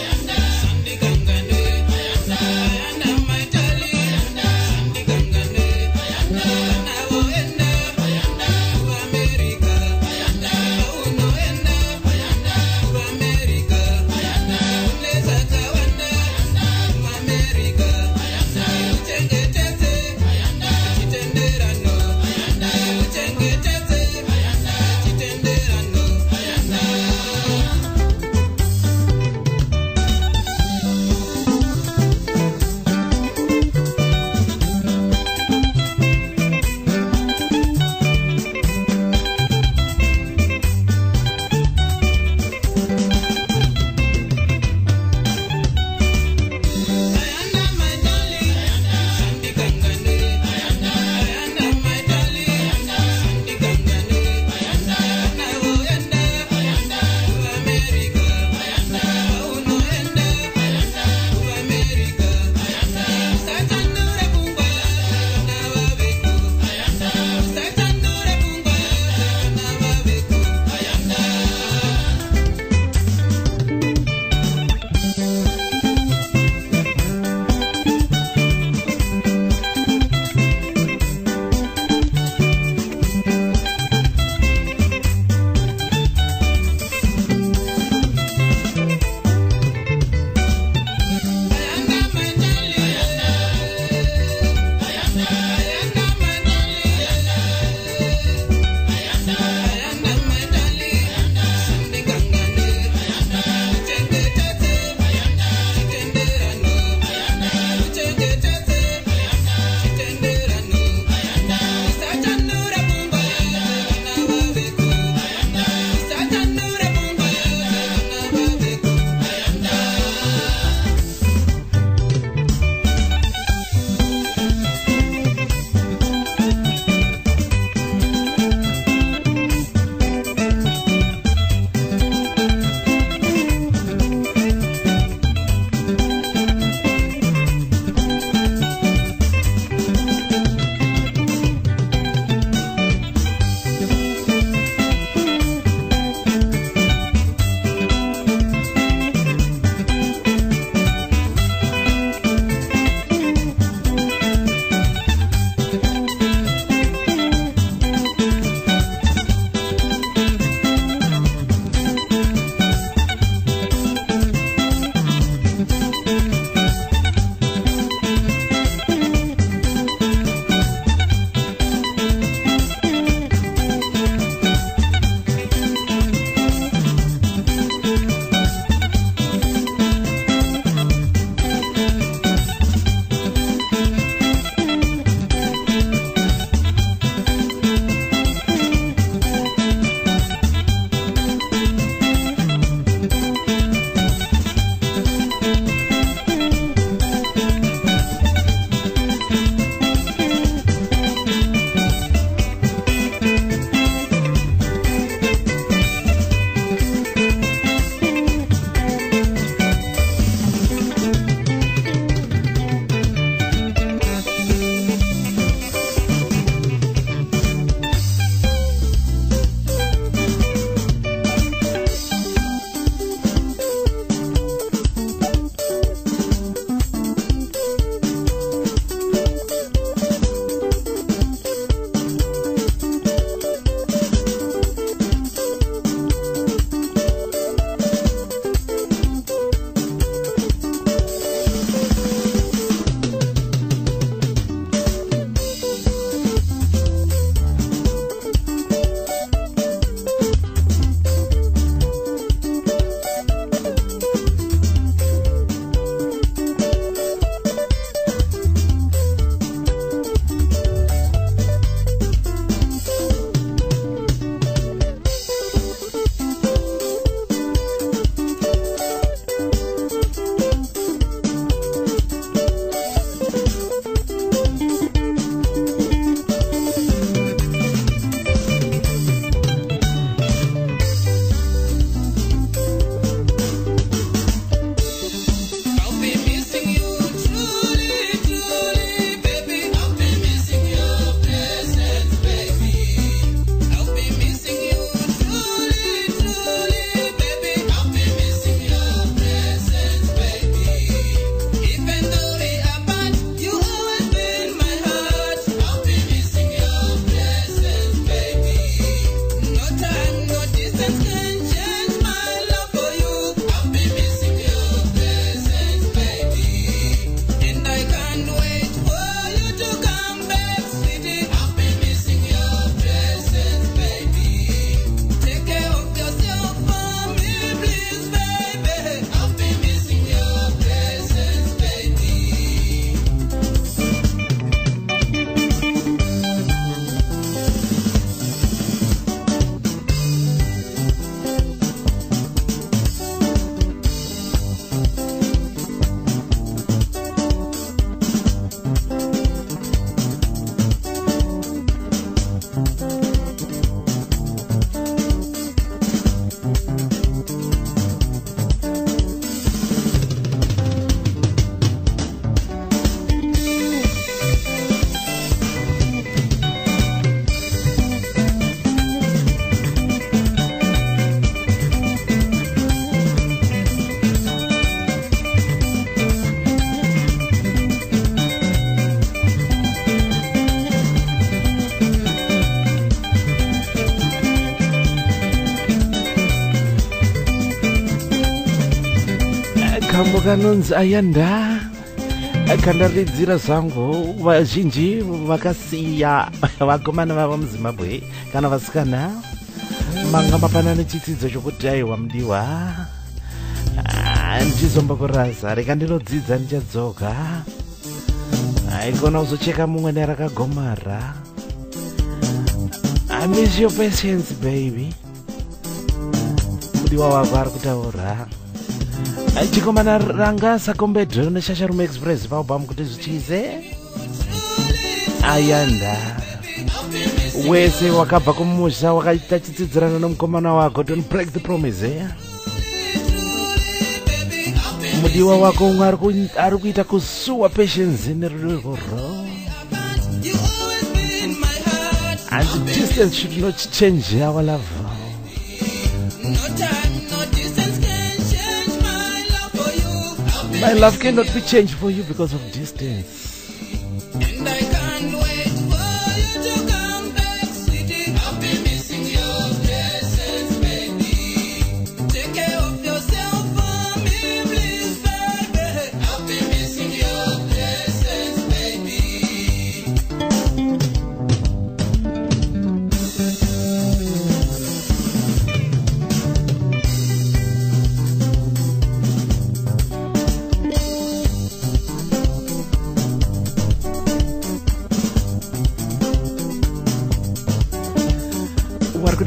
kanonzi ayanda ganda ridzira zangu vazhinji vakasiya vakomana vava muzimbabwe kana vasikana manga mapanane chitsidzo chokuti aiwa mudiwa ndizomba kurasa reka ndinodzidza ndichadzoka aikona kuzocheka mumwe nerakagomara. I miss your patience baby. Mudiwa wako ari kutaura chikomana ranga sakombedzo neshasharume express vaubhamu kuti zvichize ayanda wese wakabva kumusha wakaita chitsidzirana nomukomana wako, don't break the promise eh? Mudiwa wako umwe ari kuita kusuwa patience nerudo rwo, and the distance should not change our love. My love cannot be changed for you because of distance. And I can't wait for you to come back, sweetie. I've been missing your presence, baby. Take care of yourself for me, please, baby. I've been missing your presence, baby.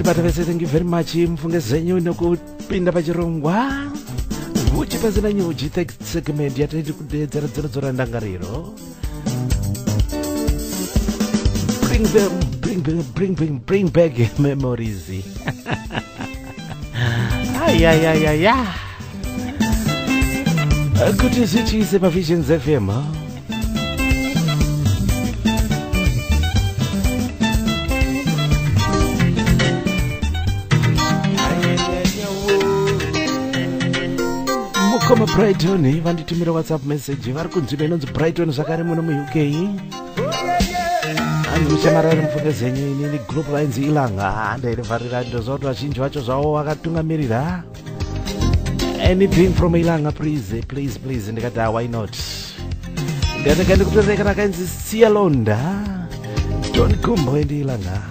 But thank you very much mufunge zenyu nekupinda pachirongwa uchipazina nyuchi segment yataiti kudedzera dzinodzora ndangariro. Bring back memories. Ayayayaya kuti zvichiise pavisions FM. Koma Brighton vanditumira WhatsApp message vari kunzvimbo inonzi Brighton zvakare muno muUK. Andichamarari mufunge zenyu inini group lines ilanga ndairivharira ndozva kuti vazhinji vacho zvavo vakatungamirira anything from ilanga please ndikati why not ndikatanga ndikutoreka nakainzi siya londa John Kumbo endi ilanga.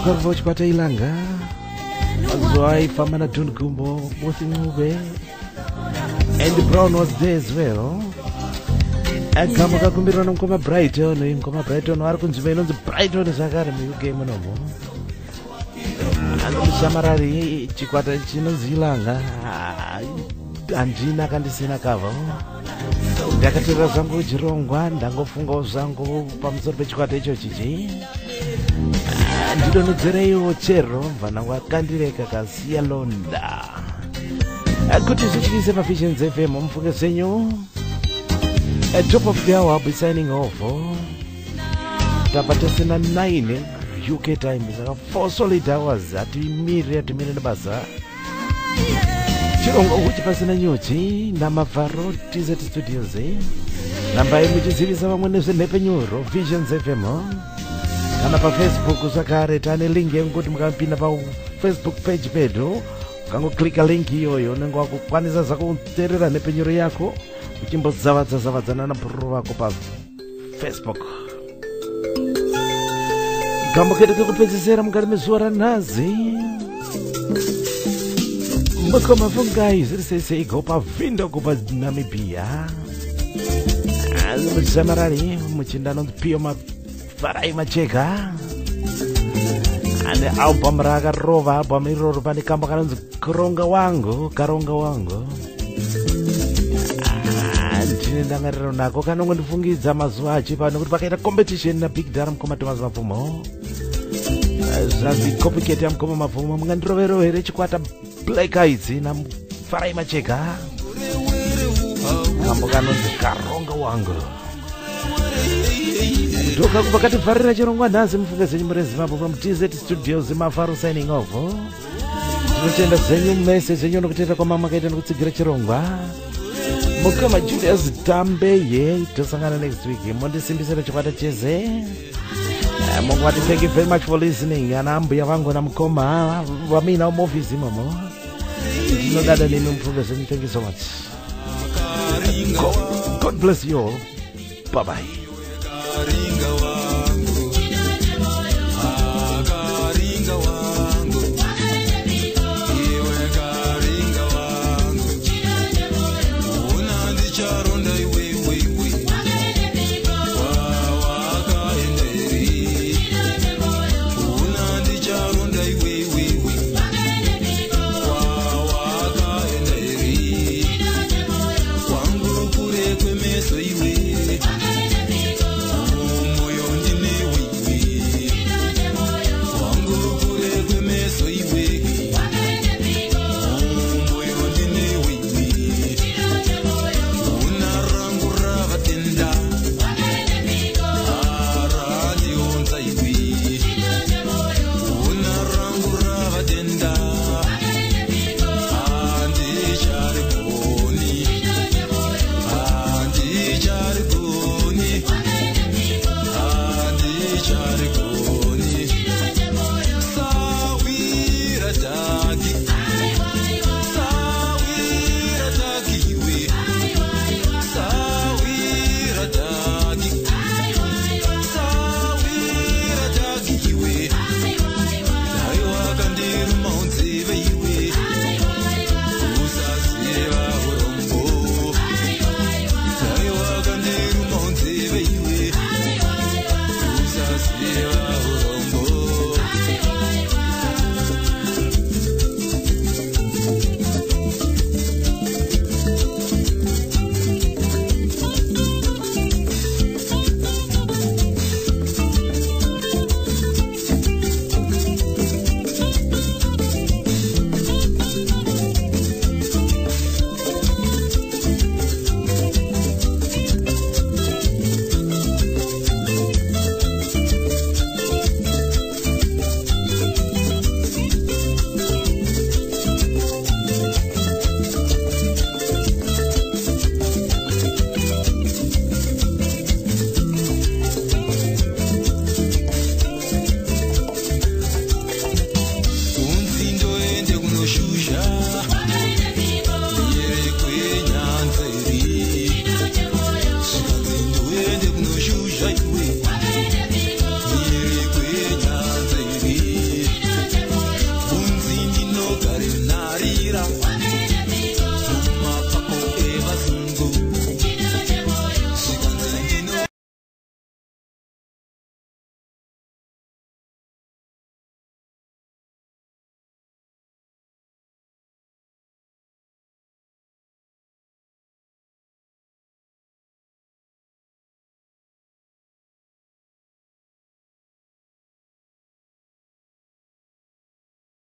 Parvo Chikwata Ilanga Azoaifa Manatun Kumbo Muthingube and Brown was there as well. Akamba kakumbirwa nomukoma Brighton, mukoma Brighton ari kunzima inonzi Brighton zvakare muUK munomo. Andomushamarari chikwata chinonzi Ilanga handina kandisina kava. Ndakatorera zvangu chirongwa ndangofungawo zvangu pamusoro pechikwata ichochi. Ndidonedzereiwo chero mvana wakandireka kasiya londa. Kuti zvityise paFisions FM mufunge zvenyu. At top of the hour, I'll be signing off. Tapatesina 9 UK time. 4 solid hours. Atimiri nabasa. Chirongo uchi pasina nyochi. Namavaro TZ Studios. Namba imuchizivisa vamwene zvenepe nyuro. Visions FM. Kana pa Facebook zakare tane link yekuti mukampinda pa Facebook page pedu. Kango klika link iyoyo nengo wakukwanisa zakuterera nepe nyuro yako. Uchimbo zavadzana na bro wako pa Facebook. Gambo keteke kupedzisera mukati mezuva ranhazi. Mukoma fungai zirisese igo pa vindo kupa Namibia. Muchisamarari muchinda nonzi Pio Mafarai Macheka. Ane album rakarova album iroro pane kamba kanonzi Karonga Wangu. Ndangariro nako kanongondifungidza mazuva achipa nekuti pakaita competition na Big Dara mukoma Thomas Mapfumo. Zvazi copycat ya mukoma Mapfumo mungandirovero here chikwata Black Eyes na Farai Macheka. Kambo kanonzi Karonga Wangu. Ndoka kupakati vharira chirongwa nhasi mufunge zenyu murezi mapo from TZ Studios Mafaro signing off. Tinotenda zenyu message zenyu nokutenda kwa mama kaita nokutsigira chirongwa. Mukoma Julius Tambe tosangana next week. Mondisimbisira chikwata cheze. Mungwati thank you very much for listening. Anambuya vangu na mukoma wamina umofisi momo. Tinodada nini mfunga zenyu. Thank you so much. God bless you all. Bye bye.